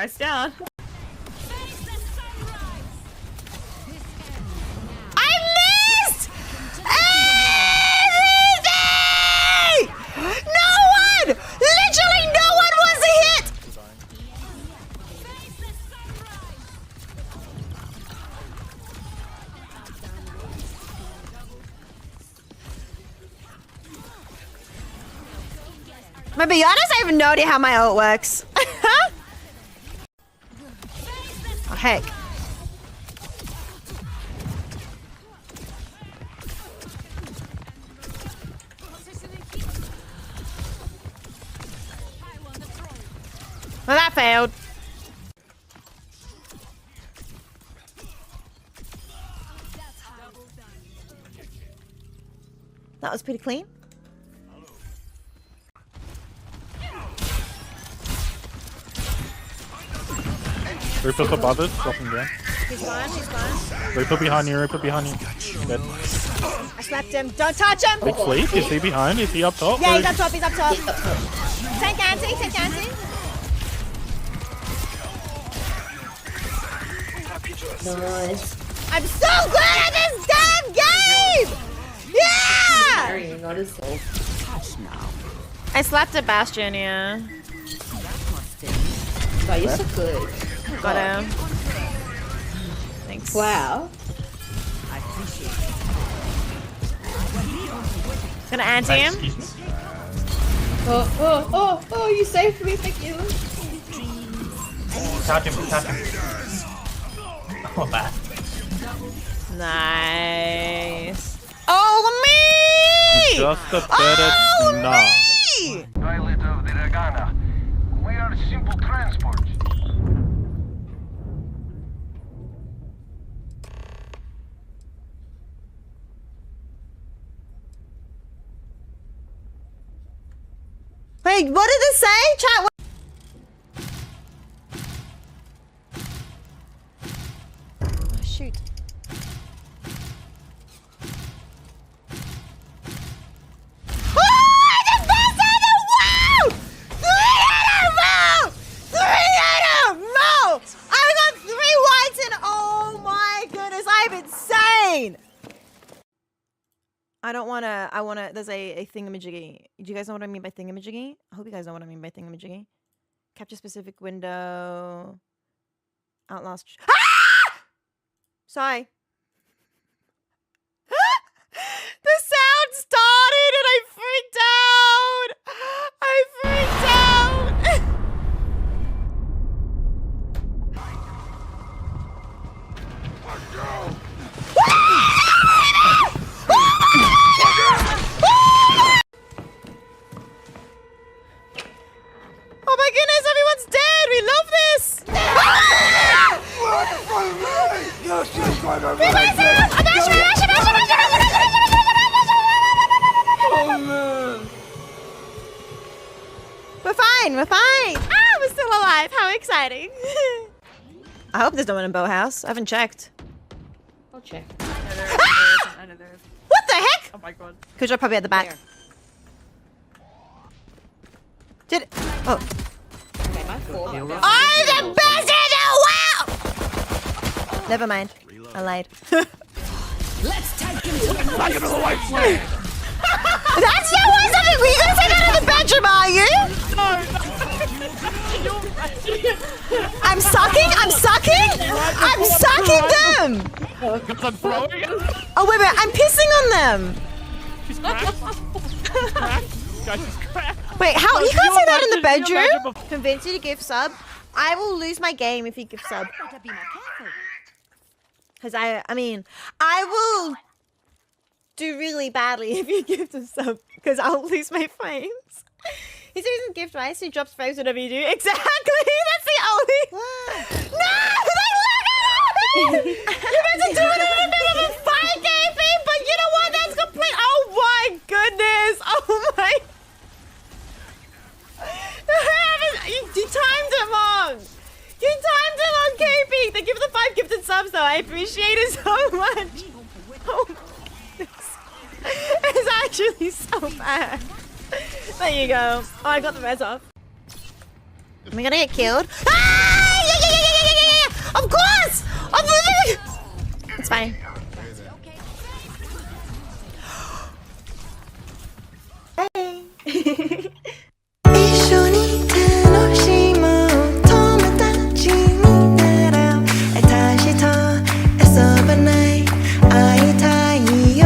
Price down. I missed everything! No one! Literally no one was a hit! To be honest, I have no idea how my ult works. Oh, heck. Well, that failed. That was pretty clean. Reaper's above us, dropping down. He's gone, he's gone. Reaper behind you, Reaper behind you. Dead. I slapped him. Don't touch him! Big sleep, is he behind? Is he up top? Yeah, he's up top, he's up top. Take dancing, take dancing. Nice. I'm so good at this damn game! Yeah! Carrying on his soul. I slapped a Bastion, yeah. Wow, you're so good. Got him. Thanks. Wow. Gonna anti him. Oh, you saved me, thank you. Touch him, touch him. Oh, bad. Nice. Oh, me! Just a better nah. Me! Pilot of the Ragana. We are simple transport. Wait, what did it say? Chat. Oh, shoot. Oh, the best in the world! 3 more! I got 3 whites and oh my goodness, I'm insane! there's a thingamajiggy. Do you guys know what I mean by thingamajiggy? I hope you guys know what I mean by thingamajiggy. Capture specific window. Outlast. Ah! Sorry. The sound started and I freaked out! I freaked out! Oh my goodness, everyone's dead! We love this! We're fine, we're fine! Ah, we're still alive! How exciting! I hope there's no one in Boathouse. I haven't checked. I'll check. I know there is. What the heck? Oh my god. Kujo probably at the back. There. Did oh. Okay, my fault. I'm the best in the world! Never mind. I lied. Let's take him to the That's your voice of it! Were you gonna say that in the bedroom, are you? I'm sucking? I'm sucking? I'm sucking them! Because I'm throwing it. Oh, wait, I'm pissing on them! She's cracked. She's cracked. Guys, she's cracked. Wait, how? You can't say that in the Can you imagine bedroom? Convince you to give sub? I will lose my game if you give sub. Because I mean, I will do really badly if you give the sub. Because I'll lose my frames. He's using gift rice, he drops frames whenever you do. Exactly! That's the only... No! You're meant to do it in a bit of a fight, KP, but you know what? That's complete... Oh my goodness! Oh my... You timed it wrong! You timed it wrong, KP! Thank you for the 5 gifted subs, though. I appreciate it so much. Oh my goodness. It's actually so bad. There you go. Oh, I got the res off. Am I gonna get killed? Ah! Of course! I'm moving! It's fine. Hey. 一緒に楽しもう友達になろう私と遊ばない会いたいよ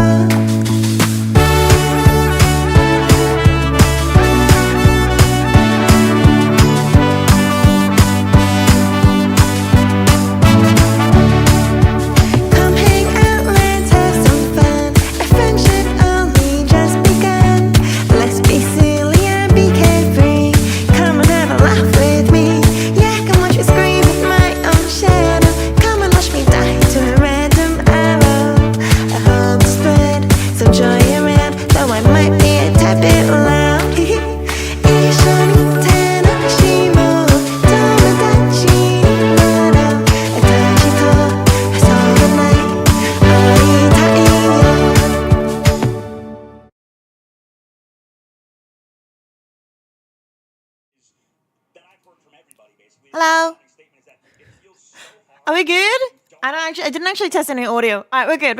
Come hang out, let's have some fun. Our friendship only just begun. Let's be silly and be carefree. Come and have a laugh with me. Yeah, come watch me scream with my own shadow. Come and watch me die to a random arrow. I hope to spread some joy around, though I might be a tad bit loud. 一緒に楽しもう友達になろう私と遊ばない会いたいよ Hello. Are we good? I didn't actually test any audio. Alright, we're good.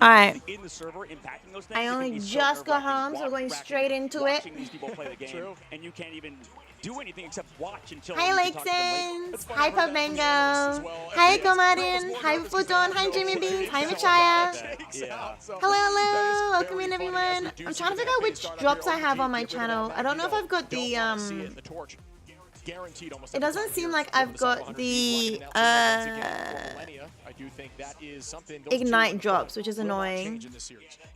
Alright. In the server, impacting those things, I it can only be so just got nerve-wracking home, so we're going watching straight into it. these people play the game, and you can't even do anything except watch until Hi, you can talk to them later. Lexens. Hi, Pub Mango. Hi, Gomarin. Hi, Futon. Hi, Jimmy Beans. Hi, Machaya. Yeah. Hello. Welcome in, everyone. I'm trying to figure out which drops I have on my channel. I don't know if I've got the, Guaranteed almost It doesn't seem like I've got the, I do think that is something Ignite drops, which is annoying.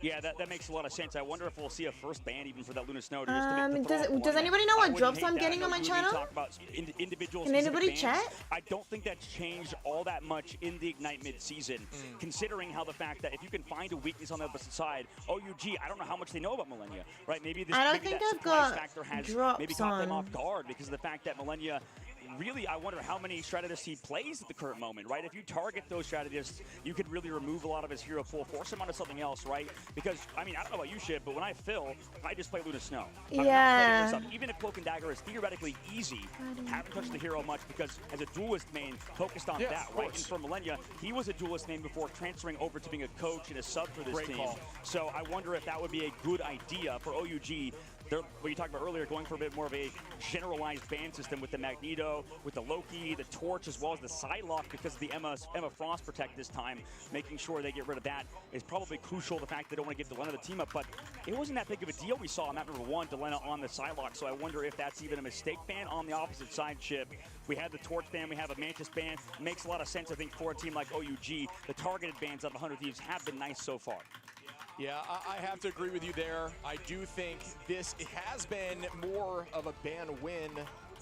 Yeah, that makes a lot of sense. I wonder if we'll see a first ban even for that Luna Snow. Just to make the throw off Does one. anybody know I what wouldn't drops hate I'm that. getting I on know my Ruby channel? talked about individual Can specific anybody bans. chat? I don't think that's changed all that much in the Ignite mid-season, considering how the fact that if you can find a weakness on the opposite side, OUG, I don't know how much they know about Millennia, right? Maybe this I don't maybe think that I've surprise got factor has drops maybe caught them on. off guard because of the fact that Millennia. Really, I wonder how many strategists he plays at the current moment, right? If you target those strategists, you could really remove a lot of his hero pool, force him onto something else, right? Because, I mean, I don't know about you, Shib, but when I fill, I just play Luna Snow. I'm not Yeah. playing this up. Even if Cloak and Dagger is theoretically easy, haven't touched the hero much because as a duelist main, focused on Yeah, that, of right? And course. for Millennia, he was a duelist main before transferring over to being a coach and a sub for this Great team. call. So I wonder if that would be a good idea for OUG. What you talked about earlier, going for a bit more of a generalized ban system with the Magneto, with the Loki, the Torch, as well as the Psylocke because of the Emma Frost Protect this time. Making sure they get rid of that is probably crucial. The fact they don't want to give Delena the team up, but it wasn't that big of a deal we saw in map number 1, Delena on the Psylocke, so I wonder if that's even a mistake ban on the opposite side, Chip. We have the Torch ban, we have a Mantis ban. Makes a lot of sense, I think, for a team like OUG. The targeted bans of 100 Thieves have been nice so far. Yeah, I have to agree with you there. I do think this has been more of a ban win.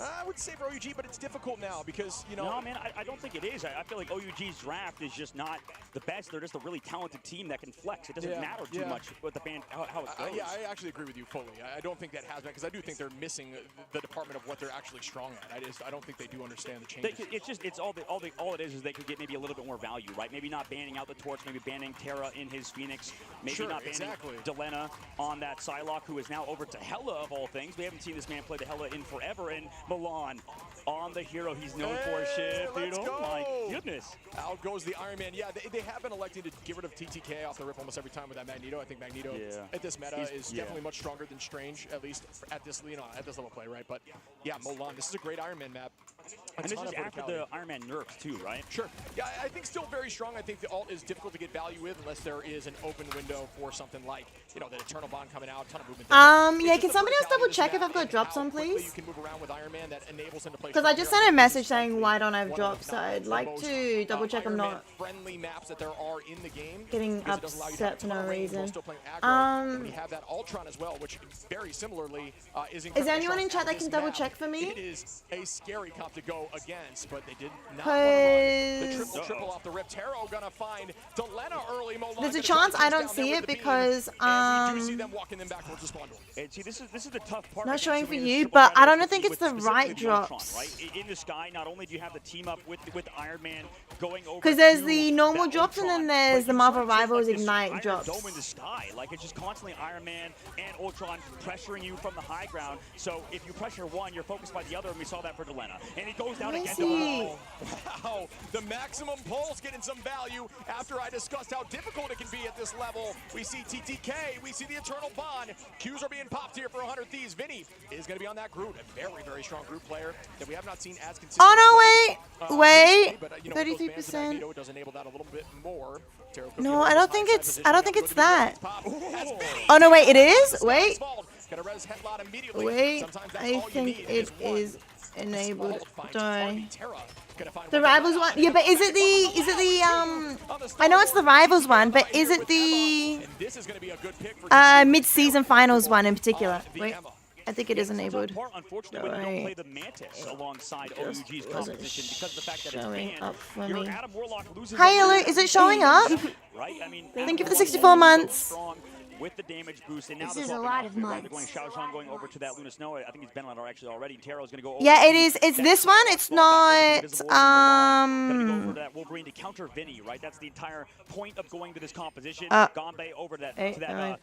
I would say for OUG, but it's difficult now because, you know... No, man, I don't think it is. I feel like OUG's draft is just not the best. They're just a really talented team that can flex. It doesn't matter too much what the band, how it goes. Yeah, I actually agree with you fully. I don't think that has been, because I do think they're missing the department of what they're actually strong at. I don't think they do understand the changes. It's all it is they could get maybe a little bit more value, right? Maybe not banning out the Torch, maybe banning Terra in his Phoenix, maybe not banning Delena on that Psylocke, who is now over to Hela of all things. We haven't seen this man play the Hela in forever, and Milan on the hero he's known for. Shit, dude, oh my goodness. Out goes the Iron Man. Yeah, they have been electing to get rid of TTK off the rip almost every time with that Magneto. I think Magneto at this meta is definitely much stronger than Strange, at least at this at this level play, right? But yeah, Mulan, this is a great Iron Man map. And this is after the Iron Man nerfs too, right? Sure. Yeah, I think still very strong. I think the ult is difficult to get value with unless there is an open window for something like, you know, the Eternal Bond coming out, ton of movement. Yeah, can somebody else double check if I've got drops on, please? You can move around with Iron Man that enables him to play. Because I just sent a message saying why don't I have drops, so I'd like to double check I'm not friendly maps that there are in the game. getting upset for no reason. We have that Ultron as well, which very similarly is there anyone in chat that can double check for me? It is a scary comp to go against, but they did not want to run the triple off the rip. Taro gonna find Delena early. There's a chance I don't see it because we do see them walking them back towards the spawn door. And see, this is the tough part. Not showing for you, but I don't think it's the right drops. Right? In the sky, not only do you have the team up with Iron Man going over, because there's the normal drops and then there's the Marvel Rivals Ignite drops. Dome in the sky, like it's just constantly Iron Man and Ultron pressuring you from the high ground. So if you pressure one, you're focused by the other, and we saw that for Delena. And he goes down Where again. is he? Wow, the maximum pulse getting some value after I discussed how difficult it can be at this level. We see TTK, we see the Eternal Bond. Qs are being popped here for 100 Thieves. Vinny is going to be on that Groot, a very, very strong Groot player that we have not seen as consistent. Oh no, wait. But, you know, with those bans of 33%. Magneto, it does enable that a little bit more. Taro cooking No, a I very don't think high it's. side I don't think position. it's that. Pop. That's Vinny. Oh no, wait, it is. Wait, Gotta res headlock immediately. wait. Sometimes that's I all you think need it one. is enabled. Finds Die. Terra. Gonna find The one rivals one. Yeah, but is it the? Is it the? I know it's the rivals one, but is it the? And this is gonna be a good pick for Mid-season finals one in particular. the Wait, Emma. I think it is enabled. Unfortunately, when you don't Right. play the Mantis alongside Just OUG's wasn't composition because of the fact that it's showing banned, up for your me. Adam Warlock loses. Hi, hello. Is it showing up? Right? I mean, Thank you for the Adam 64 Warlock is so months. strong with the damage boost, and now This they're is a swapping lot off of here, right? They're months. going Xiao Zhang going over to that Luna Snow. I think he's been on her actually already. Taro's going to go over. Yeah, it to is. It's that this one. It's not. Gonna go over to that Wolverine to counter Vinny, right? That's the entire point of going to this composition. Gombe over to that.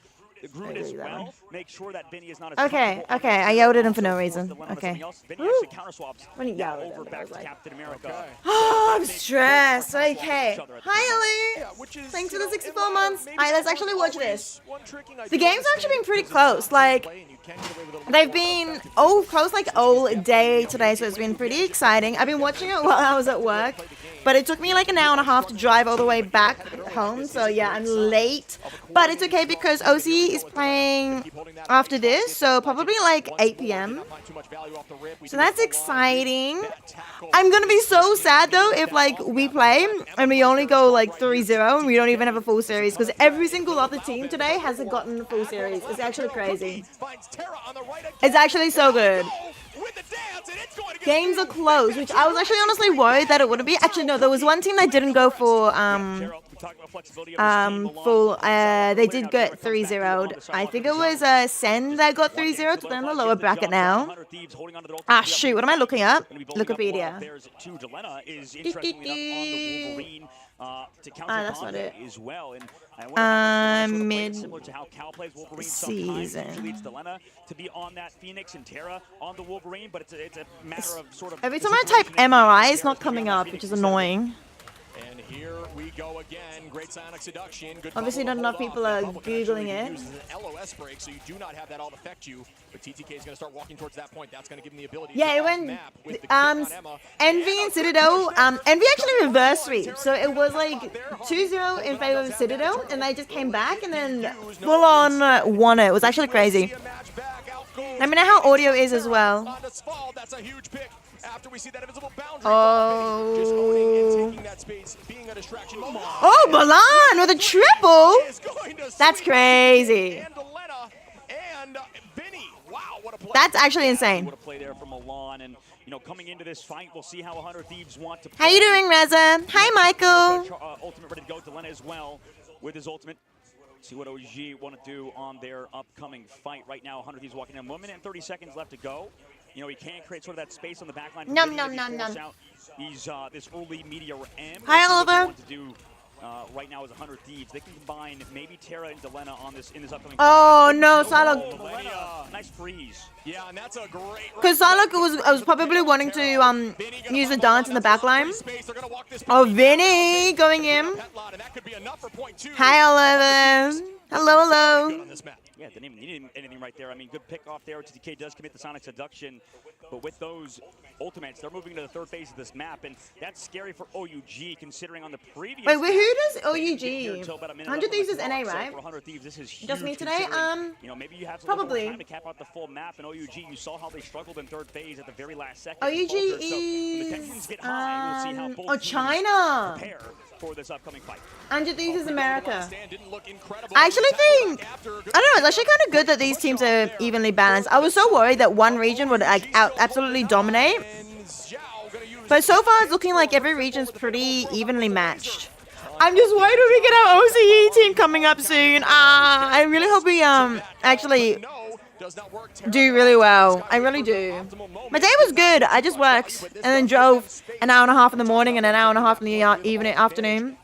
Groot as well. Make sure that Vinny is not as Okay, comfortable okay. on I the yelled at him field. for no Also, reason. Dilemma, Okay. something else. Vinny actually counter swaps When he yelled at over him, I back was to like- Captain America. Okay. Oh, I'm stressed. Okay. Hi, Yeah, Ali. which is, Thanks you for the know, 64 in my- months. maybe Alright, let's not actually watch always this. one tricking I The do game's actually been understand pretty because it's close. a Like, play and you can get away with it a little they've more been effectively. close like all day today, so it's been pretty exciting. I've been watching it while I was at work, but it took me like an hour and a half to drive all the way back home. So yeah, I'm late, but it's okay because OC is playing after this, so probably like 8 p.m. So that's exciting. I'm gonna be so sad though if like we play and we only go like 3-0 and we don't even have a full series, because every single other team today hasn't gotten a full series. It's actually crazy. It's actually so good. Games are close, which I was actually honestly worried that it wouldn't be. Actually, no, there was one team that didn't go for full. They did get 3-0'd. I think it was Sen that got 3-0'd. They're in the lower bracket now. Ah, shoot, what am I looking up? Wikipedia. That's not it. Mid season. To be on that Phoenix and Terra on the Wolverine, but it's a matter of sort of Every time I type MRI, it's not coming up, which is annoying. And here we go again. Great Sonic Seduction. Good Obviously, follow not enough pulled people off. are The combo can actually Googling be it. used as an LOS break, so you do not have that all affect you. But TTK is going to start walking towards that point. That's going to give him the ability Yeah, to it went map with the kick on Emma. Envy and Citadel. Envy actually reverse sweep, so it was like 2-0 in favor of Citadel, and they just came back and then full on won it. It was actually crazy. Let me know how audio is as well. That's a huge pick. After we see that invisible boundary, Oh. just owning and taking that space, being a distraction. Oh, Milan with a triple. Is going to That's sweep crazy. and Delena and Vinny. Wow, what a play. That's actually insane. What a play there from Milan, and you know, coming into this fight, we'll see how 100 Thieves want to play. How you doing, Reza? Hi, Michael. Ultimate ready to go. Delena as well with his ultimate. See what OG want to do on their upcoming fight. Right now, 100 Thieves walking in. 1 minute and 30 seconds left to go. You know, he can create sort of that space on the back line. Nom, nom, nom, nom. He's this early media M. Hi, What they Oliver. want to do right now is 100 Thieves. They can combine maybe Terra and Delena on this in this upcoming Oh no, fight. Psylocke. Delena, nice freeze. Yeah, and that's a great. Because Psylocke was probably wanting to use the dance in the back line. Oh, Vinny going in. Hi, Oliver. Hello, hello. Yeah, didn't even need anything right there. I mean, good pick off there. TTK does commit the Sonic Seduction, but with those ultimates, they're moving to the third phase of this map, and that's scary for OUG considering on the previous. Wait, who does map, they didn't get here OUG? until about a minute 100 left on Thieves the is clock. NA, So right? for 100 Thieves, this is huge. Just me today? considering, you know, maybe you have some little more probably. time to cap out the full map, and OUG, you saw how they struggled in third phase at the very last second. OUG So when the tensions is get high, we'll see how both oh, teams China. prepare for this upcoming fight. 100 Thieves is America. I actually think, I don't know, it's actually kind of good that these teams are evenly balanced. I was so worried that one region would like absolutely dominate. But so far, it's looking like every region's pretty evenly matched. I'm just worried when we get our OCE team coming up soon. I really hope we actually do really well. I really do. My day was good. I just worked and then drove an hour and a half in the morning and an hour and a half in the afternoon.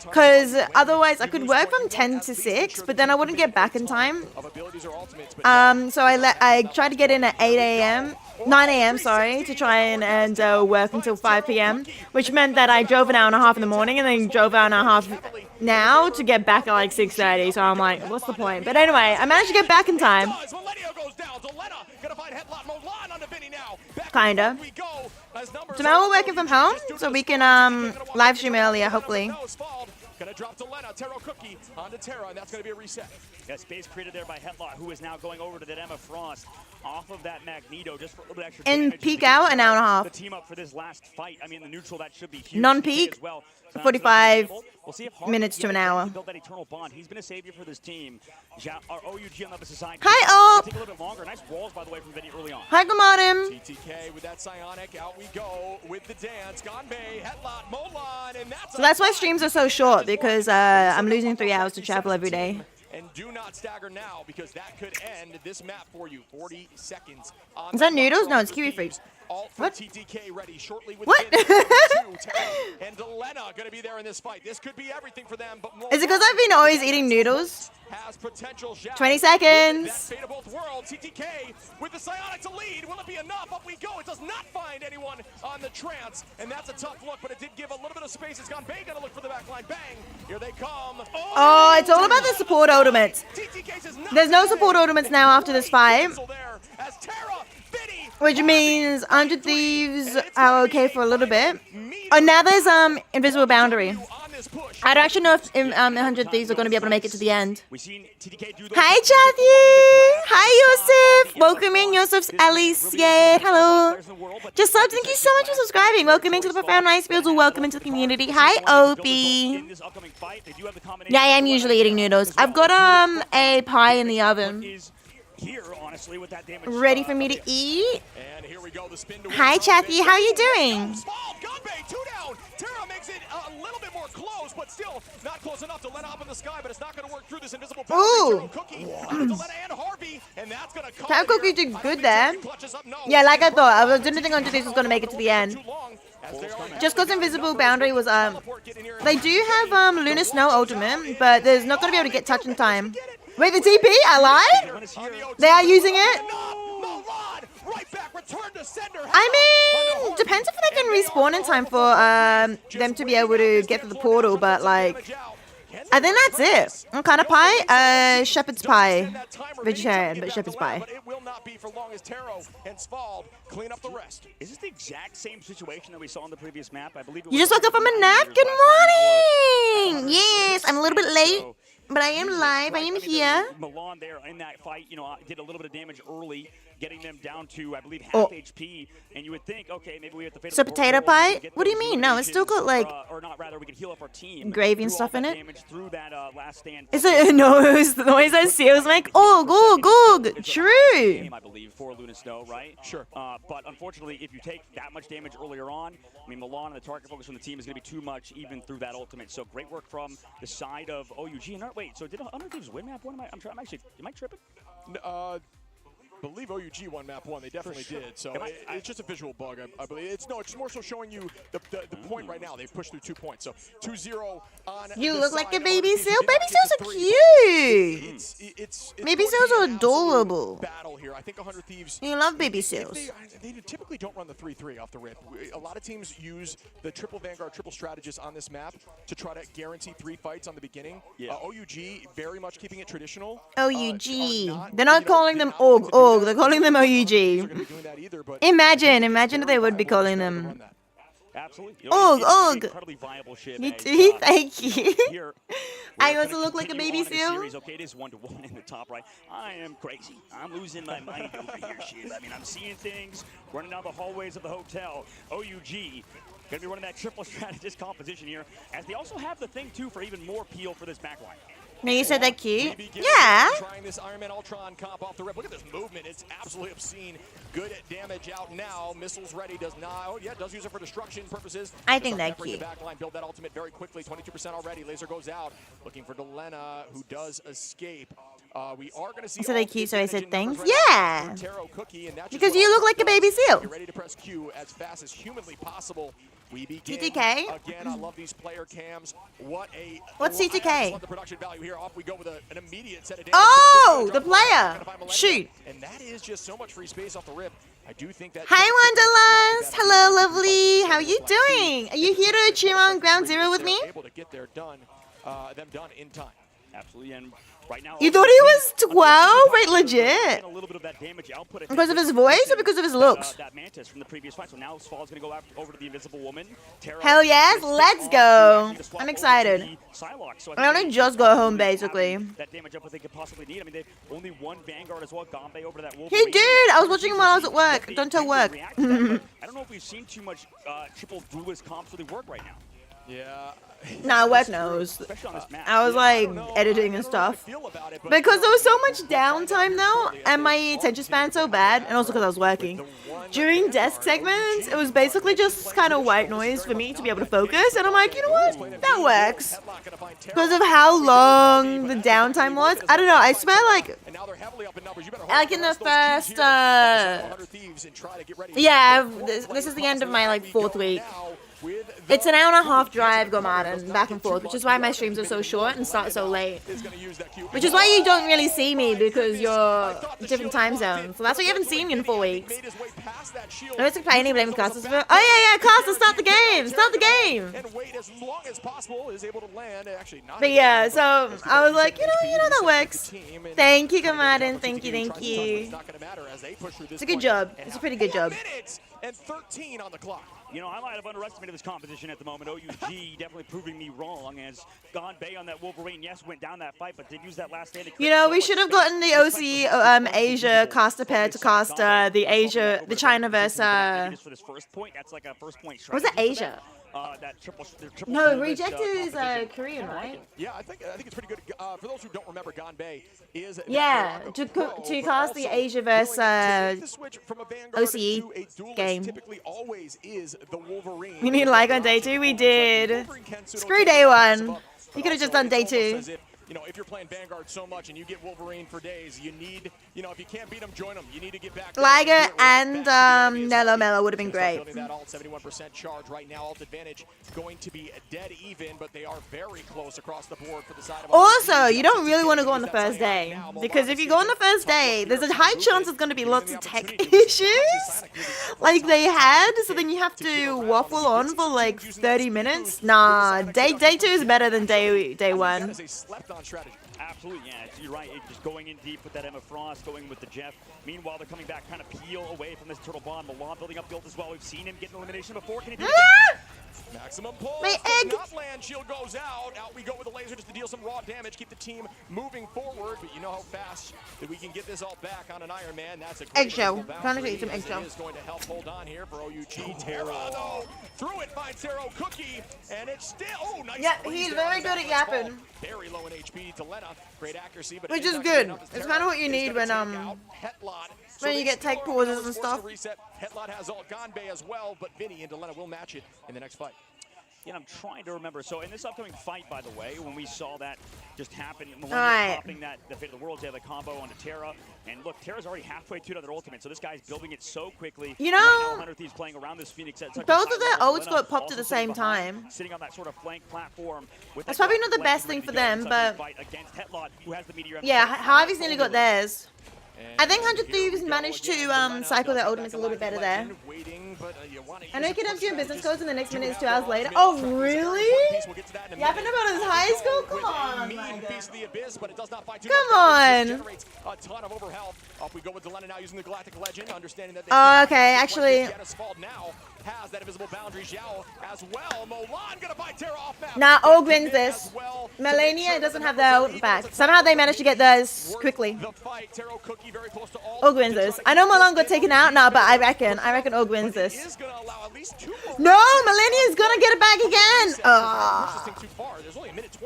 Because otherwise I could work from 10 to 6, but then I wouldn't get back in time. So I tried to get in at 8 a.m. 9 a.m. sorry, to try and work until 5 p.m., which meant that I drove an hour and a half in the morning and then drove an hour and a half now to get back at like 6:30. So I'm like, what's the point? But anyway, I managed to get back in time. Kinda. Tomorrow we're working from home, so we can live stream earlier, hopefully. Gonna drop to Lena, Taro Cookie onto Tara, and that's gonna be a reset. Yeah, space created there by Headlock, who is now going over to that Emma Frost off of that Magneto just for a little bit extra In damage. peak hour, an hour and a half. The team up for this last fight. I mean, the neutral, that should be huge. Non-peak, as well. 45 We'll see if Harvey minutes to can an hour. build that eternal bond. He's been a savior for this team. Our OUG on the opposite side. Hi, Op. Take a little bit longer. Nice walls, by the way, from Vinny early on. Hi, Gamadim. TTK with that psionic, out we go with the dance. Gonbei, Headlock, Molan, and that's So that's why streams are so short, because I'm losing 3 hours to travel every day. And do not stagger now, because that could end this map for you. 40 seconds. Is that noodles? No, it's kiwi fruit. All for What? TTK ready shortly with What? and Delena gonna be there in this fight. This could be everything for them, but Is it because I've been always eating noodles? has potential. 20 seconds. That fate of both worlds. TTK with the psionic to lead. Will it be enough? Up we go. It does not find anyone on the trance, and that's a tough look, but it did give a little bit of space. It's gone. Bay gonna look for the back line. Bang! Here they come. Oh, it's all about the support ultimates. TTK says not There's no support ultimates now after this fight, there as Tara, Vinny, which means 100 Thieves are okay for a little bit. Oh, now there's Invisible Boundary. on this push. I don't actually know if 100 Thieves are going to be able to make it to the end. We've seen TTK do Hi, Chathy! Hi, Yosef! Welcome in, Yosef's Alicia. Hello. Just subbed, thank you so much for subscribing. Welcome into the Profound Rice Fields, or welcome into the community. Hi, Opie. Yeah, I am usually eating noodles. I've got a pie in the oven, Here, honestly, with that damage, ready for me to eat. And here we go, the spin to Hi, Chathy. How you doing? Small, Gunbay, 2 down. Tara makes it a little bit more close, but still not close enough to let up in the sky, but it's not going to work through this invisible Ooh. Cookie. Delena and Harvey, and that's going to come. Taro Cookie did good there. Yeah, like I thought. I didn't think 100 Thieves was going to make it to the end. Just because Invisible Boundary was, they do have Lunar Snow Ultimate, but there's not going to be able to get touch in time. Wait, the TP? I lied? They are using it? I mean, depends if they can respawn in time for them to be able to get to the portal, but like, I think that's it. What kind of pie? Shepherd's pie. Vegetarian, but shepherd's pie. But it will not be for long as Taro and Svald clean up the rest. Is this the exact same situation that we saw on the previous map? I believe. You just woke up from a nap? Good morning! Yes, I'm a little bit late, but I am live. I am here. Milan there in that fight, did a little bit of damage early, getting them down to, I believe, half Oh. HP. And you would think, okay, maybe we have to fade So up the potato portal, we pie? get What do you those mean? No, it's still got, like, or not, rather, we could heal up our team. gravy and through stuff all in that it? damage through that last stand. Is it a noise? The noise that seals make? Oh, good. True. Game, I believe, for Luna Snow, right? Sure. But unfortunately, if you take that much damage earlier on, I mean, Milan and the target focus from the team is going to be too much even through that ultimate. So great work from the side of OUG. And wait, so did 100 Thieves win map one? Am I tripping? Believe OUG won map 1. They definitely did. So I- it's just a visual bug, I believe. It's more so showing you the point right now. They've pushed through 2 points. So 2-0 on. You the look like side a of baby Ortiz, who seal. did not Baby get seals the are 3. cute. It's Baby going to seals be are an absolute adorable. battle here. I think 100 Thieves. You love baby If seals. they typically don't run the 3-3 off the rip. A lot of teams use the triple Vanguard, triple strategist on this map to try to guarantee 3 fights on the beginning. Yeah. OUG very much keeping it traditional. OUG. They're not calling them OG. They're calling them OUG. Doing that either, but Imagine if they would be calling run them. that. Absolutely. Og, It's an og. incredibly viable ship. Me as, too, thank you. Here, I we're also gonna look like a continue baby on in the seal. series. Okay, it is 1-1 in the top right. I am crazy. I'm losing my mind over here, shit. I mean, I'm seeing things running down the hallways of the hotel. OUG gonna be running that triple strategist composition here, as they also have the thing too for even more peel for this backline. No, you said that cute. We begin Yeah. Trying this Iron Man Ultron comp off the rip. Look at this movement. It's absolutely obscene. Good at damage out now. Missiles ready. Does not. Oh, yeah, does use it for destruction purposes. I think Does that's bring the cute. backline, build that ultimate very quickly. 22% already. Laser goes out. Looking for Delena, who does escape. We are going to see. So they all cute, so I said 15 numbers thanks. right Yeah. now for Taro Cookie, and that's just Because what you look Ultron like a baby does. seal. Get ready to press Q as fast as humanly possible. We begin. TTK. Again, I love these player cams. What a. What's I just TTK? love the production value here. Off we go with an immediate set of damage. Oh, Gonna the drop player. gonna find Millennium. Shoot. And that is just so much free space off the rip I do think that. Hi, Wanderlust. Hello, lovely. How are you doing? Are you here to cheer on Ground Zero with me? Able to get them done in time. Absolutely, and right now You thought he was 12? Wait, legit. a little bit of that damage output. Because of his voice or because of his looks? That Mantis from the previous fight. So now Sval's gonna go over to the Invisible Woman. Tara Hell yes, is let's off go. to actually swap I'm over excited. to the Psylocke. So I only think just they got home, have basically. That damage up what they could possibly need. I mean, they've only one Vanguard as well. Gombe over to that Wolverine. He did. I was watching him while I was at work. Don't tell work. I don't know if we've seen too much triple duelist comps really work right now. Yeah. Nah, work knows. Especially on this map. I was like editing and stuff. Because there was so much downtime though, and my attention span so bad, and also because I was working. During desk segments, it was basically just kind of white noise for me to be able to focus, and I'm like, you know what? That works. Because of how long the downtime was. I don't know, I swear like in the first, yeah, this is the end of my like 4th week. It's an hour and a half drive, Gomaden, back and forth, which is why my streams are so short and start so late. Which is why you don't really see me, because you're different time zones. So that's why you haven't seen me in 4 weeks. I don't play any blame classes for. Oh yeah, Costa, start the game! Start the game! But yeah, so I was like, you know that works. Thank you, Gomaden. Thank you. It's a good job. It's a pretty good job. And 13 on the clock. You know, I might have underestimated this competition at the moment. OUG definitely proving me wrong, as Gombe on that Wolverine, yes, went down that fight, but did use that last stand. You know, we should have gotten the OC Asia Costa pair to Costa, the China versus for this first point, that's like a first point. was it Asia? That triple No, Reject is Korean, right? Yeah, I think it's pretty good. For those who don't remember, Gombe is to cast the Asia versus OCE game. Typically always is the Wolverine. We need like on day 2. We did. Screw day 1. You could have just done day 2. You know, if you're playing Vanguard so much and you get Wolverine for days, you need, you know, if you can't beat them, join them. You need to get back. Liger and Mello would have been great. That alt 71% charge right now. Alt advantage going to be dead even, but they are very close across the board for the side of. Also, you don't really want to go on the first day, because if you go on the first day, there's a high chance there's going to be lots of tech issues, like they had. So then you have to waffle on for like 30 minutes. Nah, day 2 is better than day 1. Strategy. Absolutely, yeah. You're right. Just going in deep with that Emma Frost, going with the Jeff. Meanwhile, they're coming back, kind of peel away from this turtle bomb. Milan building up build as well. We've seen him get an elimination before. Can he do it? Maximum pull. My egg. Not land. Shield goes out. Out we go with the laser just to deal some raw damage. Keep the team moving forward. But you know how fast that we can get this all back on an Iron Man. That's a great eggshell. Trying to get you some eggshell. Is going to help hold on here for OUG. Tara though through it finds Taro Cookie, and it's still nice. Yeah, he's very good at yapping. Very low in HP. Delena, great accuracy, but which is good. It's kind of what you need when you get tech pauses and stuff. Hetlot has all Gombe as well, but Vinny and Delena will match it in the next fight. And I'm trying to remember. So in this upcoming fight, by the way, when we saw that just happen, popping that the Fate of the Worlds, they have the combo onto Tara. And look, Tara's already halfway to another ultimate, so this guy's building it so quickly. You know, right now, 100 Thieves playing around this Phoenix. both of their ults got popped at the same time. Sitting on that sort of flank platform. That's probably not the best thing for them, but yeah, Harvey's nearly got theirs. I think 100 Thieves managed to cycle their ultimates a little bit better there. I know you can have 2 business codes in the next minute is 2 hours later. Oh, really? Yapping about his high school? Come on, my God. Come on. Oh, okay, actually. Nah, Og wins this. Melania doesn't have their ult back. Somehow they managed to get theirs quickly. Og wins this. I know Milan got taken out now, but I reckon Og wins this. No, Melania's gonna get it back again.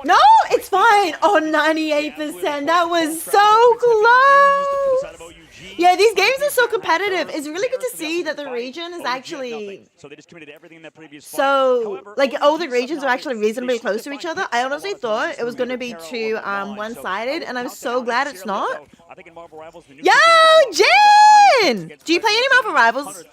No, it's fine. Oh, 98%. That was so close. Yeah, these games are so competitive. It's really good to see that the region is actually like all the regions are actually reasonably close to each other. I honestly thought it was going to be too one-sided, and I'm so glad it's not. Yo, Jin! Do you play any Marvel Rivals?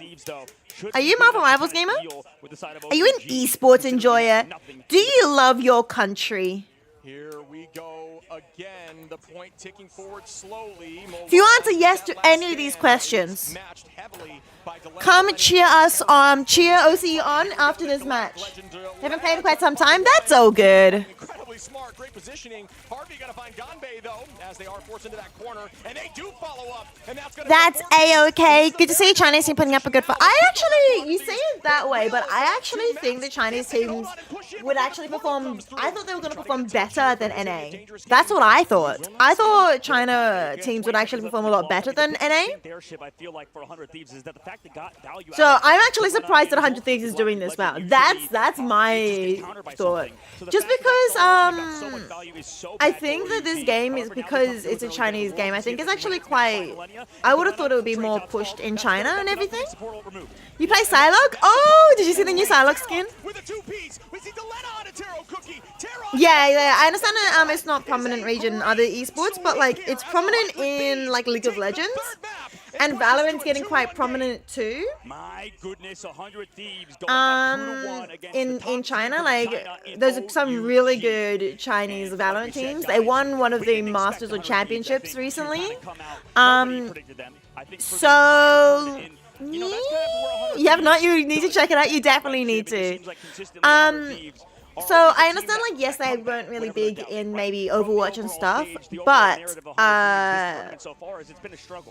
Are you a Marvel Rivals gamer? Are you an esports enjoyer? Do you love your country? Here we go again. The point ticking forward slowly. If you answer yes to any of these questions, Matched heavily by Delenn. come cheer us on, cheer OC on after this match. Haven't played in quite some time. That's all good. Incredibly smart, great positioning. Harvey gonna find Ganbei though, as they are forced into that corner, and they do follow up, and That's a-okay. Good to see Chinese team putting up a good fight. I actually, you say it that way, but I actually think the Chinese teams would actually perform. I thought they were going to perform better than NA. That's what I thought. I thought China teams would actually perform a lot better than NA. So I'm actually surprised that 100 Thieves is doing this well. That's my thought. Just because I think that this game is, because it's a Chinese game, I think it's actually quite. I would have thought it would be more pushed in China and everything. You play Psylocke? Oh, did you see the new Psylocke skin? Yeah, I understand that it's not prominent region in other esports, but like it's prominent in like League of Legends. And Valorant's getting quite prominent too. My goodness, 100 Thieves going up 2-1 against in China, like there's some really good Chinese Valorant teams. They won one of the Masters or Championships recently. So you have not. You need to check it out. You definitely need to. So I understand, like, yes, they weren't really big in maybe Overwatch and stuff, but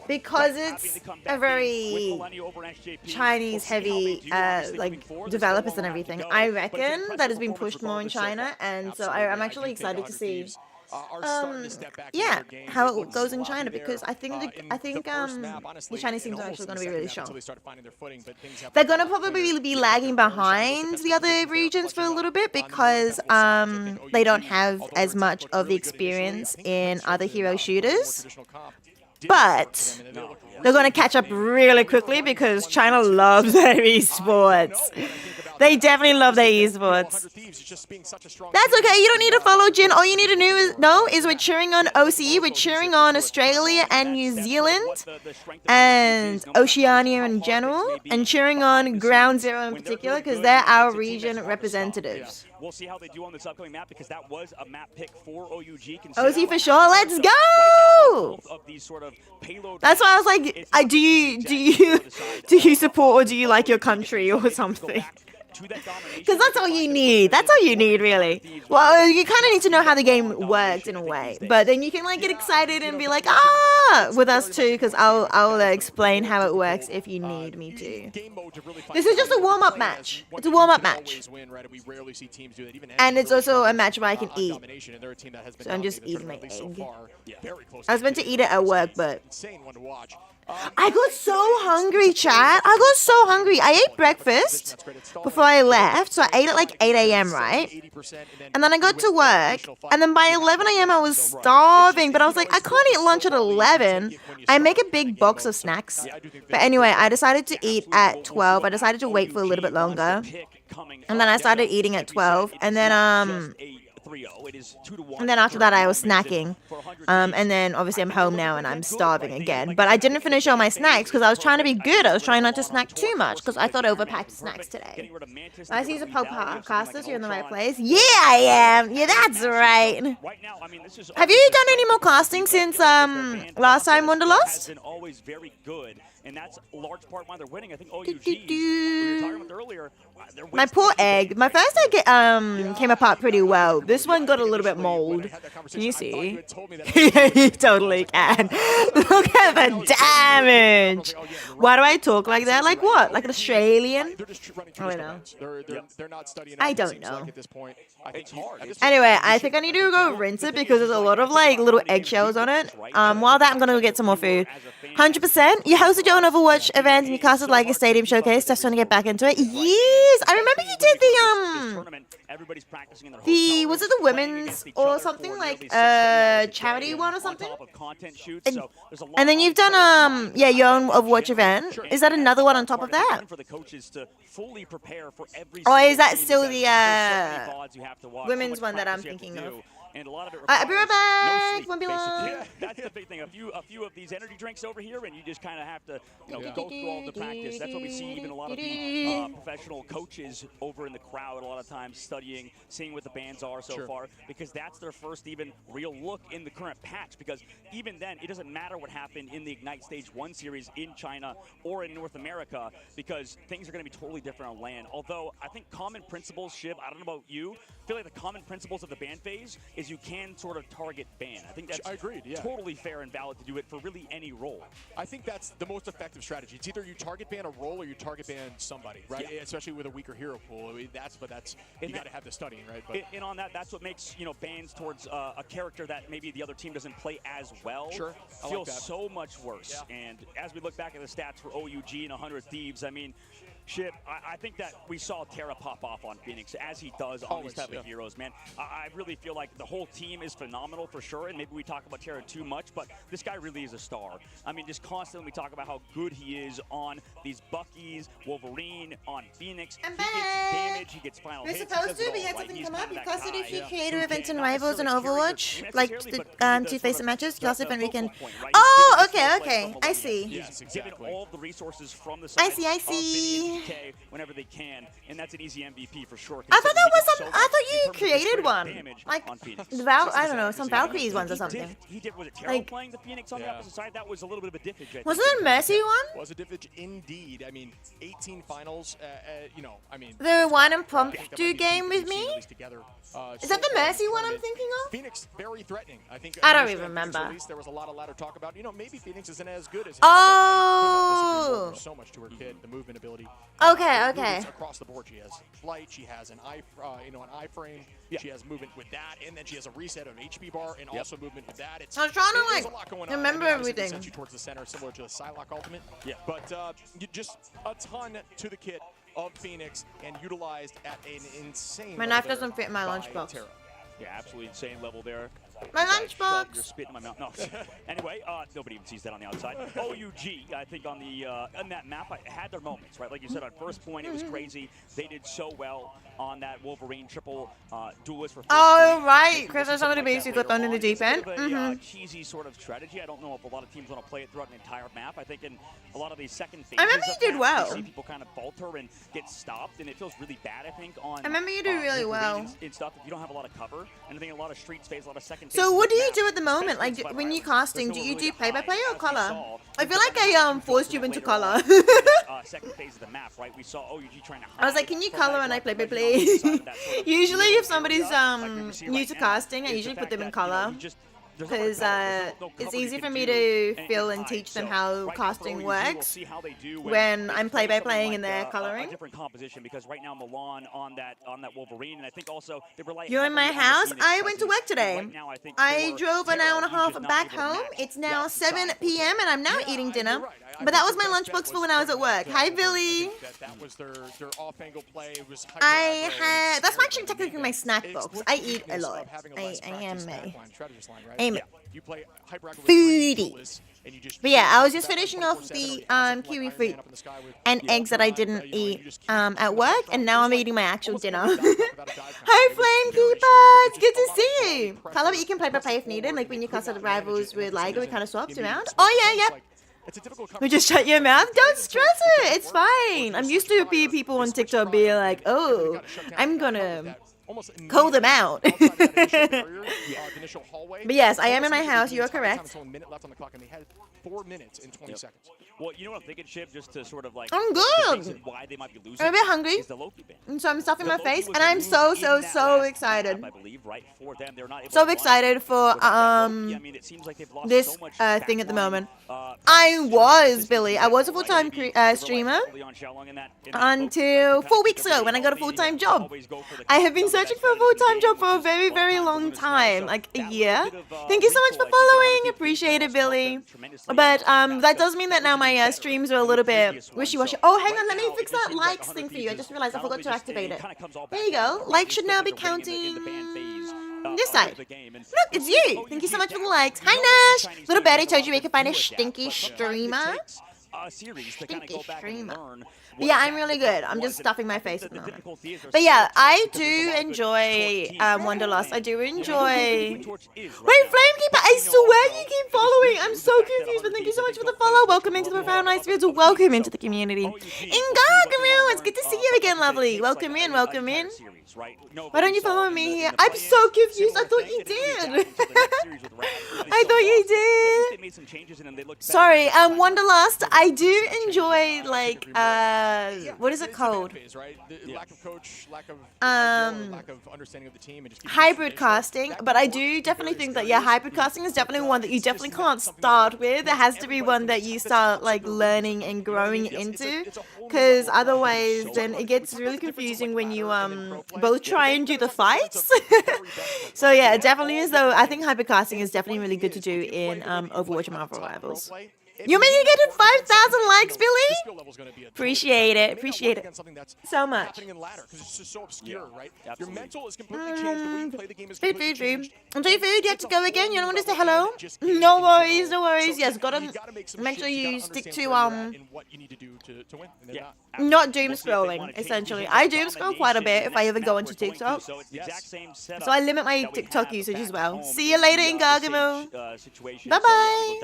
because it's a very Chinese-heavy, like, developers and everything, I reckon that has been pushed more in China, and so I'm actually excited to see. Yeah, how it goes in China, because I think the Chinese teams are actually going to be really strong. They're going to probably be lagging behind the other regions for a little bit because they don't have as much of the experience in other hero shooters. But they're going to catch up really quickly because China loves their esports. They definitely love their esports. That's okay. You don't need to follow Jin. All you need to know is we're cheering on OCE. We're cheering on Australia and New Zealand and Oceania in general, and cheering on Ground Zero in particular because they're our region representatives. We'll see how they do on this upcoming map because that was a map pick for OUG. OC for sure. Let's go. That's why I was like, do you support or do you like your country or something? Because that's all you need. That's all you need, really. Well, you kind of need to know how the game works in a way. But then you can like get excited and be like, with us too, because I'll explain how it works if you need me to. This is just a warm-up match. It's a warm-up match. And it's also a match where I can eat. So I'm just eating my egg. I was meant to eat it at work, but I got so hungry, chat. I got so hungry. I ate breakfast before I left. So I ate at like 8 a.m., right? And then I got to work. And then by 11 a.m. I was starving. But I was like, I can't eat lunch at 11. I make a big box of snacks. But anyway, I decided to eat at 12. I decided to wait for a little bit longer. And then I started eating at 12. And then after that I was snacking, and then obviously I'm home now and I'm starving again, but I didn't finish all my snacks because I was trying to be good. I was trying not to snack too much because I thought I overpacked snacks today. I see the podcasters, you're in the right place. Yeah, I am. Yeah, that's right. Have you done any more casting since last time Wonderlust? And that's a large part why they're winning. I think OUG, we were talking about earlier. My poor egg. My first egg came apart pretty well. This one got a little bit mold. Can you see? Yeah, you totally can. Look at the damage. Why do I talk like that? Like what? Like an Australian? Oh, I know. I don't know. Anyway, I think I need to go rinse it because there's a lot of like little eggshells on it. While that, I'm gonna go get some more food. 100%. You hosted your own Overwatch event and you casted like a stadium showcase. Just trying to get back into it. Yes, I remember you did the was it the women's or something like charity one or something? And then you've done your own Overwatch event. Is that another one on top of that? Or is that still the women's one that I'm thinking of? and a lot of it I'll be right requires back. no sleep, Won't be long. basically. That's the big thing. A few of these energy drinks over here, and you just kind of have to, go through all the practice. That's what we see even a lot of the professional coaches over in the crowd a lot of times studying, seeing what the bans are so far, because that's their first even real look in the current patch. Because even then, it doesn't matter what happened in the Ignite Stage 1 series in China or in North America, because things are going to be totally different on LAN. Although I think common principles, Shiv, I don't know about you, I feel like the common principles of the ban phase is you can sort of target ban. I think that's totally fair and valid to do it for really any role. I think that's the most effective strategy. It's either you target ban a role or you target ban somebody, right? Yeah. Especially with a weaker hero pool. You got to have the studying, right? But And on that, that's what makes bans towards a character that maybe the other team doesn't play as well feel so much worse. Yeah. And as we look back at the stats for OUG and 100 Thieves, I mean, Shit, I think that we saw Terra pop off on Phoenix, as he does on these type of heroes, man. I really feel like the whole team is phenomenal for sure, and maybe we talk about Terra too much, but this guy really is a star. I mean, just constantly we talk about how good he is on these Buckies, Wolverine, on Phoenix. I'm He gets back. damage, he gets final We're hits. supposed he does to, it but all, yet right? something He's come kind up. of You that casted a guy few who creative events and not rivals in necessarily carry Overwatch, your like necessarily, the but he does two sort facing of matches, the class event focal weekend. point, right? Oh, He's given okay, his okay. full life I from see. He's Yes, exactly. given all the resources from the I side see, I of Vinny see. and TK whenever they can, and that's an easy MVP for sure. I thought that was some. considering he did so I much thought in you terms of his created critical one, damage like on Phoenix. I don't know, some Valkyries ones or something. He did, was it Terra Like- playing the Phoenix on the opposite side? That was a little bit of a diffage, I think. Wasn't it Mercy one? was a diffage indeed. I mean, 18 finals, The one and I think that might Promptu be game peak with we've seen me? at least together, Is so that the far in Mercy one I'm tournament. thinking of? Phoenix, very threatening. I think. I don't initially even at Phoenix remember. release, there was a lot of ladder talk about, maybe Phoenix isn't as good as. Oh. There's so much to her kid, the movement ability. Okay, the okay. movements across the board, she has flight. She has an iframe. Yeah. She has movement with that, and then she has a reset of HP bar, and also movement with that. I was trying to, there's like, a lot going on. remember I mean, obviously, they everything. sent you towards the center, similar to the Psylocke ultimate. Yeah. But just a ton to the kit of Phoenix, and utilized at an insane. My level knife there doesn't fit in my by lunchbox. Terra. Yeah, absolutely insane level there. My As I shove lunchbox. your spit in my mouth. No. Anyway, nobody even sees that on the outside. OUG, I think on the on that map, I had their moments, right? Like you said, on first point, it was crazy. They did so well on that Wolverine triple duelist for first Oh, point. right, Maybe because we'll see somebody something like that basically later thrown in the on. deep It's a end. bit of a cheesy sort of strategy. I don't know if a lot of teams want to play it throughout an entire map. I think in a lot of these second phases, I remember you of did maps, well. You see people kind of falter and get stopped, and it feels really bad, I think, on I remember you do really Wolverine well. and stuff if you don't have a lot of cover. And I think a lot of streets phase, a lot of second So phases what of do you maps, do at the moment? especially Like in when you Spider-Man, casting, there's do no you really do play by hide, play or as we color? saw I with feel the like Red I Bull forced you later into on color. in that, second phase of the map, right? We saw OUG trying to hide. I was like, can you from color that and I play by Red Bull on the play? side of that sort of Usually middle if somebody's area, like we see new right to now, casting, I is the usually put fact them in that, color. you just- there's no Because cover, there's no it's cover you easy can for me do to and feel and hide. teach them So how right now for casting OUG, we'll works see how they do when I'm play play by something playing like, in their a coloring. different composition, because right now Milan on that Wolverine, and I think also they rely You're in my heavily on the house? Phoenix I went to presence. work today. Right now, I think I for drove an Terra, hour and a he's half just not back able to home. match It's the now opposite 7 side. p.m. and I'm now Yeah, eating you're dinner. right. I But that think was my their best lunchbox bet for when I was at work. that, Hi, Wolverine. Billy. I think that was their off-angle play. It was I hyper-aggro, had. and That's it's actually scary. technically my snack box. Explicit I eat a weakness lot. of having a I less am practiced a. back line, strategist line, right? I'm Yeah. You play hyper-aggro with foodie. three duelists, and you just But yeah, I was just that finishing 24/7 off or the you have something kiwi like Iron fruit Man up in the sky with and eggs that I didn't you eat just keep at work, and now I'm eating my actual almost dinner. like a dive without a dive count. Hi, It was Flame very Keepers! strange. It Good was to just a lot see of you. pressure, Color, but you can play by press play if forward, needed, like and when you could cast not the manage rivals it, with and for some Liger, we reason, kind of swapped immediately around. switched. Oh, yeah, It's yeah. like- it's a typical We just shut your mouth. Don't stress it. It's fine. I'm used to be people on TikTok being like, oh, I'm gonna call them out. But yes, I am in my house. You are correct. 1 minute left on the clock, and they had 4 minutes and 20 seconds. Well, you know what I'm thinking, Chip, just to sort of like I'm the good. reason why they might be losing I'm a bit hungry. is the Loki ban. And so I'm stuffing The my Loki face, was and I'm removed so, in so, that so last excited. map, I believe, right? For them, they're not able So to excited for without that Loki. I mean, it seems like they've lost this so much thing at the backline, moment. uh, I was, consistency Billy. in I was a general, right? full-time Maybe they rely streamer heavily on Xiaolong in that until Loki, 4 weeks because ago when I got a Loki full-time job. always go for the I have been counter, searching that for a strategy full-time game, job for a which is very, lot of very times long limited time. time, So like a that year. little bit of, Thank you so much for recoil, I think, following. honestly, Appreciate it, has helped Billy. them tremendously But in that that because does mean that now my better streams are a than little the bit previous one. wishy-washy. So Oh, hang right on. Let me now, fix it just that seems like likes 100 thing for you. I Thieves just realized I not forgot only to just activate it. kinda comes all There back you down go. to Like earth. should It's now still be the beginning counting in the ban phase, this of side. the game. And Look, it's you. Thank you so much for the likes. Hi, Nash. Little Betty told you we could find a stinky streamer. series to kind of go back and learn. But yeah, I'm really good. I'm just stuffing my face at the moment. But yeah, I do enjoy Wanderlust. I do enjoy. Wait, Flamekeeper, I swear you keep following. I'm so confused, but thank you so much for the follow. Welcome into the Profound Nice Fields. Welcome into the community. Ingagaru, it's good to see you again, lovely. Welcome in, welcome in. Why don't you follow me here? I'm so confused. I thought you did. I thought you did. Sorry, Wanderlust. I do enjoy like what is it called? Lack of coach, lack of understanding of the team, and just hybrid casting. But I do definitely think that hybrid casting is definitely one that you definitely can't start with. There has to be one that you start like learning and growing into, because otherwise then it gets really confusing when you both try and do the fights. So yeah, it definitely is though. I think hybrid casting is definitely really good to do in Overwatch and Marvel Rivals. You mean you get 5,000 likes, Billy? Appreciate it. Appreciate it so much. Your mental is completely changed. The way you play the game is completely Food. changed. Food, you have to go again. You don't want to say hello? No worries, no worries. Yes, gotta make sure you stick to what you need to do to win. not doom scrolling. Essentially, I doom scroll quite a bit if I ever go into TikTok. So I limit my TikTok usage as well. See you later in Gargamo. Bye bye.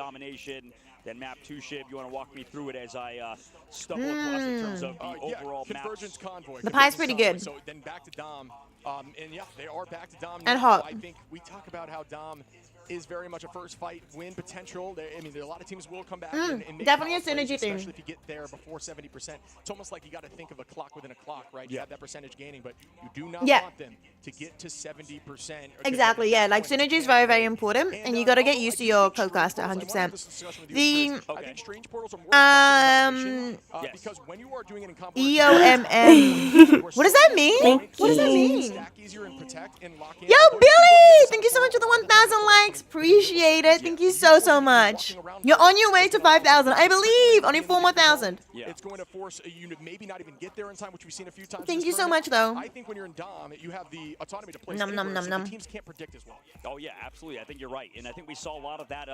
Then map 2 Shib, you want to walk me through it as I stumble across in terms of the overall Convergence Convoy. The pie's pretty good. So then back to Dom, and yeah, they are back to Dom. And hot. I think we talk about how Dom is very much a first fight win potential. I mean, a lot of teams will come back and make definitely a plays, synergy thing. especially if you get there before 70%. It's almost like you got to think of a clock within a clock, right? You have that percentage gaining, but you do not want them to get to 70%. Exactly, yeah. Like synergy is very, very important, and you got to get used to your co-caster 100%. The because when you are doing it in EOMM. What does that mean? What does that mean? Yo, Billy! Thank you so much for the 1,000 likes. Appreciate it. Thank you so much. You're on your way to 5,000, I believe. Only 4 more thousand. It's going to force a unit maybe not even get there in time, which we've seen a few times. Thank you so much, though. I think when you're in Dom, you have the autonomy to play. Teams can't predict as well. Oh yeah, absolutely. I think you're right, and I think we saw a lot of that.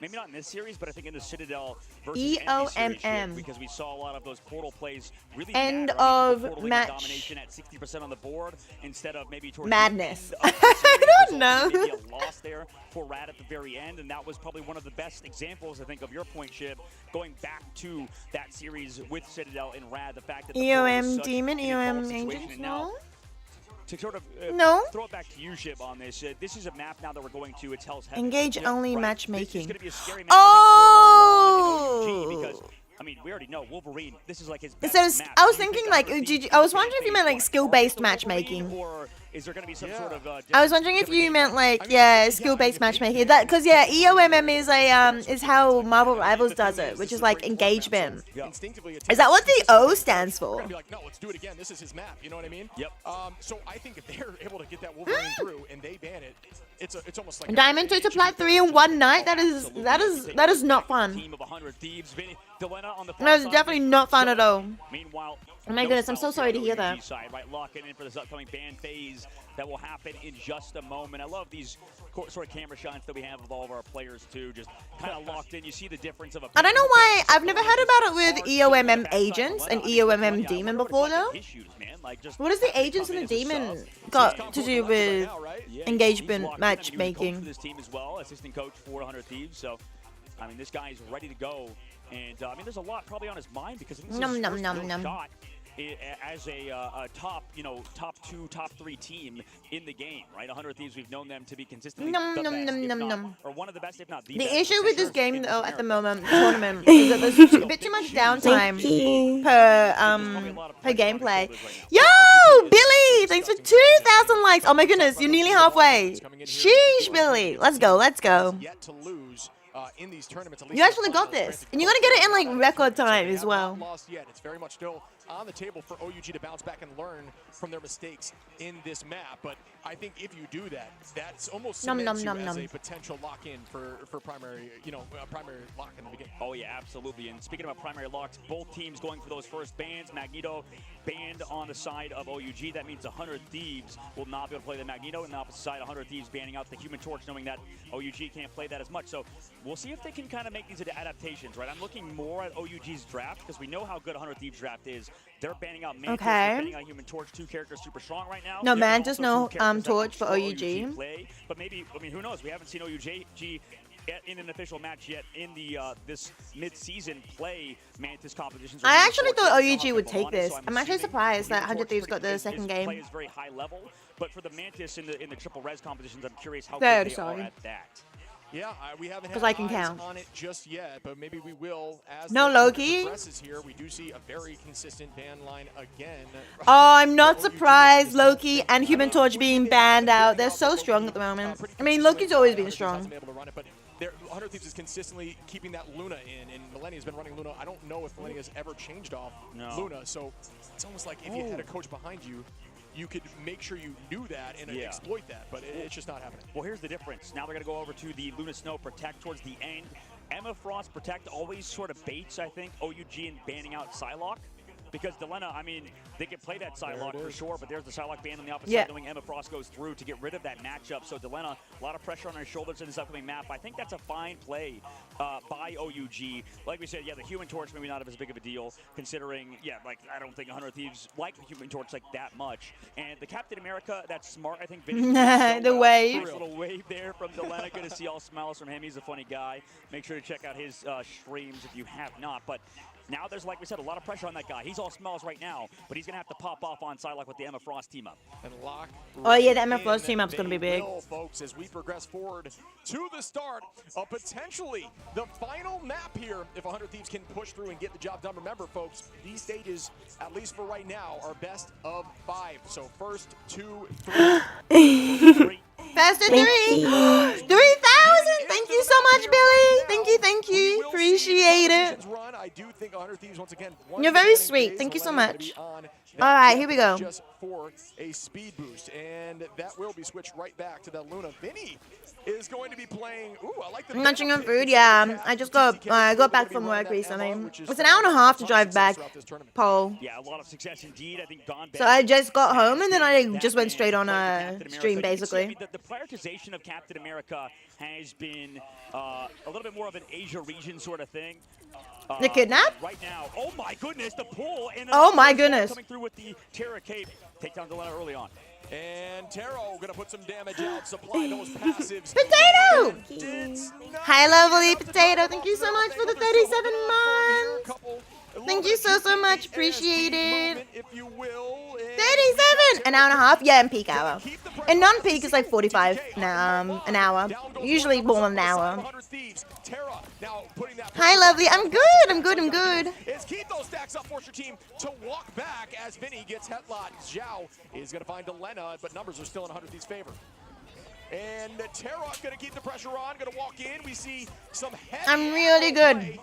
Maybe not in this series, but I think in the Citadel versus EOMM, because we saw a lot of those portal plays. Really end of match domination at 60% on the board instead of maybe towards madness. I don't know. Maybe a loss there for Rad at the very end, and that was probably one of the best examples, I think, of your point, Shib, going back to that series with Citadel and Rad. The fact that the EOM Demon, EOM Angels, no? To sort of throw it back to you, Shib, on this. This is a map now that we're going to. It's Hell's Heaven. Engage only matchmaking. This is going to be a scary match, because I mean, we already know Wolverine. This is like his best match. I was thinking like, I was wondering if you meant like skill-based matchmaking. Or is there going to be some sort of? I was wondering if you meant like, skill-based matchmaking. That because EOMM is is how Marvel Rivals does it, which is like engagement. Is that what the O stands for? Be like, no, let's do it again. This is his map. You know what I mean? Yep. So I think if they're able to get that Wolverine through and they ban it, it's almost like Diamond 2 to plat 3 in one night. That is not fun. Team of 100 Thieves. That is definitely not fun at all. Meanwhile, oh my goodness, I'm so sorry to hear that. Side, right, locking in for this upcoming ban phase that will happen in just a moment. I love these sort of camera shots that we have of all of our players too, just kind of locked in. You see the difference of a. I don't know why I've never heard about it with EOMM agents and EOMM Demon before though. What does the agents and the demon got to do with engagement matchmaking? This team as well, assistant coach for 100 Thieves. So, I mean, this guy is ready to go. And I mean, there's a lot probably on his mind because this is his first real shot as a top 2, top 3 team in the game, right? 100 Thieves, we've known them to be consistently or one of the best, if not the best. The issue with this game, though, at the moment, the tournament, is that there's a bit too much downtime per gameplay. Yo, Billy, thanks for 2,000 likes. Oh my goodness, you're nearly halfway. Sheesh, Billy. Let's go, let's go. In these tournaments, You actually got this, and you're gonna get it in like record time as well. Lost yet. It's very much still on the table for OUG to bounce back and learn from their mistakes in this map. But I think if you do that, that's almost cements you as a potential lock-in for primary, primary lock in the beginning. Oh yeah, absolutely. And speaking about primary locks, both teams going for those first bans. Magneto banned on the side of OUG. That means 100 Thieves will not be able to play the Magneto, and the opposite side, 100 Thieves banning out the Human Torch, knowing that OUG can't play that as much. So we'll see if they can kind of make these adaptations, right? I'm looking more at OUG's draft because we know how good 100 Thieves draft is. They're banning out Mantis, they're banning out Human Torch, 2 characters super strong right now. No, Mantis, no Torch for OUG. Play, but maybe, I mean, who knows? We haven't seen OUG in an official match yet in the this mid-season play Mantis competitions. I actually thought OUG would take this. I'm actually surprised that 100 Thieves got the second game. Play is very high level, but for the Mantis in the triple res competitions, I'm curious how good they are at that. Yeah, we haven't had eyes count on it just yet, but maybe we will as no the Loki progresses here. We do see a very consistent ban line again. Oh, I'm not surprised. Loki and Human Torch being banned out. They're so strong at the moment. I mean, Loki's always been strong. 100 Thieves is consistently keeping that Luna in, and Millennia's been running Luna. I don't know if Millennia's ever changed off Luna, so it's almost like if you had a coach behind you, you could make sure you knew that and exploit that, but it's just not happening. Well, here's the difference. Now we're going to go over to the Luna Snow Protect towards the end. Emma Frost Protect always sort of baits, I think, OUG in banning out Psylocke. Because Delena, I mean, they can play that Psylocke for sure, but there's the Psylocke ban on the opposite side, knowing Emma Frost goes through to get rid of that matchup. So Delena, a lot of pressure on her shoulders in this upcoming map. I think that's a fine play by OUG. Like we said, the Human Torch maybe not as big of a deal, considering, I don't think 100 Thieves like the Human Torch that much. And the Captain America, that's smart, I think. The wave. Nice little wave there from Delena. Good to see all smiles from him. He's a funny guy. Make sure to check out his streams if you have not. But now there's, like we said, a lot of pressure on that guy. He's all smiles right now, but he's going to have to pop off on Psylocke with the Emma Frost team up. And lock the Emma Frost team up's going to be big. Folks, as we progress forward to the start of potentially the final map here, if 100 Thieves can push through and get the job done. Remember, folks, these stages, at least for right now, are best of 5. So first 2, 3. Best of 3. 3,000. Thank you so much, Billy. Thank you. Appreciate it. I do think 100 Thieves once again. You're very sweet. Thank you so much. All right, here we go. Just for a speed boost, and that will be switched right back to that Luna. Vinny is going to be playing. Ooh, I like the munching on food. Yeah, I just got back from work recently. It's an hour and a half to drive back. Paul. Yeah, a lot of success indeed. I think Gone. So I just got home and then I just went straight on a stream basically. The prioritization of Captain America has been a little bit more of an Asia region sort of thing. The kidnap? Right now. Oh my goodness, the pull. And oh my goodness. Coming through with the Terra Cape. Take down Delena early on. And Taro going to put some damage out, supply those passives. Potato! Hi, lovely Potato. Thank you so much for the 37 months. Thank you so much. Appreciate it. 37! An hour and a half? Yeah, in peak hour. In non-peak, it's like 45 an hour. Usually more than an hour. Hi, lovely. I'm good. Is keep those stacks up, force your team to walk back as Vinny gets headlocked. Zhao is going to find Delena, but numbers are still in 100 Thieves' favor. And Terra going to keep the pressure on, going to walk in. We see some I'm really good.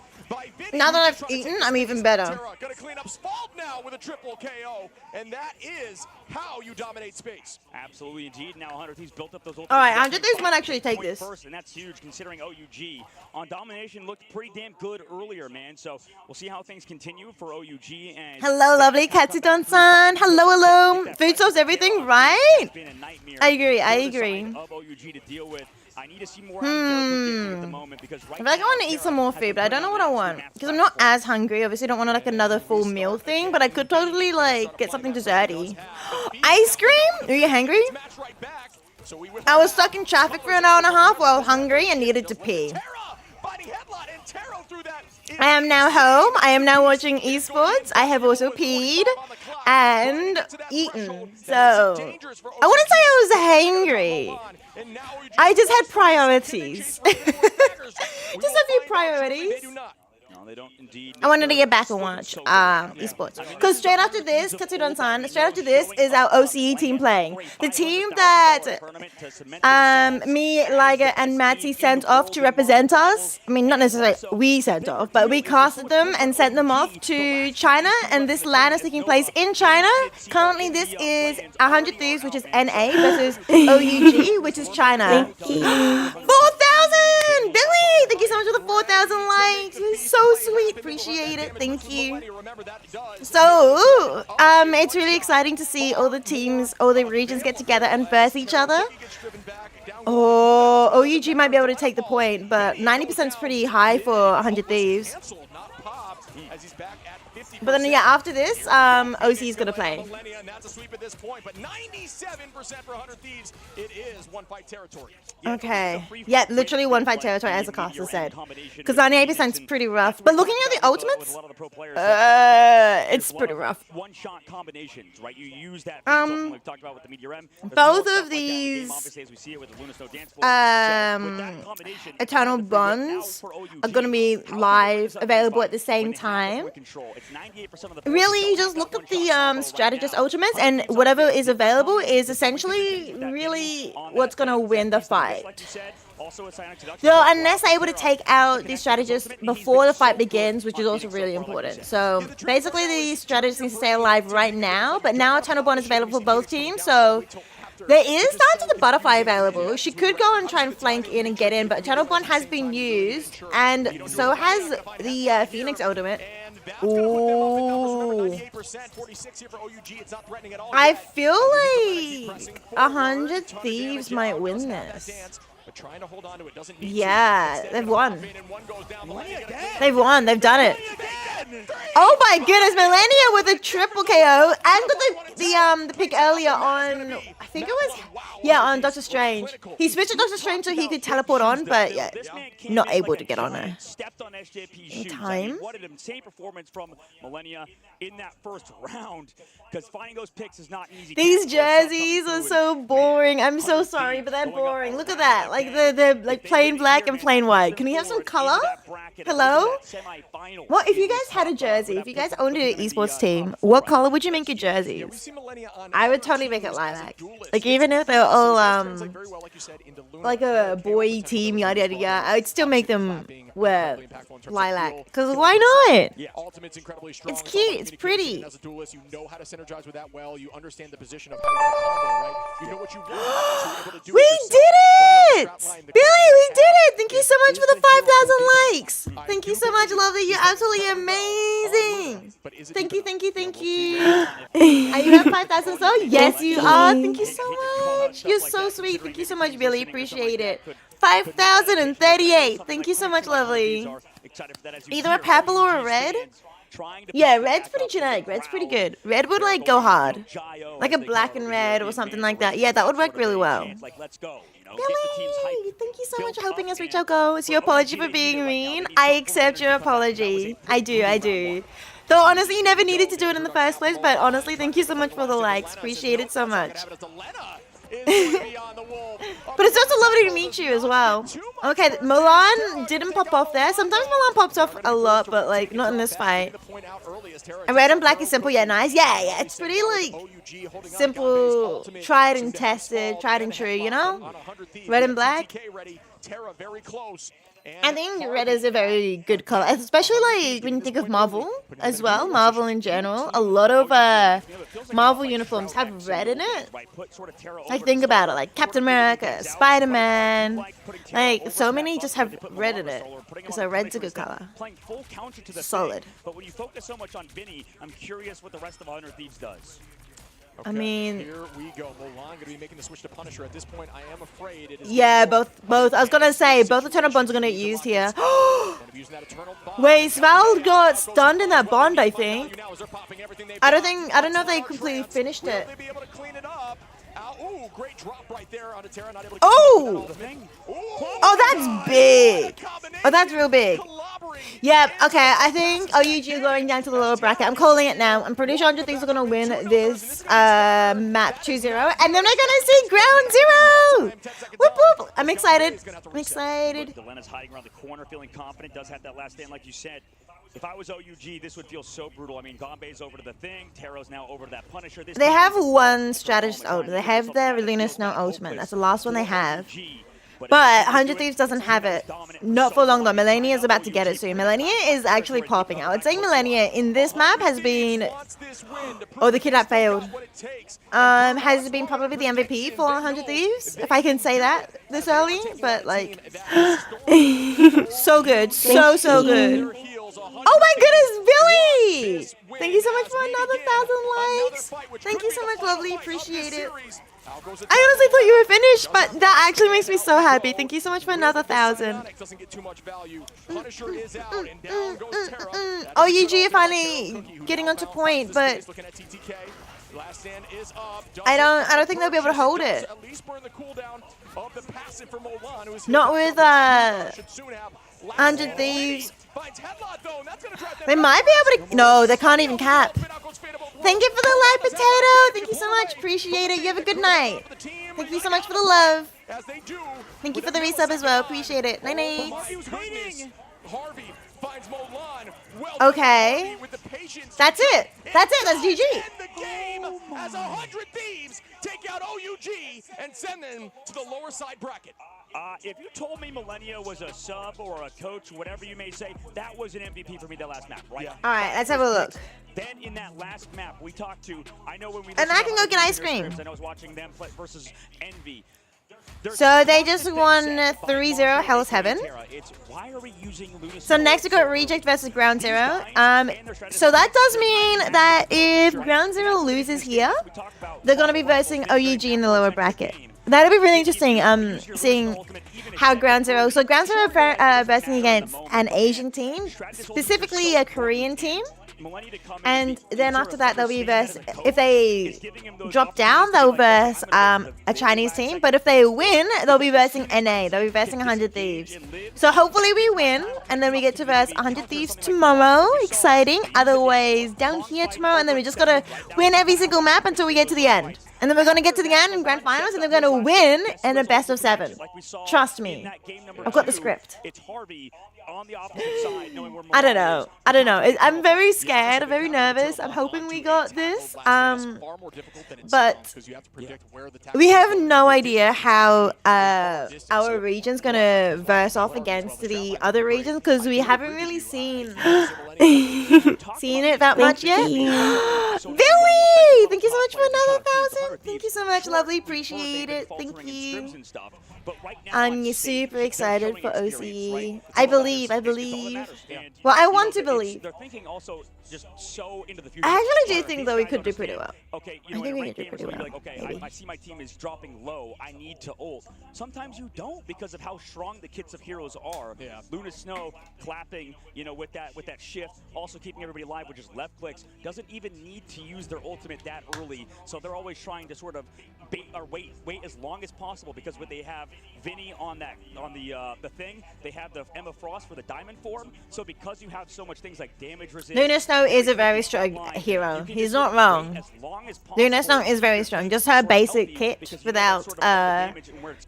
Now that I've eaten, I'm even better. Terra going to clean up Spald now with a triple KO, and that is how you dominate space. Absolutely, indeed. Now 100 Thieves built up those. All right, 100 Thieves might actually take this. First, and that's huge considering OUG on domination looked pretty damn good earlier, man. So we'll see how things continue for OUG. And hello, lovely Katsudan-san. Hello. Food solves everything, right? It's been a nightmare. I agree. Of OUG to deal with. I need to see more at the moment because I feel like I want to eat some more food, but I don't know what I want because I'm not as hungry. Obviously, don't want like another full meal thing, but I could totally like get something desserty. Ice cream? Are you hungry? I was stuck in traffic for an hour and a half while hungry and needed to pee. I am now home. I am now watching esports. I have also peed and eaten. So I wouldn't say I was hangry. I just had priorities. Just a few priorities. No, They don't indeed. I wanted to get back and watch esports. Because straight after this, Katsudan-san, straight after this is our OCE team playing. The team that me, Liger, and Matsy sent off to represent us. I mean, not necessarily we sent off, but we casted them and sent them off to China. And this LAN is taking place in China. Currently, this is 100 Thieves, which is NA, versus OUG, which is China. 4,000! Billy! Thank you so much for the 4,000 likes. You're so sweet. Appreciate it. Thank you. So, it's really exciting to see all the teams, all the regions get together and verse each other. Oh, OUG might be able to take the point, but 90% is pretty high for 100 Thieves. But then, yeah, after this, OC is going to play. Okay. Yeah, literally one fight territory, as the caster said. Because 98% is pretty rough. But looking at the ultimates, it's pretty rough. One-shot combinations, right? You use that. We talked about with the Meteor M. Both of these Eternal Bonds are going to be live, available at the same time. Really, you just look at the strategist ultimates, and whatever is available is essentially really what's going to win the fight. So unless they're able to take out the strategist before the fight begins, which is also really important. So basically the strategist needs to stay alive right now, but now Eternal Bond is available for both teams, so there is Dance of the Butterfly available. She could go and try and flank in and get in, but Eternal Bond has been used, and so has the Phoenix ultimate. Ooh. I feel like 100 Thieves might win this. Yeah, they've won. They've won. They've done it. Oh my goodness, Millennia with a triple KO and got the pick earlier on, I think it was, yeah, on Doctor Strange. He switched to Doctor Strange so he could teleport on, but yeah, not able to get on her. In time. What an insane performance from Millennia in that first round, because finding those picks is not easy. These jerseys are so boring. I'm so sorry, but they're boring. Look at that. Like they're like plain black and plain white. Can we have some color? Hello? What if you guys had a jersey? If you guys owned an esports team, what color would you make your jerseys? I would totally make it lilac. Like even if they're all like a boy team, yada yada yada, I'd still make them wear lilac. Cause why not? It's cute. It's pretty. As a duelist, you know how to synergize with that well. You understand the position of how you combo, right? You know what you want. We did it! Billy, we did it! Thank you so much for the 5,000 likes. Thank you so much, lovely. You're absolutely amazing. Thank you, thank you, thank you. Are you at 5,000 so? Yes, you are. Thank you so much. You're so sweet. Thank you so much, Billy. Appreciate it. 5,038. Thank you so much, lovely. Either a purple or a red? Yeah, red's pretty generic. Red's pretty good. Red would like go hard. Like a black and red or something like that. Yeah, that would work really well. Billy, thank you so much for helping us reach our goal. It's your apology for being mean. I accept your apology. I do. Though honestly, you never needed to do it in the first place, but honestly, thank you so much for the likes. Appreciate it so much. But it's also lovely to meet you as well. Okay, Mulan didn't pop off there. Sometimes Mulan pops off a lot, but like not in this fight. And red and black is simple, yeah, nice. Yeah, it's pretty like simple, tried and tested, tried and true, you know? Red and black. I think red is a very good color, especially like when you think of Marvel as well. Marvel in general, a lot of Marvel uniforms have red in it. Like think about it, like Captain America, Spider-Man, like so many just have red in it. So red's a good color. Solid. But when you focus so much on Vinny, I'm curious what the rest of 100 Thieves does. I mean, here we go. Mulan going to be making the switch to Punisher. At this point, I am afraid it is. Yeah, both. I was gonna say both Eternal Bonds are gonna get used here. Wait, Sval got stunned in that bond. I think. I don't know if they completely finished it. Ooh, great drop right there on Terra, not able to Oh, that's big. Oh, that's real big. Yep, okay, I think OUG are going down to the lower bracket. I'm calling it now. I'm pretty sure 100 Thieves are going to win this map 2-0. And then we're going to see Ground Zero! Whoop, whoop. I'm excited. I'm excited. Delena's hiding around the corner, feeling confident. Does have that last stand, like you said. If I was OUG, this would feel so brutal. I mean, Gombe's over to the thing, Tero's now over to that Punisher. This They team have is one so strategist calm. ult. They have their Luna Snow ultimate. That's the last one they have. But But 100 Thieves doesn't have it. Not for long though. Millennia is about to get it soon. Millennia is actually popping. I would say Millennia in this map has been... Oh, the kidnap failed. Has been probably the MVP for 100 Thieves, if I can say that this early. But like, so good, so good. Oh my goodness, Billy! Thank you so much for another 1,000 likes. Thank you so much, lovely. Appreciate it. I honestly thought you were finished, but that actually makes me so happy. Thank you so much for another 1,000. OUG finally getting onto point, but I don't think they'll be able to hold it. Not with 100 Thieves. They might be able to. No, they can't even cap. Thank you for the live potato. Thank you so much. Appreciate it. You have a good night. Thank you so much for the love. Thank you for the resub as well. Appreciate it. Night night. Okay. That's it. That's it. That's GG. As 100 Thieves take out OUG and send them to the lower side bracket. If you told me Millennia was a sub or a coach, whatever you may say, that was an MVP for me that last map, right? Yeah. All right, let's have a look. Then in that last map, we talked to, I know when we... And I can go get ice cream. I was watching them play versus Envy. So they just won 3-0 Hell's Heaven. So next we got Reject versus Ground Zero. So that does mean that if Ground Zero loses here, they're going to be versing OUG in the lower bracket. That'll be really interesting, seeing how Ground Zero... So Ground Zero versing against an Asian team, specifically a Korean team. And then after that, they'll be verse. If they drop down, they'll verse a Chinese team. But if they win, they'll be versing NA. They'll be versing 100 Thieves. So hopefully we win, and then we get to verse 100 Thieves tomorrow. Exciting. Otherwise, down here tomorrow, and then we just gotta win every single map until we get to the end. And then we're gonna get to the end in grand finals, and they're gonna win in a best of 7. Trust me. I've got the script. It's Harvey on the opposite side, knowing where I don't know. I'm very scared. I'm very nervous. I'm hoping we got this. But we have no idea how our region's gonna verse off against the other regions because we haven't really seen it that much yet. Billy, thank you so much for another 1,000. Thank you so much, lovely. Appreciate it. Thank you. I'm super excited for OCE. I believe. Well, I want to believe. They're thinking also just so into the future. I actually do think, though, we could do pretty well. Okay, you I know, think in we ranked could do gamers, pretty where you're well, like, okay, maybe. I see my team is dropping low. I need to ult. Sometimes you don't because of how strong the kits of heroes are. Yeah. Luna Snow clapping, you know, with that shift, also keeping everybody alive with just left clicks. Doesn't even need to use their ultimate that early. So they're always trying to sort of bait or wait as long as possible because when they have Vinny on the thing, they have the Emma Frost for the diamond form. So because you have so much things like damage resist, Luna Snow is a very strong hero. He's not wrong. Luna Snow is very strong. Just her basic kit without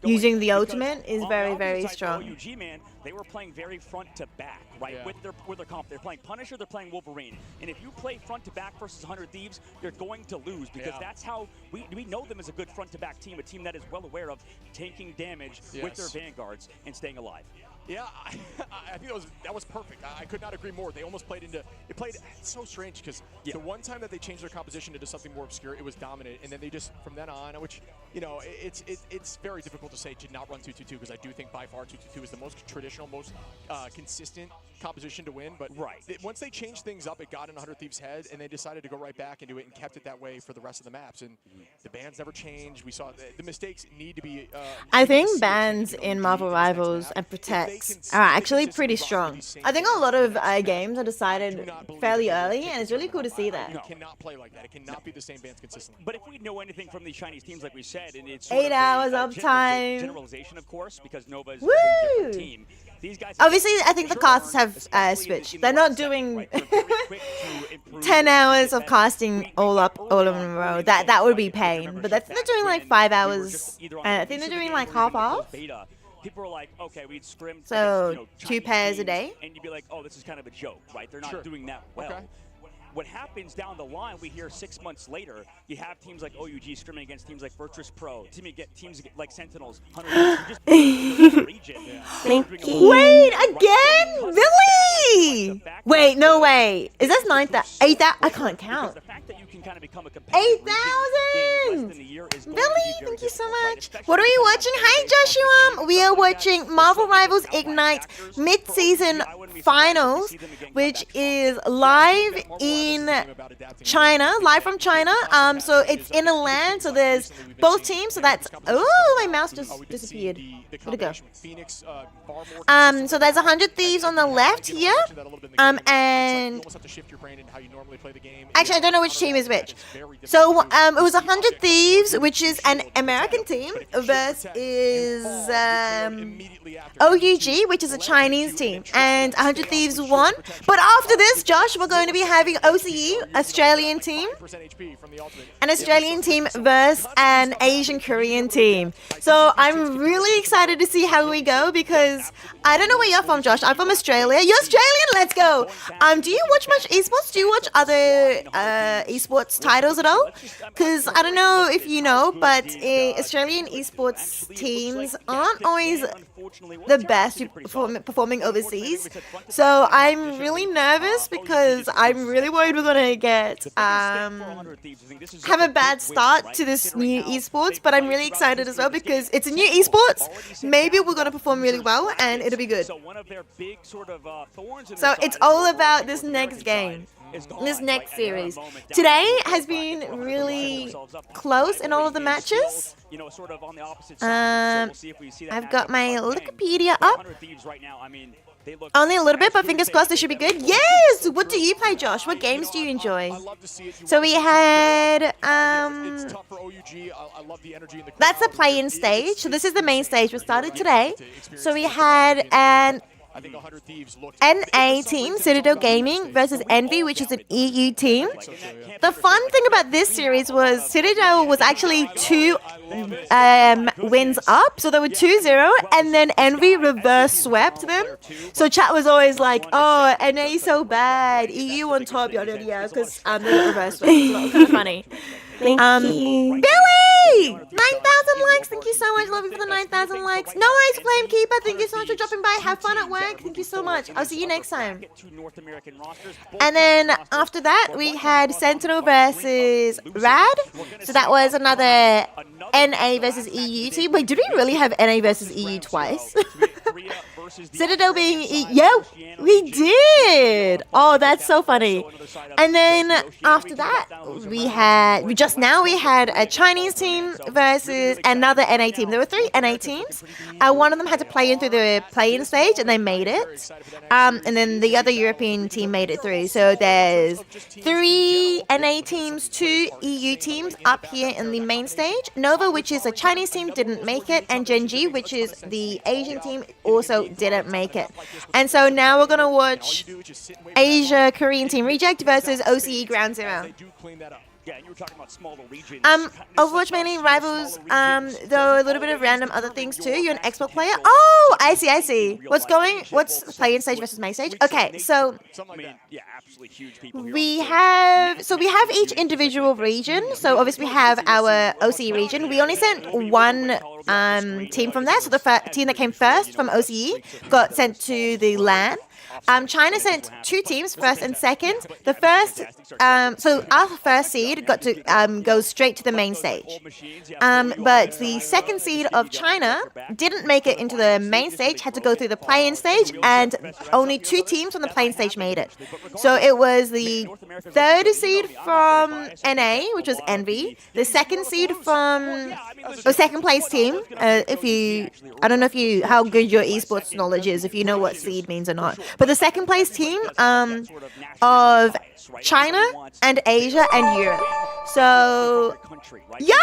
using the ultimate is very, very strong. OUG, man, they were playing very front to back, right? Yeah. With their comp, they're playing Punisher, they're playing Wolverine, and if you play front to back versus 100 Thieves, you're going to lose because that's how we know them as a good front to back team, a team that is well aware of taking damage with their vanguards and staying alive. Yeah, I think that was perfect. I could not agree more. They almost played into it. It's so strange because the one time that they changed their composition into something more obscure, it was dominant, and then they just from then on, which you know, it's very difficult to say to not run 2-2-2 because I do think by far 2-2-2 is the most traditional, most consistent composition to win. But once they changed things up, it got in 100 Thieves' head, and they decided to go right back into it and kept it that way for the rest of the maps. And the bans never changed. We saw the mistakes need to be. I think bans in Marvel Rivals and Protects are actually pretty strong. I think a lot of games are decided fairly early, and it's really cool to see that. It cannot play like that. It cannot be the same bans consistently. But if we know anything from these Chinese teams, like we said, and it's 8 hours uptime. Generalization, of course, because Nova's Woo! a different team. These guys Obviously, I think the casters have switched. They're not doing 10 hours of casting all in a row. That would be pain. But I think they're doing like 5 hours. I think they're doing like half. people are like, okay, we'd scrim. So, against, 2 Chinese pairs a teams, day? and you'd be like, oh, this is kind of a joke, right? They're not Sure. doing that well. Okay. What happens down the line, we hear 6 months later, you have teams like OUG scrimming against teams like Virtus Pro, teams like Sentinels, 100 just the region. Wait, again? Really? Wait, no way. Is that 9,000? 8,000? I can't count. The fact that you can kind of become a competitive 8,000! Billy, Billy, thank you so much. What are we watching? Hi, Joshua. We are watching Marvel Rivals Ignite mid-season finals, which is live in China, live from China. So it's in a land. So there's both teams. So that's my mouse just disappeared. Where'd it go? So there's 100 Thieves on the left here. And actually, I don't know which team is which. So it was 100 Thieves, which is an American team, versus OUG, which is a Chinese team, and 100 Thieves won. But after this, Josh, we're going to be having OCE, Australian team, an Australian team versus an Asian Korean team. So I'm really excited to see how we go, because I don't know where you're from, Josh. I'm from Australia. You're Australian. Let's go. Do you watch much esports? Do you watch other esports titles at all? Because I don't know if you know, but Australian esports teams aren't always the best performing overseas. So I'm really nervous, because I'm really worried we're gonna get have a bad start to this new esports. But I'm really excited as well, because it's a new esports. Maybe we're gonna perform really well, and it'll be good. So it's all about this next game, this next series. Today has been really close in all of the matches. I've got my Wikipedia up. Only a little bit, but fingers crossed it should be good. Yes! What do you play, Josh? What games do you enjoy? So we had that's the play-in stage. So this is the main stage. We started today. So we had an NA team, Citadel Gaming, versus Envy, which is an EU team. The fun thing about this series was Citadel was actually 2 wins up, so they were 2-0, and then Envy reverse swept them. So chat was always like, oh, NA so bad, EU on top, yeah, because they got reverse swept. It's kind of funny. Thank you. Billy! 9,000 likes. Thank you so much. Love you for the 9,000 likes. No Ice Flame Keeper. Thank you so much for dropping by. Have fun at work. Thank you so much. I'll see you next time. And then after that, we had Sentinel versus Rad. So that was another NA versus EU team. Wait, did we really have NA versus EU twice? Citadel being yeah, we did. Oh, that's so funny. And then after that, we had a Chinese team versus another NA team. There were 3 NA teams. One of them had to play in through the play-in stage, and they made it. And then the other European team made it through. So there's 3 NA teams, 2 EU teams up here in the main stage. Nova, which is a Chinese team, didn't make it, and Genji, which is the Asian team, also didn't make it. And so now we're gonna watch Asia Korean Team Reject versus OCE Ground Zero. Overwatch mainly rivals, though a little bit of random other things too. You're an Xbox player? Oh, I see. What's play-in stage versus main stage? Okay, so we have each individual region. So obviously we have our OCE region. We only sent 1 team from there. So the team that came first from OCE got sent to the LAN. China sent 2 teams, first and second. The first, so our first seed got to go straight to the main stage. But the second seed of China didn't make it into the main stage, had to go through the play-in stage, and only 2 teams on the play-in stage made it. So it was the third seed from NA, which was Envy, the second seed from a second place team. I don't know how good your esports knowledge is, if you know what seed means or not. But the second place team of China and Asia and Europe. So, yo,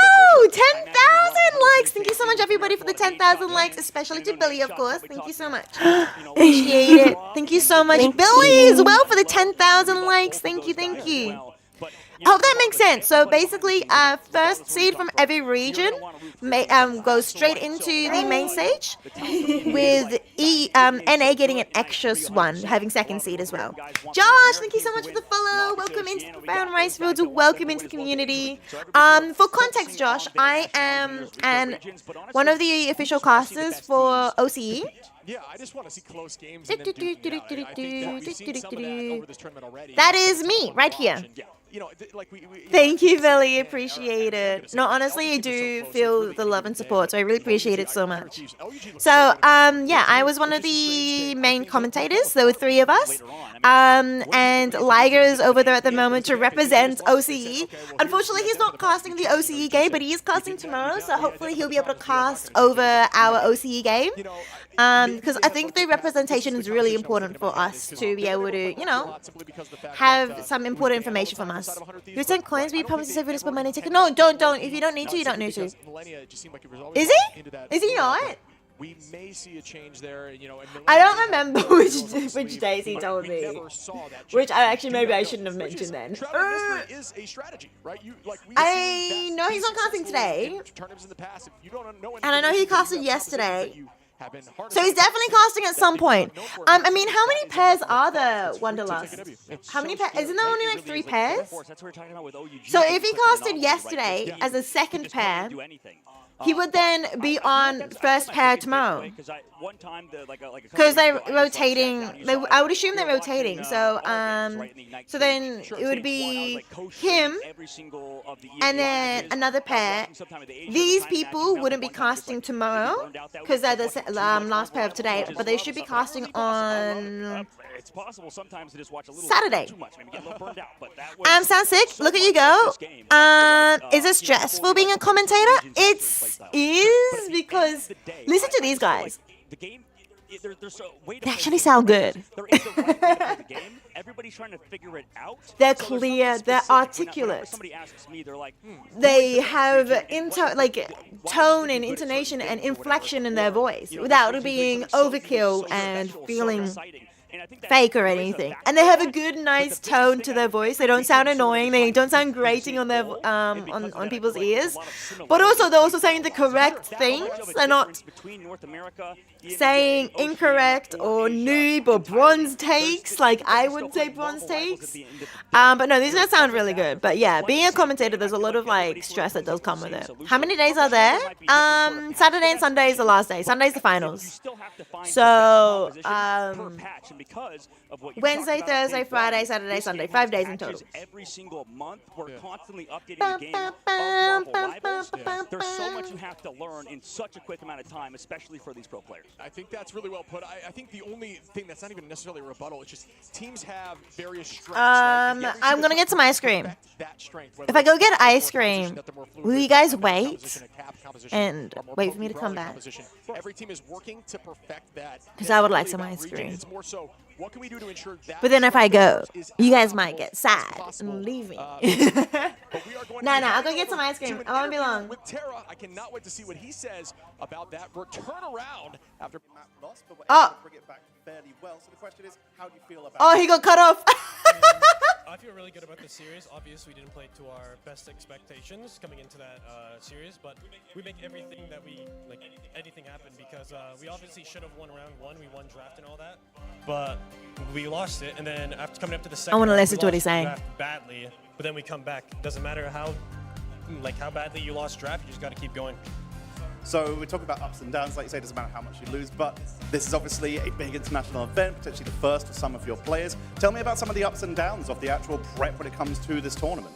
10,000 likes. Thank you so much, everybody, for the 10,000 likes, especially to Billy, of course. Thank you so much. Appreciate it. Thank you so much, Billy, as well, for the 10,000 likes. Thank you. I hope that makes sense. So basically, first seed from every region goes straight into the main stage, with NA getting an extra one, having second seed as well. Josh, thank you so much for the follow. Welcome into the Profound Rice Fields. Welcome into the community. For context, Josh, I am one of the official casters for OCE. Yeah, I just want to see close games. And then we've seen some of that over this tournament already. That is me right here. Yeah, you know, like Thank you, Billy. Appreciate it. No, honestly, I do feel the love and support, so I really appreciate it so much. So, yeah, I was one of the main commentators. There were 3 of us. And Liger is over there at the moment to represent OCE. Unfortunately, he's not casting the OCE game, but he is casting tomorrow, so hopefully he'll be able to cast over our OCE game. Because I think the representation is really important for us to be able to, you know, have some important information from us. You sent coins, but you promised to save for this money ticket. No, don't. If you don't need to, you don't need to. Is he? Is he not? We may see a change there, you know. I don't remember which days he told me. Which maybe I shouldn't have mentioned then. Is a strategy, right? I know he's not casting today. And I know he casted yesterday. So he's definitely casting at some point. I mean, how many pairs are there, Wonderlust? How many pairs? Isn't there only like 3 pairs? So if he casted yesterday as a second pair, he would then be on first pair tomorrow. Because they're rotating. I would assume they're rotating. So so then it would be him and then another pair. These people wouldn't be casting tomorrow because they're the last pair of today, but they should be casting on Saturday. Sounds sick. Look at you go. Is it stressful being a commentator? It is, because listen to these guys. They actually sound good. Everybody's trying to figure it out. They're clear. They're articulate. They have tone and intonation and inflection in their voice without being overkill and feeling fake or anything. And they have a good, nice tone to their voice. They don't sound annoying. They don't sound grating on their on people's ears. But also, they're also saying the correct things. They're not saying incorrect or noob or bronze takes, like I would say bronze takes. But no, these guys sound really good. But yeah, being a commentator, there's a lot of like stress that does come with it. How many days are there? Saturday and Sunday is the last day. Sunday's the finals. So Wednesday, Thursday, Friday, Saturday, Sunday, 5 days in total. Every single month, we're constantly updating the game of levels. There's so much you have to learn in such a quick amount of time, especially for these pro players. I think that's really well put. I think the only thing that's not even necessarily a rebuttal, it's just teams have various strengths. I'm gonna get some ice cream. If I go get ice cream, will you guys wait and wait for me to come back? Every team is working to perfect that. Because I would like some ice cream. It's more so, what can we do to ensure that? But then if I go, you guys might get sad and leave me. No, I'll go get some ice cream. I won't be long. With Terra, I cannot wait to see what he says about that return around after Matt lost, but we're Oh. able to bring it back fairly well. So the question is, how do you feel about He got cut off. I feel really good about this series. Obviously, we didn't play to our best expectations coming into that series, but we make everything that anything happen, because we obviously should have won round 1. We won draft and all that, but we lost it. And then after coming up to the second, I want to round, listen we to what he's lost saying. draft badly, but then we come back. Doesn't matter how badly you lost draft, you just got to keep going. So we're talking about ups and downs. Like you say, it doesn't matter how much you lose, but this is obviously a big international event, potentially the first for some of your players. Tell me about some of the ups and downs of the actual prep when it comes to this tournament.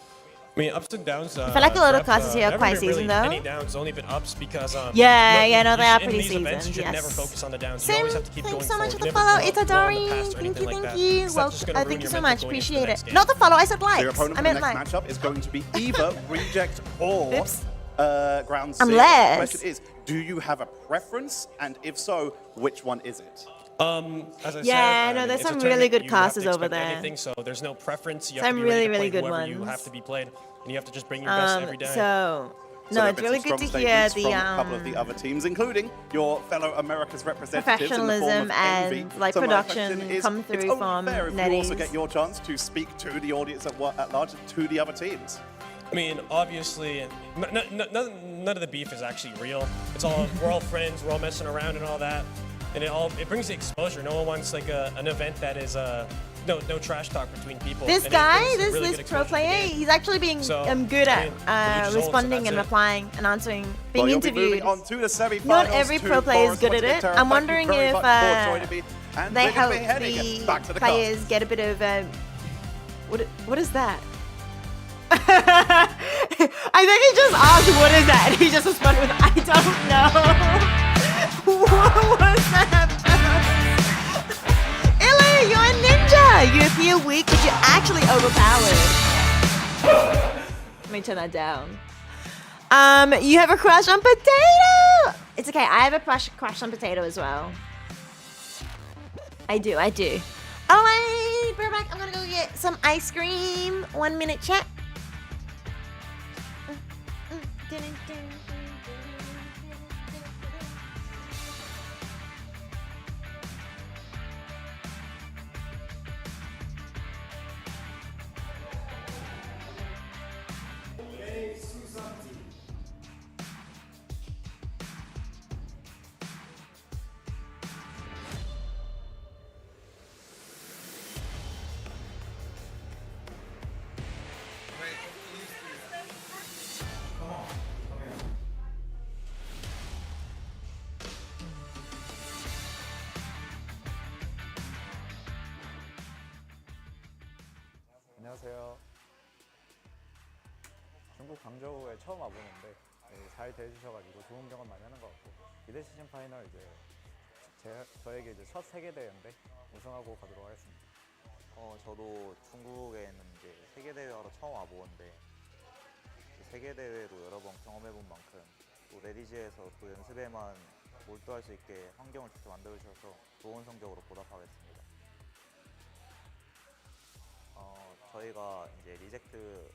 I mean, ups and downs. I feel like a lot of prep, classes here are never quite been really seasoned, though. Any downs, only been ups, because no, look, they are in pretty these events, seasoned, you should yes. never focus on the downs. Same, You always have to keep thanks going so much forward. for the You follow. never It's dwell on the Adari. past or Thank anything you, like thank that. you. That's Well, just gonna ruin thank you your so mental much. going into the Appreciate next it. game. Not the follow, I said likes. Your opponent I for the meant next likes. matchup is going to be either Reject or Oops. Ground Zero. Unless- The question is, do you have a preference? And if so, which one is it? As I Yeah, said, no, there's it's a some really tournament, good you have to classes over expect there. anything, so there's no preference. You Some have to be really, ready to really play good whoever you ones. have to be played, and you have to just bring your best every day. So No, there it's have been really some good to strong hear statements the, from a couple of the other teams, including your fellow America's representatives in the form professionalism of Envy. and, like, So my production question is, come it's through only from fair if you also NetEase. get your chance to speak to the audience at large, to the other teams. I mean, obviously, none of the beef is actually real. It's all we're all friends, we're all messing around and all that, and it brings the exposure. No one wants like an event that is no trash talk between people. This and it guy, brings this really this good pro exposure to the player, game. he's actually being So, good I mean, at the results, responding and and that's it. replying and answering, being Well, you'll be interviewed. moving on to the semi-finals. Not every to pro player is Boris good at it. Montero. I'm Thank you wondering very if much for joining me. And they we're gonna help be heading the back to the players cast. get a bit of what is that? I think he just asked what is that, and he just responded with I don't know. What was that? Illy, you're a ninja. You appear weak, but you're actually overpowered. Let me turn that down. You have a crush on Potato. It's okay. I have a crush on Potato as well. I do. Alright, we're back. I'm gonna go get some ice cream. 1 minute chat. 안녕하세요. 중국 광저우에 처음 와보는데 잘 대해주셔가지고 좋은 경험 많이 하는 것 같고 이대 시즌 파이널 이제 저에게 이제 첫 세계 대회인데 우승하고 가도록 하겠습니다. 저도 중국에 있는 이제 세계 대회하러 처음 와보는데 세계 대회도 여러 번 경험해본 만큼 또 레디지에서 또 연습에만 몰두할 수 있게 환경을 직접 만들어주셔서 좋은 성적으로 보답하겠습니다. 저희가 이제 리젝트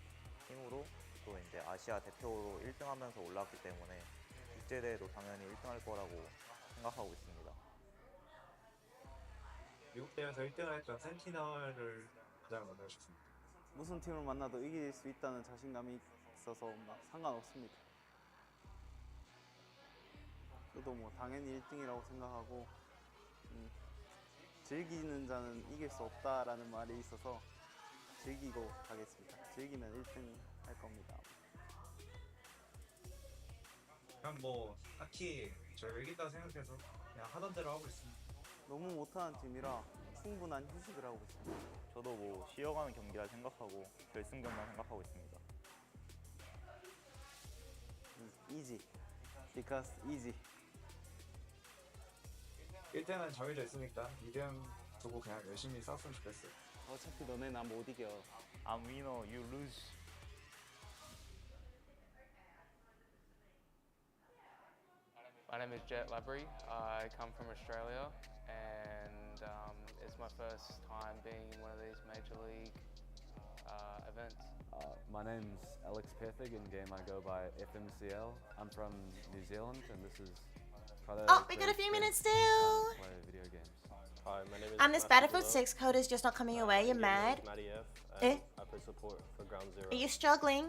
팀으로 또 이제 아시아 대표로 1등하면서 올라왔기 때문에 국제 대회도 당연히 1등할 거라고 생각하고 있습니다. 미국 대회에서 1등을 했던 센티널을 가장 만나고 싶습니다. 무슨 팀을 만나도 이길 수 있다는 자신감이 있어서 상관없습니다. 저도 뭐 당연히 1등이라고 생각하고 즐기는 자는 이길 수 없다라는 말이 있어서 즐기고 가겠습니다. 즐기면 1등 할 겁니다. 그냥 뭐 딱히 저희가 이긴다고 생각해서 그냥 하던 대로 하고 있습니다. 너무 못하는 팀이라 충분한 휴식을 하고 있습니다. 저도 뭐 쉬어가는 경기라 생각하고 결승전만 생각하고 있습니다. Easy. Because easy. 1등은 정해져 있으니까 2등 두고 그냥 열심히 싸웠으면 좋겠어요. 어차피 너네 나 못 이겨. I'm winner, you lose. My name is Jet Labrie. I come from Australia, and it's my first time being in one of these major league events. My name's Alex Pethig. In game I go by FMCL. I'm from New Zealand, and this is Oh, we got a few minutes still. Play video games. Hi, my name is This Battlefield 6 code is just not coming your way. You're mad. Eh? I play support for Ground Zero. Are you struggling?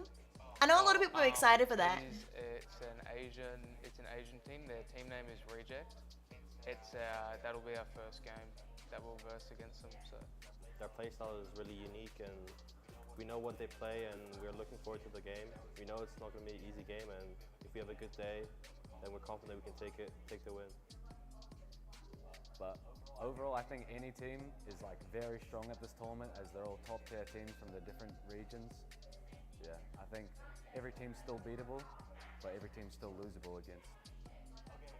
I know a lot of people are excited for that. It's an Asian team. Their team name is Reject. That'll be our first game that we'll verse against them. So their playstyle is really unique, and we know what they play, and we're looking forward to the game. We know it's not going to be an easy game, and if we have a good day, then we're confident we can take the win. But overall, I think any team is like very strong at this tournament, as they're all top tier teams from the different regions. Yeah, I think every team's still beatable, but every team's still losable against.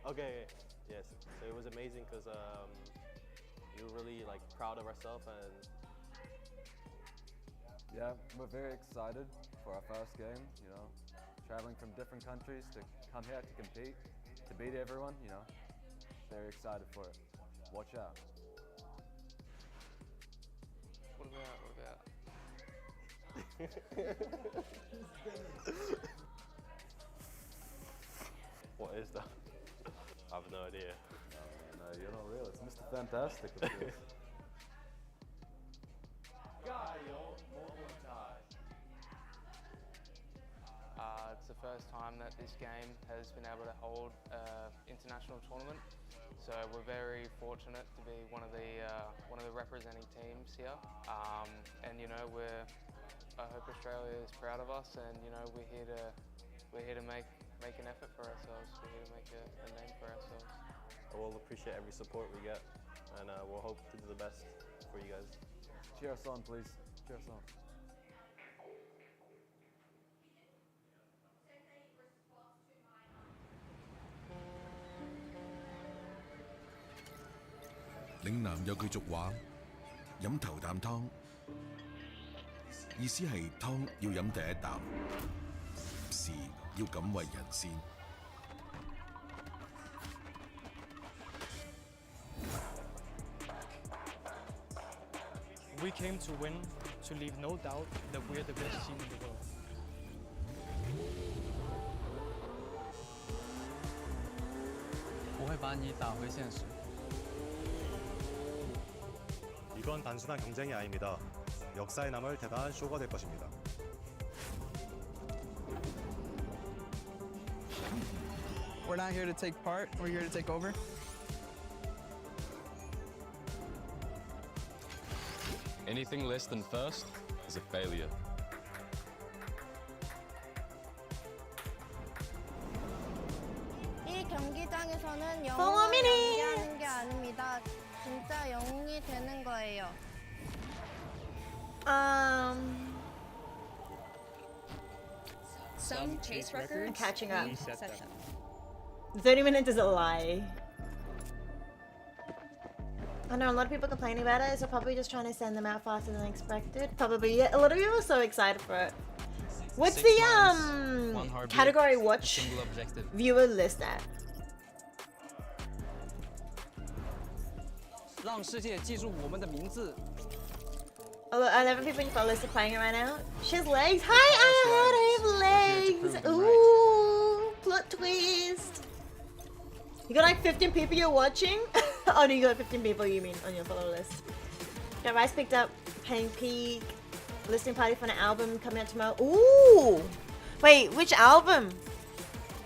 Okay, yes. So it was amazing because we were really like proud of ourselves, and yeah, we're very excited for our first game. You know, traveling from different countries to come here to compete, to beat everyone. You know, very excited for it. Watch out. what about? what is that? I have no idea. No, you're not real. It's Mr. Fantastic, of course. It's the first time that this game has been able to hold an international tournament, so we're very fortunate to be one of the representing teams here. And you know, I hope Australia is proud of us, and you know, we're here to make an effort for ourselves. We're here to make a name for ourselves. We'll appreciate every support we get, and we'll hope to do the best for you guys. Cheer us on, please. Cheer us on.嶺南有句俗話，飲頭啖湯，意思係湯要飲第一啖，事要敢為人先。We came to win, to leave no doubt that we're the best team in the world. 이건 단순한 경쟁이 아닙니다. 역사에 남을 대단한 쇼가 될 것입니다. We're not here to take part, we're here to take over. Anything less than first is a failure. 이 경기장에서는 For 영웅을 1 minute. 연기하는 게 아닙니다. 진짜 영웅이 되는 거예요. Some chase records. I'm catching up. set them. 30 minutes is a lie. I know a lot of people complaining about it, so probably just trying to send them out faster than expected. Probably, yeah, a lot of people are so excited for it. What's 6 the months, 1 heartbeat, category a watch single objective. viewer list at? 让世界记住我们的名字。 11 people in your list are playing it right now. She has legs. Hi, I have legs. Ooh, plot twist. You got like 15 people you're watching? Oh no, you got 15 people you mean on your follow list. Yeah, Rice picked up Paying Peak, listening party for an album coming out tomorrow. Ooh! Wait, which album?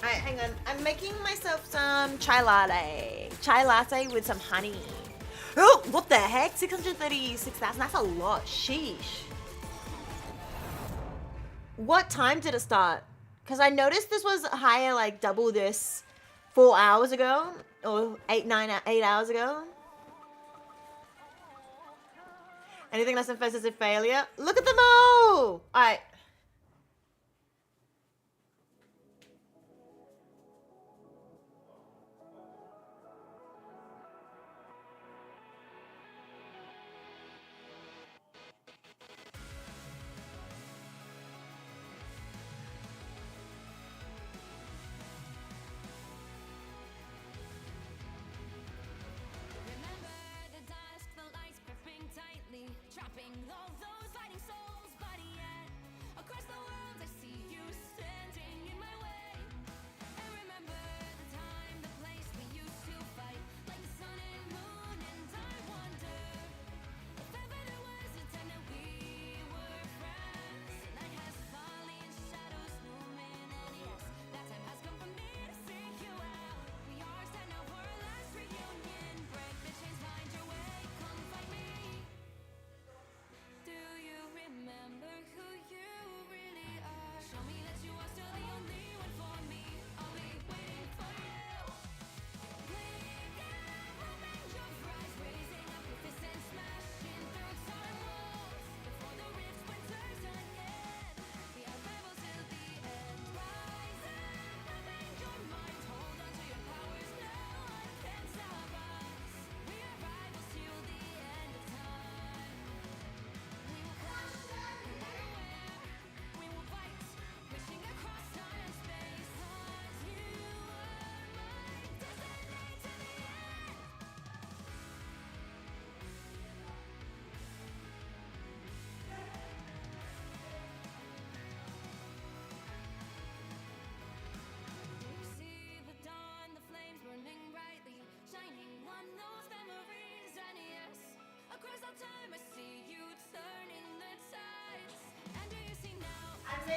Alright, hang on. I'm making myself some chai latte. Chai latte with some honey. Oh, what the heck? 636,000. That's a lot. Sheesh. What time did it start? Because I noticed this was higher, like double this 4 hours ago. Or 8 hours ago. Anything less than first is a failure. Look at them all! Alright.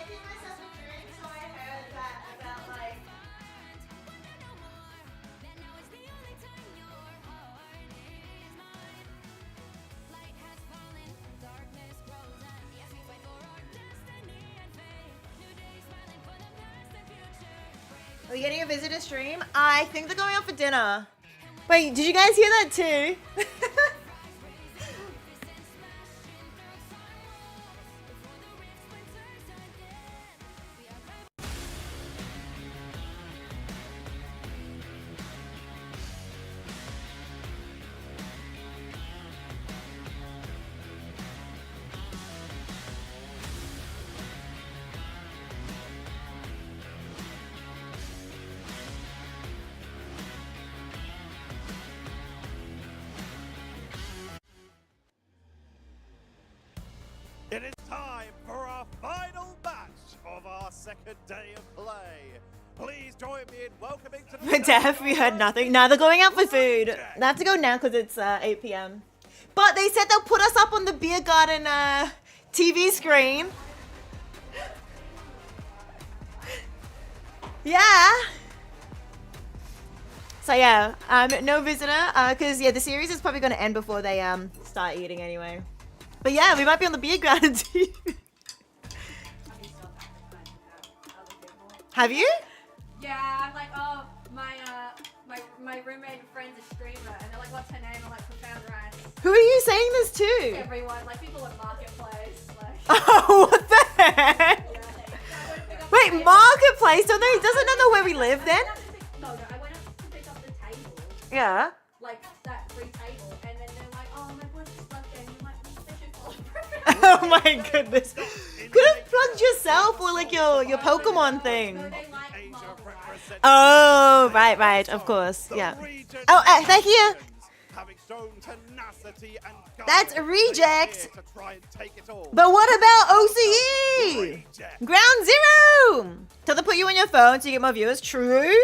making myself a drink, so I heard that about like. Are we getting a visitor stream? I think they're going out for dinner. Wait, did you guys hear that too? It is time for our final match of our second day of play. Please join me in welcoming to the Def, we heard nothing. Now they're going out for food. They have to go now because it's 8 p.m. But they said they'll put us up on the beer garden TV screen. Yeah. So yeah, no visitor because yeah, the series is probably going to end before they start eating anyway. But yeah, we might be on the beer garden too. Have you? Yeah, I'm like, oh, my roommate and friend's a streamer, and they're like, what's her name? I'm like, Profound Rice. Who are you saying this to? Everyone, like people at Marketplace. Like, Oh, what the heck? Wait, Marketplace? Don't they? Doesn't know where we live then? no, I went up to pick up the table. Yeah. Like that free table, and then they're like, oh, my boy's just left there, and you might they should follow. Oh my goodness. Could have plugged yourself or like your Pokemon thing. Oh, right, of course. Yeah. Oh, they're here. That's a reject. But what about OCE? Ground Zero. Till they put you on your phone so you get more viewers. True.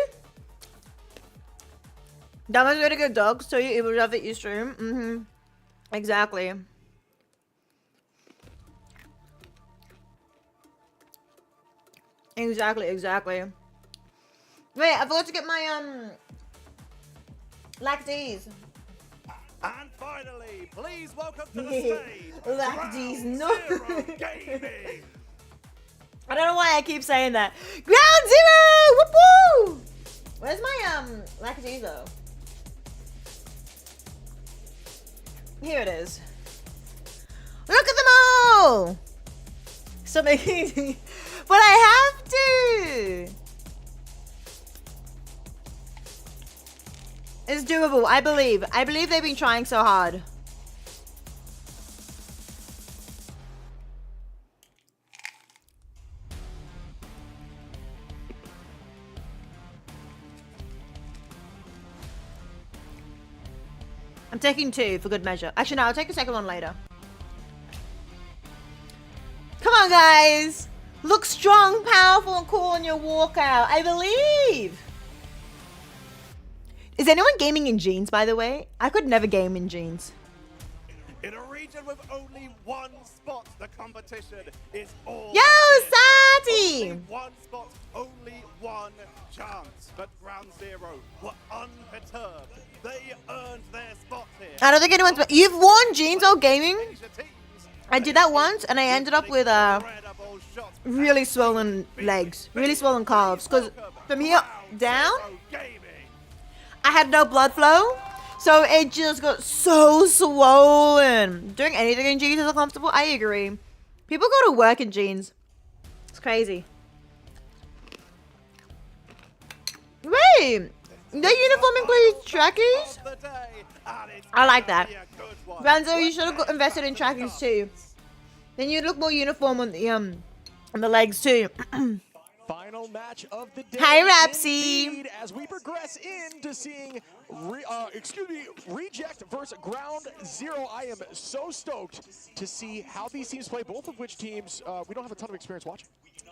That was really good, dog. So you will love it, you stream. Mm-hmm. Exactly. Exactly. Wait, I forgot to get my Lactase. And finally, please welcome to the stage, Lactase, no. Gaming. I don't know why I keep saying that. Ground Zero! Whoop woo! Where's my Lactase though? Here it is. Look at them all! Stop making but I have to! It's doable, I believe. I believe they've been trying so hard. I'm taking 2 for good measure. Actually, no, I'll take a second one later. Come on, guys. Look strong, powerful, and cool on your walkout. I believe. Is anyone gaming in jeans, by the way? I could never game in jeans. In a region with only one spot, the competition is all. Yo, Sati! Only one spot, only one chance. But Ground Zero were unperturbed. They earned their spot here. I don't think anyone's. You've worn jeans while gaming? I did that once, and I ended up with really swollen legs, really swollen calves. Because from here down, I had no blood flow, so it just got so swollen. Doing anything in jeans is uncomfortable. I agree. People go to work in jeans. It's crazy. Wait, their uniform includes trackies? I like that. Ranzo, you should have invested in trackies too. Then you'd look more uniform on the legs too. Final match of the day. Hi, Rapsy. As we progress into seeing, Reject versus Ground Zero. I am so stoked to see how these teams play. Both of which teams we don't have a ton of experience watching.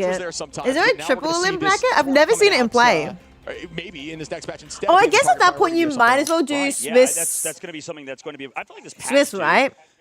George was bracket? there sometimes, Is there but a now we're triple gonna see limb this bracket? I've Ford never seen coming it in out, play. Maybe in this next match instead. Oh, of I being guess part at that of point you or might something. as well do Yeah, Swiss. that's going to be something that's going to be. I feel like this past Swiss, two, right?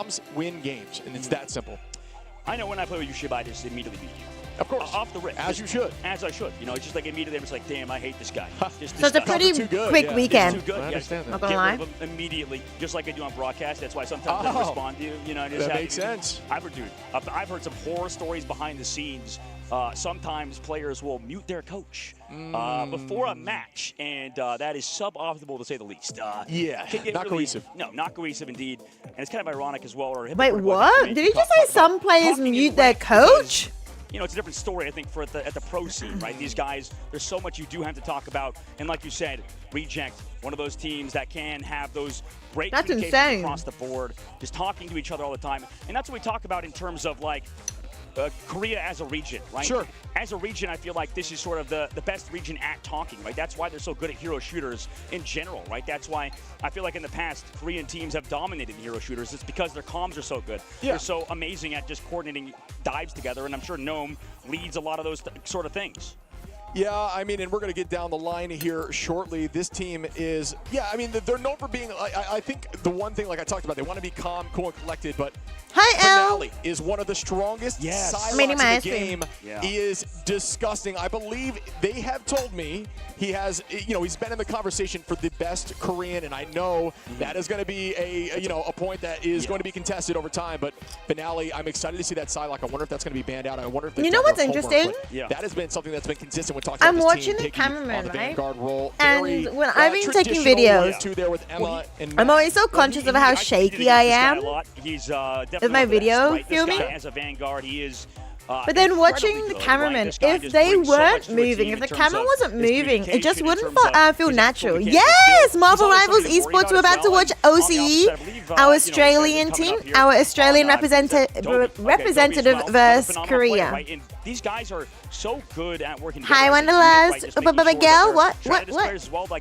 Comms win games, and it's that simple. I know when I play with Yushiba, I just immediately beat you. Of course. Off the rip. As you should. As I should. You know, it's just like immediately I'm just like, damn, I hate this guy. Just So it's a pretty quick weekend. It's too good. I understand that. Not Get gonna lie. rid of him immediately, just like I do on broadcast. That's why sometimes I don't respond to you. You know, I just that have makes to- sense. I've heard some horror stories behind the scenes sometimes players will mute their coach before a match, and that is suboptimal to say the least. Yeah, not cohesive. No, not cohesive indeed. And it's kind of ironic as well. Wait, what? Did he just say some players mute their coach? You know, it's a different story, I think, for at the pro scene, right? These guys, there's so much you do have to talk about. And like you said, Reject, one of those teams that can have those great communications across the board, just talking to each other all the time. And that's what we talk about in terms of, like, Korea as a region, right? Sure. As a region, I feel like this is sort of the best region at talking, right? That's why they're so good at hero shooters in general, right? That's why I feel like in the past, Korean teams have dominated hero shooters. It's because their comms are so good. Yeah. They're so amazing at just coordinating dives together, and I'm sure Gnome leads a lot of those sort of things. Yeah, I mean, and we're going to get down the line here shortly. This team is, yeah, I mean, they're known for being, I think the one thing, like I talked about, they want to be calm, cool, and collected, but Finale is one of the strongest sidelines in the game. Yeah. He is disgusting. I believe they have told me he has, you know, he's been in the conversation for the best Korean, and I know that is going to be a point that is going to be contested over time. But Finale, I'm excited to see that Psylocke. I wonder if that's going to be banned out. I wonder if you know what's interesting? That has been something that's been consistent with talking I'm about this watching team the cameraman, on the right? Vanguard role. And when I've been taking videos, there with Emma and I'm always so conscious of how shaky I am He's with my video filming. As a Vanguard, he is. But then watching the cameraman, if they weren't moving, if the camera wasn't moving, it just wouldn't feel natural. Yes! Marvel Rivals Esports, we're about to watch OCE, our Australian team, our Australian representative versus Korea. These guys are so good at working Hi, together. Wanderlust. Miguel, what?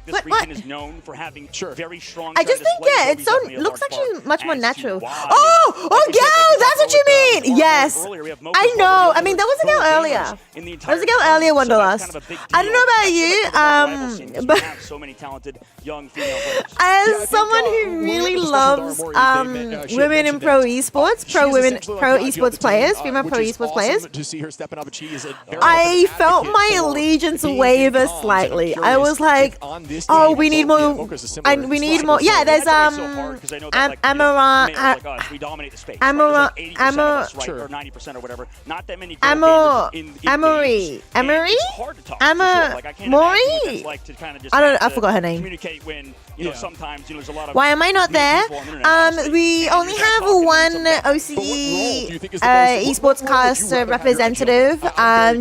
This region is known for having very strong. I just think, yeah, it looks actually much more natural. Oh, girl, that's what you mean. Yes, I know. I mean, there was a girl earlier. There was a girl earlier, Wanderlust. I don't know about you, but so many talented young female players. as someone who really loves women in pro esports, pro esports players, female pro esports players, to see her stepping up, and she is a very I felt my allegiance waver slightly. I was like, oh, we need more. And we need more. Yeah, there's Amory. I forgot her name. Sometimes there's a lot of. Why am I not there? We only have one OCE esports cast representative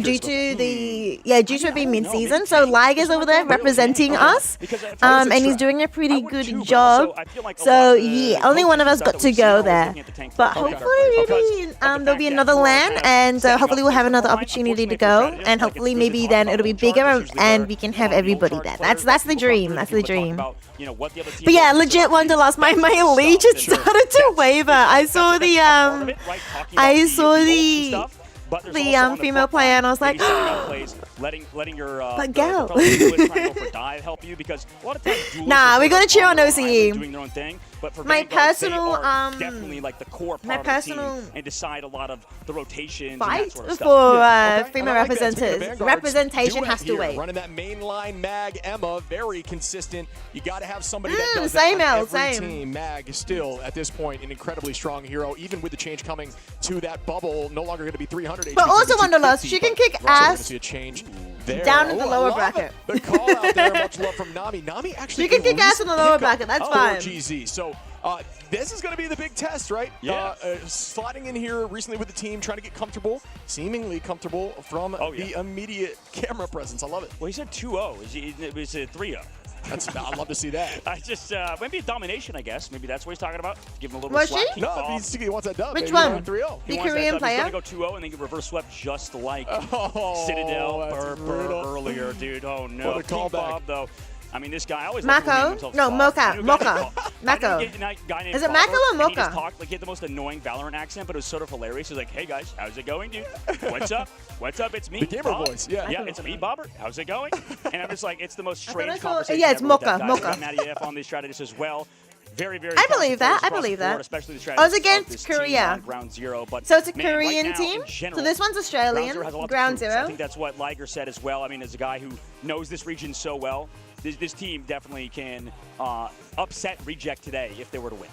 due to it being mid-season. So Liger's over there representing us, and he's doing a pretty good job. So yeah, only one of us got to go there. But hopefully maybe there'll be another LAN, and hopefully we'll have another opportunity to go, and hopefully maybe then it'll be bigger and we can have everybody there. That's the dream. That's the dream. But yeah, legit Wanderlust, my allegiance started to waver. I saw the female player and I was like, letting your but go. dive help you, because a lot of times nah, we gotta cheer on OCE. doing their own thing, but for my Vanguard, personal they are definitely like the core part of the team and decide a lot of the rotations fight and that sort of for stuff. female representation has to wait. Running that main line, Mag, Emma, very consistent. You got to have somebody that does same that on L, every same. team. Mag is still, at this point, an incredibly strong hero, even with the change coming to that bubble. No longer going to be 300 HP. But also Wanderlust, she can kick ass see a change there. down in the lower bracket. The call out there, much love from Nami. Nami actually She can kick ass in the lower bracket, that's fine. GZ. So this is going to be the big test, right? Yeah. Slotting in here recently with the team, trying to get comfortable, seemingly comfortable from the immediate camera presence. I love it. Well, he said 2-0. Is it 3-0? I'd love to see that. I just maybe a domination, I guess. Maybe that's what he's talking about. Give him a little Was slack. she? keep No, off. he wants that dub. Which baby. one? 3-0. The Korean player? He's going to go 2-0 and then get reverse swept just like Oh, Citadel that's brutal. earlier, dude. Oh, no. What a Keep callback. off, though. I mean, this guy always Mako? No, Mocha. Mocha. Mako. Is it Mako or He just Mocha? talked like he had the most annoying Valorant accent, but it was sort of hilarious. He's like, "Hey guys, how's it going, dude? What's up? What's up? It's me, The gamer Bob. voice, yeah. Yeah, it's me, Bobber. How's it going?" And I'm just like, it's the most strange I saw- conversation. yeah, it's ever with Mocha, that guy. Mocha. Got Matty F on these strategists as well. Very, very. I believe talented that. players I across believe the board, that. Especially the I was strategists of against this team Korea. on Ground Zero, but So it's a man, right Korean now, team? in general, So this one's Australian, Ground Zero has a lot to Ground prove. Zero. I think that's what Liger said as well. I mean, as a guy who knows this region so well, this team definitely can upset Reject today if they were to win.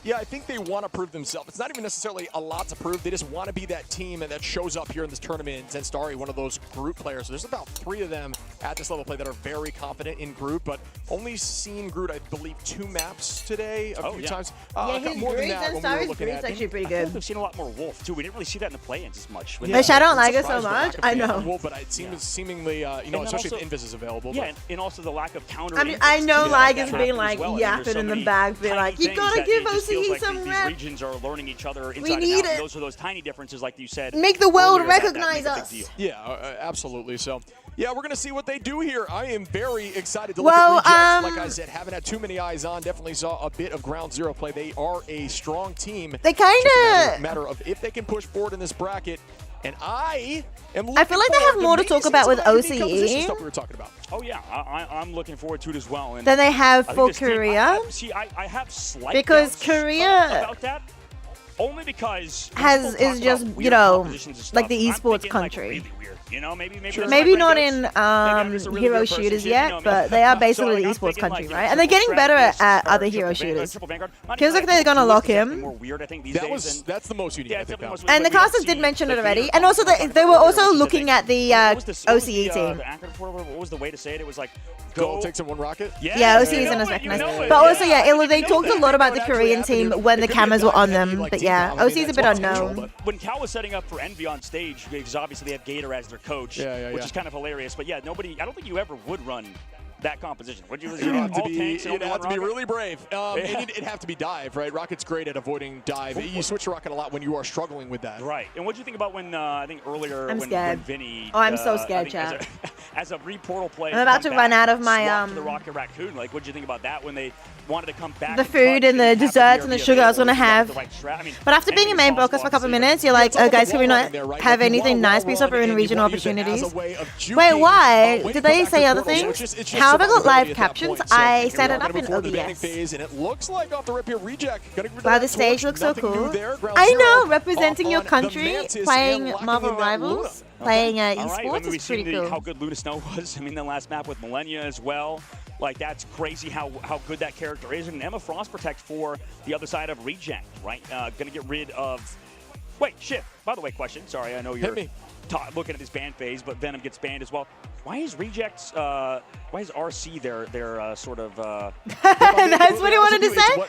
Yeah, I think they want to prove themselves. It's not even necessarily a lot to prove. They just want to be that team that shows up here in this tournament. And Zenstari, one of those group players. So there's about 3 of them at this level play that are very confident in Groot, but only seen Groot, I believe, 2 maps today a few times. Yeah, his more than Groot that when we were Zenstari's looking Groot's at. actually pretty I feel like good. we've seen a lot more Wolf too. We didn't really see that in the play-ins as much. Which I don't like it so much. I know. Wolf, but it seems seemingly, especially if Invis is available. Yeah, and also the lack of counter. I mean, I know Invis, is being like well. yapping in the back, being like, you gotta give OCE some These rep. regions are learning each other inside We and need out. it. And those are those tiny differences, like you said. Make the world earlier, that recognize make a big us. deal. Yeah, absolutely. So, yeah, we're going to see what they do here. I am very excited to Well, look at Rejects. Like I said, haven't had too many eyes on. Definitely saw a bit of Ground Zero play. They are a strong team. They kind of matter of if they can push forward in this bracket. And I am looking I feel like they have more to talk about with OCE stuff we were talking about. Oh yeah, I'm looking forward to it as well. And than they have I think for this team- Korea. I have slight Because doubts Korea about that. Only because is just, you know, like the esports country. You know, maybe Maybe not in hero shooters yet, but they are basically the esports country, right? And they're getting better at other hero shooters. Feels like they're gonna lock him. That's the most unique. I think that. And the casters did mention it already, and also they were also looking at the OCE team. What was the way to say it? It was like Go takes in 1 rocket. Yeah, OCE isn't as recognized. But also, yeah, they talked a lot about the Korean team when the cameras were on them. But yeah, OCE is a bit unknown. When Cal was setting up for Envy on stage, because obviously they have Gator as their coach, which is kind of hilarious. But yeah, I don't think you ever would run that composition. Would you? You'd have to be Rocket? really brave. It'd have to be dive, right? Rocket's great at avoiding dive. You switch to Rocket a lot when you are struggling with that. Right. And what do you think about when, I think earlier I'm when scared. Vinny... Oh, I'm so scared, chat. As a re-portal play... I'm about to run out of my... to the Rocket Raccoon. Like, what do you think about that when they wanted to come back? The food and the desserts and the sugar I was going to have. But after being in main broadcast for a couple of minutes, you're like, guys, can we not have anything nice based off in regional opportunities? Wait, why? Did they say other things? How have I got live captions? I set it up in OBS. And it looks like off the rip here, Reject. Wow, the stage looks so cool. I know, representing your country, playing Marvel Rivals, playing esports is pretty cool. How good Luna Snow was. I mean, the last map with Millennia as well. Like, that's crazy how good that character is. And Emma Frost Protect for the other side of Reject, right? Gonna get rid of... Wait, shit. By the way, question. Sorry, I know you're looking at this ban phase, but Venom gets banned as well. Why is Rejects... why is RC their sort of... That's what he wanted to say?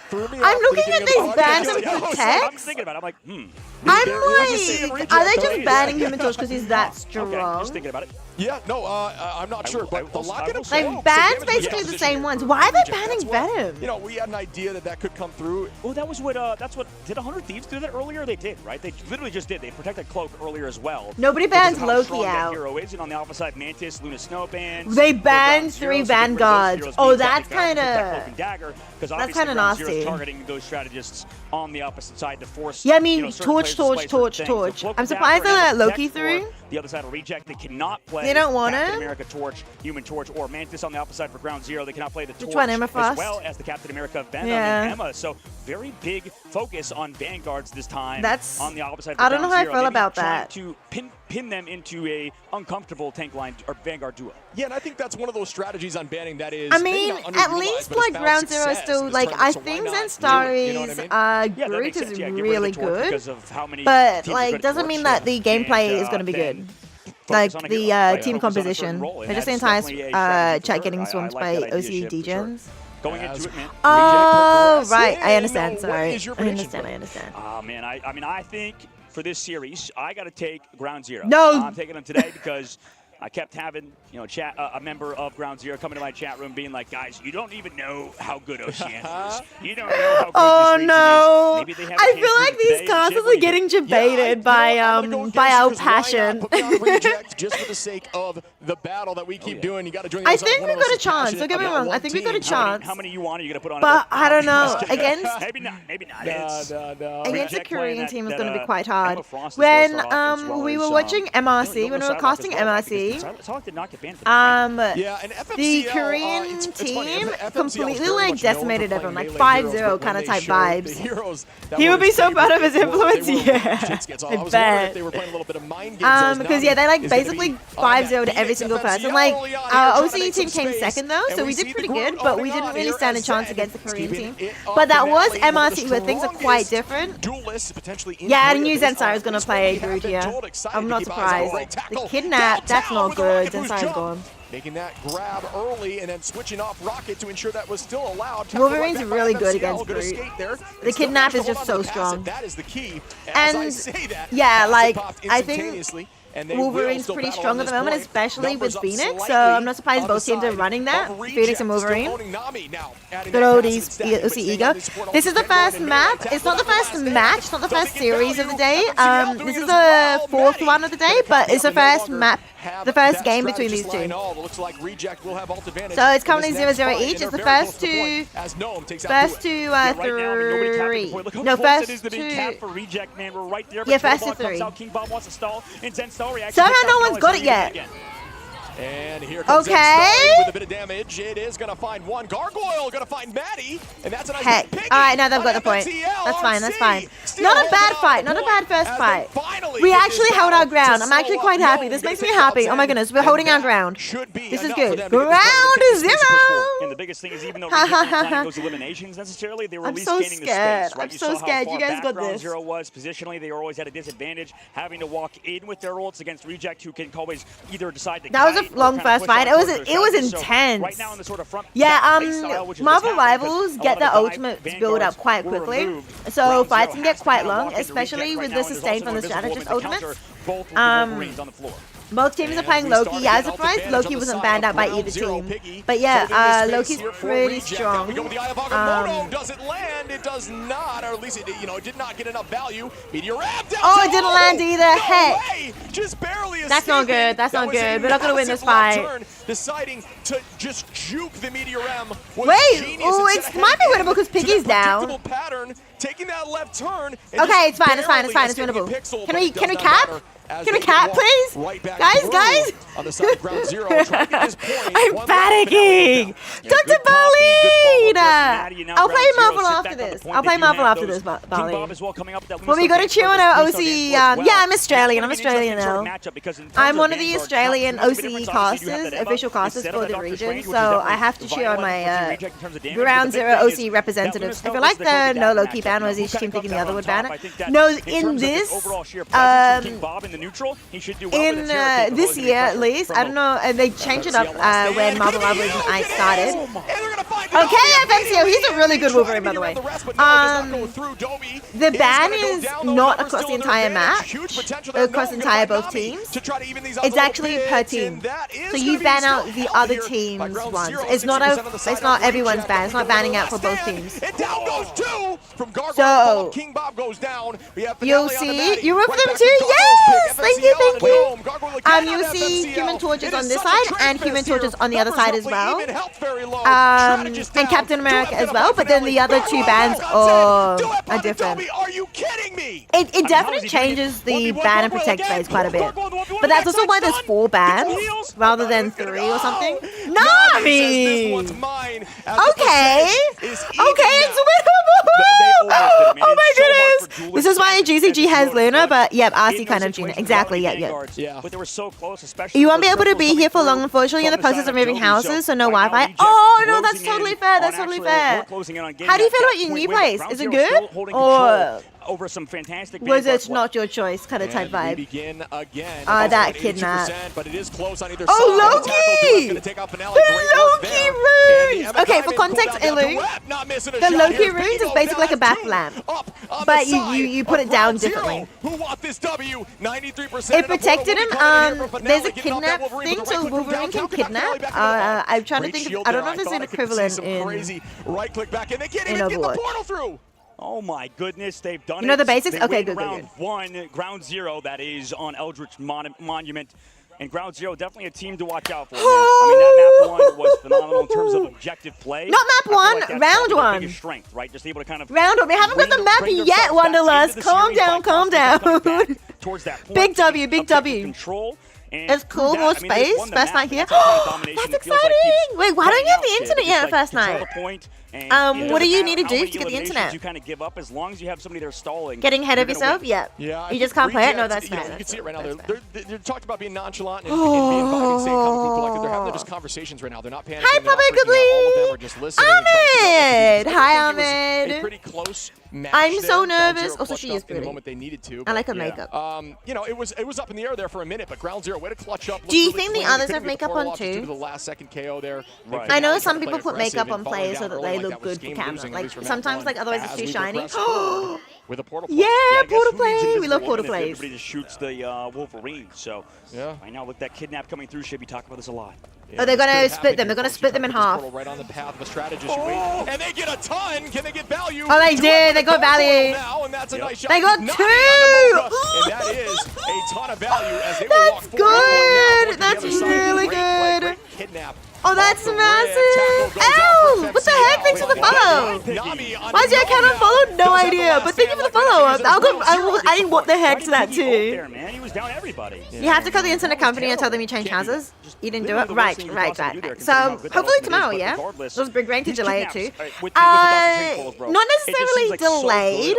I'm looking at these bans of Protect. I'm thinking about it. I'm like, I'm like, are they just banning Human Torch because he's that strong? Okay, just thinking about it. Yeah, no, I'm not sure, but the lock and like bans basically the same ones. Why are they banning Venom? You know, we had an idea that could come through. Oh, that was what. That's what. Did 100 Thieves do that earlier? They did, right? They literally just did. They protected Cloak earlier as well. Nobody bans Loki out. Hero is, and on the opposite side, Mantis, Luna Snow bans. They banned 3 Vanguards. Oh, that's kind of. That's kind of nasty. Targeting those strategists on the opposite side to force. Yeah, I mean, Torch. I'm surprised they let Loki through. The other side of Reject, they cannot play. They don't want Captain it. America Torch, Human Torch, or Mantis on the opposite side for Ground Zero. They cannot play the Torch Which one, Emma Frost? as well as the Captain America Venom and Emma. So very big focus on Vanguards this time. That's on the opposite. I don't know how I feel about that. To pin them into a uncomfortable tank line or Vanguard duo. Yeah, and I think that's one of those strategies on banning that is. I mean, at least like Ground Zero is still like I think Zenstari's Groot is really good, but like doesn't mean that the gameplay is going to be good. Like the team composition. They're just the entire chat getting swamped by OCE degens. Going into it, man. Oh, right. I understand. Sorry. I understand. Oh, man. I mean, I think for this series, I got to take Ground Zero. No. I'm taking them today because I kept having, a member of Ground Zero coming to my chat room being like, guys, you don't even know how good Oceania is. You don't know how good this no. Maybe they have I feel like these casters are getting debated by our passion. Just for the sake of the battle that we keep doing, you got to join. I think we've got a chance. Don't get me wrong. I think we've got a chance. How many you want? Are you going to put on? But I don't know. Against maybe not. No. Against the Korean team is going to be quite hard. When we were watching MRC, when we were casting MRC, FMC. Psylocke did not get banned. Yeah, and FMCL, The Korean it's funny, team FMCL is completely very like much known for decimated playing everyone, like melee 5-0 heroes, but kind when of type they showed the vibes. heroes that He were would be his so proud of his favorite, well, influence, they were yeah. Shinsuke, so I I was wondering if bet. they were playing a little bit of mind games. Because yeah, they like basically 5-0 to every single person. Like our OCE team came second though, so we did pretty good, but we didn't really stand a chance against the Korean team. But that was MRT, where things are quite different. Yeah, I knew Zensai was gonna play Groot here. I'm not surprised. The kidnap, that's not good. Zensai's gone. Making that grab early and then switching off Rocket to ensure that was still allowed. Wolverine's really good against Groot. The kidnap is just so strong. That is the key. And yeah, like I think Wolverine's pretty strong at the moment, especially with Phoenix. So I'm not surprised both teams are running that. Phoenix and Wolverine. Good old OC Ego. This is the first map. It's not the first match. It's not the first series of the day. This is the fourth one of the day, but it's the first map. The first game between these two. So it's currently 0-0 each. It's the first two, three. No, first two. Yeah, first to three. Somehow no one's got it yet. And here comes okay. with a bit of damage. It is going to find one. Gargoyle going to find Maddie. And that's a nice Heck. pick. Alright, now they've got the point. That's fine, that's fine. Not a bad fight, not a bad first fight. We actually held our ground. I'm actually quite happy. This makes me happy. Oh my goodness, we're holding our ground. This is good. Ground is 0! And the biggest thing is, even though we didn't plan those eliminations necessarily, they were at least gaining the space. Right? I'm so scared. You guys got this. Zero was positionally, they always had a disadvantage, having to walk in with their ults against Reject, who can always either decide to. That was a long first fight. It was intense. Right now in the sort of front Marvel Rivals get their ultimates build up quite quickly, so fights can get quite long, especially with the sustain from the strategist ultimates. Both teams are playing Loki. Yeah, I was surprised Loki wasn't banned out by either team. But yeah, Loki's pretty strong. Does it land? It does not, or at least it did not get enough value. Meteor Ram down. Oh, it didn't land either. Heck. Just barely. That's not good. That's not good. We're not gonna win this fight. Deciding to just juke the Meteor Ram. Wait. Oh, it might be winnable because Piggy's down. Pattern, taking that left turn. Okay, it's fine. It's fine. It's fine. It's winnable. Can we cap? Can we cap, please? Guys! On the side of ground zero, trying to get this point. I'm panicking! Dr. Bolin! I'll play Marvel after this. I'll play Marvel after this, Bolin. When we go to cheer on our OC, yeah, I'm Australian. I'm Australian now. I'm one of the Australian OCE casters, official casters for the region, so I have to cheer on my ground zero OC representatives. I feel like the no Loki ban was each team thinking the other would ban it. No, in this, in this year at least, I don't know, and they changed it up when Marvel Rivals and I started. Okay, FMCO, he's a really good Wolverine, by the way. The ban is not across the entire match, across the entire both teams. It's actually per team. So you ban out the other team's ones. It's not everyone's ban. It's not banning out for both teams. So you'll see, you root for them too? Yes! Thank you. You'll see Human Torches on this side and Human Torches on the other side as well. And Captain America as well, but then the other two bans are different. It definitely changes the ban and protect phase quite a bit. But that's also why there's 4 bans rather than 3 or something. Nami! Okay, it's winnable! Oh my goodness! This is why GCG has Luna, but yep, RC kind of Gina. Exactly, yep. But they were so close, especially. You won't be able to be here for long, unfortunately, in the process of moving houses, so no Wi-Fi. Oh no, that's totally fair. That's totally fair. How do you feel about your new place? Is it good? Or over some fantastic was it not your choice kind of type vibe? Begin again. That kidnap. But it is close on either oh, Loki! The Loki runes! Okay, for context, Ilu, the Loki runes is basically like a back lamp, but you put it down differently. It protected him. There's a kidnap thing, so Wolverine can kidnap. I'm trying to think of, I don't know if there's an equivalent in Overwatch. Oh my goodness, they've done it. You know the basics? They Okay, good. Round 1, ground 0, that is on Eldritch Monument. And ground 0, definitely a team to watch out for. Man. I mean, that map 1 was phenomenal in terms of objective play. Not map 1, round 1. Biggest strength, right? Just able to kind of round 1. We haven't got the map yet, Wanderlust. Calm down. Towards that point. Big W, big W. Control. And It's cool, more I mean, they space. won the First map, night here. and that's the kind of domination That's that feels like exciting. keeps Wait, why don't playing you have out, the Shib. internet It's yet like first control night? the point, and it What do doesn't you matter need to how do many to get the eliminations internet? You kind of give up as long as you have somebody there stalling. Getting ahead of you're gonna yourself? win. Yeah. Yeah, You just can't play it? No, Reject, that's you know, fair. you can That's see it right now. fair. They're talked about being nonchalant and being vibing, staying calm and cool collected. They're having just conversations right now. They're not panicking. Hi, they're not freaking out. All of them are just listening and trying to figure out what to do. Ahmed! Hi, I think it was Ahmed. a pretty close match I'm there. so Ground nervous. Zero Also, clutched she is up in the pretty. moment they needed to. I like her but, makeup. you know, it was up in the air there for a minute, but Ground Zero way to clutch up. Do you looked really think the clean. others Couldn't have get the makeup portal on off just due too? to the last second KO there. Right. I know Finale some tried to people play put makeup aggressive on and falling players so down that early they like look that was good for game camera. losing, at Like least from sometimes, that like one. otherwise it's As too we shiny. progress forward with a portal play. Yeah, I guess portal who needs play. We invisible love woman portal if plays. Everybody just shoots the Wolverine. So yeah. right now, with that kidnap coming through, should be talking about this a lot. Oh, they're gonna split them. They're gonna split them in half. Right on the path of a strategist. And they get a ton. Can they get value? Oh, they did. They got value. Now, and that's a nice shot. They got Nani two. on the Mocha, and that is a ton of value as they will walk forward. Good. Now, That's going to the other side. really Great play, good. great kidnap. Oh, that's massive. Ow! What the heck? Thanks for the follow. Why is your account unfollowed? No idea. But thank you for the follow. I'm adding what the heck to that too. There, man. He was down everybody. You have to call the internet company and tell them you changed houses. You didn't do it? Right. So, hopefully tomorrow, yeah? Those big rank to delay it too. Not necessarily delayed.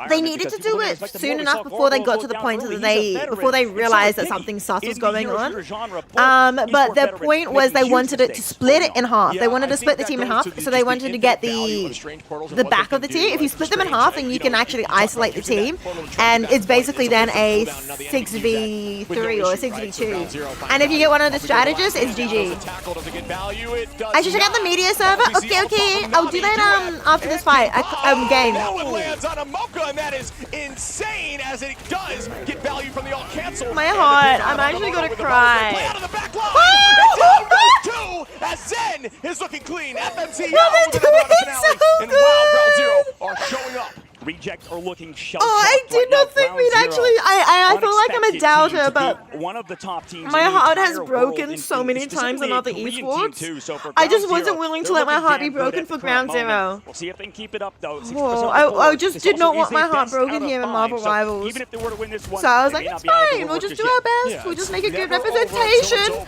They needed to do it soon enough before they got to the point that before they realized that something sus was going on. But their point was they wanted it to split it in half. They wanted to split the team in half, so they wanted to get the back of the team. If you split them in half, then you can actually isolate the team, and it's basically then a 6v3 or a 6v2. And if you get one of the strategists, it's GG. I should check out the media server. Okay. I'll do that after this fight. Game. Lands on a Mocha, and that is insane as it does get value from the all cancel. My heart. I'm actually gonna cry. Out of the back line. And down goes two as Zen is looking clean. FMC they're doing so and Wild Ground Zero are showing up. Reject are looking shell Oh, I did not think we'd actually. I feel like I'm a doubter, but one of the top teams. my heart has broken so many times on other esports. I just wasn't willing to let my heart be broken for Ground Zero. We'll see if they can keep it up though. I just did not want my heart broken here in Marvel Rivals. Even if they were to win this one, So I was like, it's fine. We'll just do our best. We'll just make a good representation,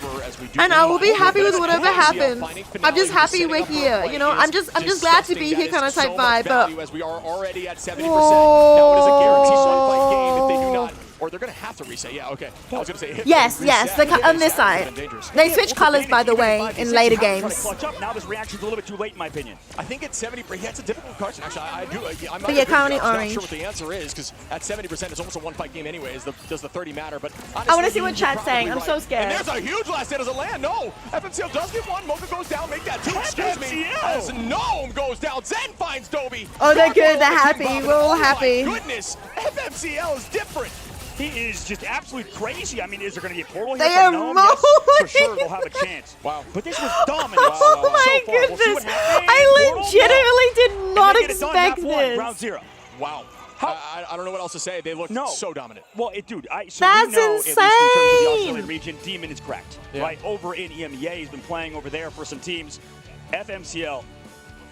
and I will be happy with whatever happens. I'm just happy we're here. You know, I'm just glad to be here, kind of type vibe. But as we are already at 70%. Now it is a guaranteed one-fight game if they do not, or they're going to have to reset. Yeah, okay. I was going to say yes. On this side, they switch colors, by the way, in later games. Now this reaction's a little bit too late, in my opinion. I think at 70%, yeah, it's a difficult question. Actually, I do. I'm But yeah, currently not orange. sure what the answer is because at 70%, it's almost a one-fight game anyway. Does the 30 matter? But I want to see what chat's saying. I'm so scared. And there's a huge last hit as a land. No, FMCL does get one. Mocha goes down. Make that two. Excuse me. As Gnome goes down. Zen finds Dobie. Oh, they're good. They're happy. We're all happy. My goodness, FMCL is different. He is just absolutely crazy. I mean, is there going to be a portal here? They are Yes, rolling. for sure, they'll have a chance. Wow. But this was dominant. Oh my so far. We'll see goodness! what happens. I legitimately did not And they get it done, expect map one, this. Ground Zero. Wow. I don't know what else to say. They look so dominant. Well, dude, so That's we know, at least in terms of the insane. Australian region, Demon is correct. Right? Over in EMEA, he's been playing over there for some teams. FMCL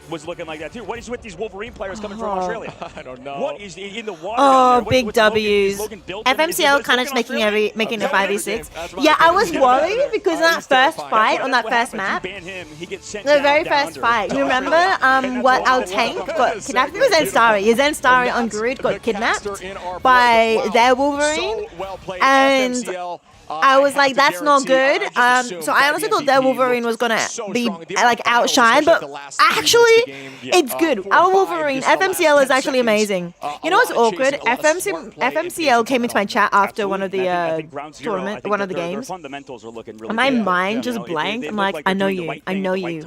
was looking like that too. What is with these Wolverine players coming from Australia? I don't know. What is in the water? Oh, down there? big What's Logan? W's. Is Logan built? Is FMCL Logan kind of making Australian? making a 5v6. Yeah, I was worried because in that first fight on that first map, Ban him, he gets sent the down, very down first under. fight. You remember what our tank got kidnapped? It was Zenstari. Zenstari on grid got kidnapped by their Wolverine, and I was like, that's not good. So I honestly thought their Wolverine was gonna be like outshined, but actually, it's good. Our Wolverine, FMCL, is actually amazing. You know what's awkward? FMCL came into my chat after one of the tournament, one of the games. And my mind just blanked. I'm like, I know you. I know you.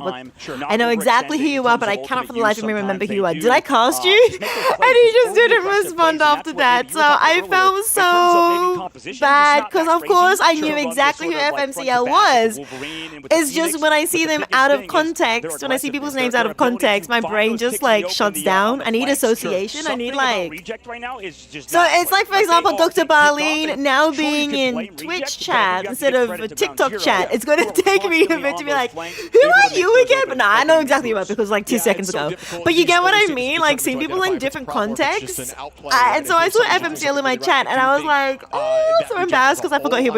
I know exactly who you are, but I cannot for the life of me remember who you are. Did I cast you? And he just didn't respond after that. So I felt so bad because, of course, I knew exactly who FMCL was. It's just when I see them out of context, when I see people's names out of context, my brain just like shuts down. I need association. I need like. So it's like, for example, Dr. Barleen now being in Twitch chat instead of TikTok chat. It's going to take me a bit to be like, who are you again? But no, I know exactly what because like 2 seconds ago. But you get what I mean? Like seeing people in different contexts. And so I saw FMCL in my chat and I was like, oh, so embarrassed because I forgot he was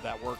of that work.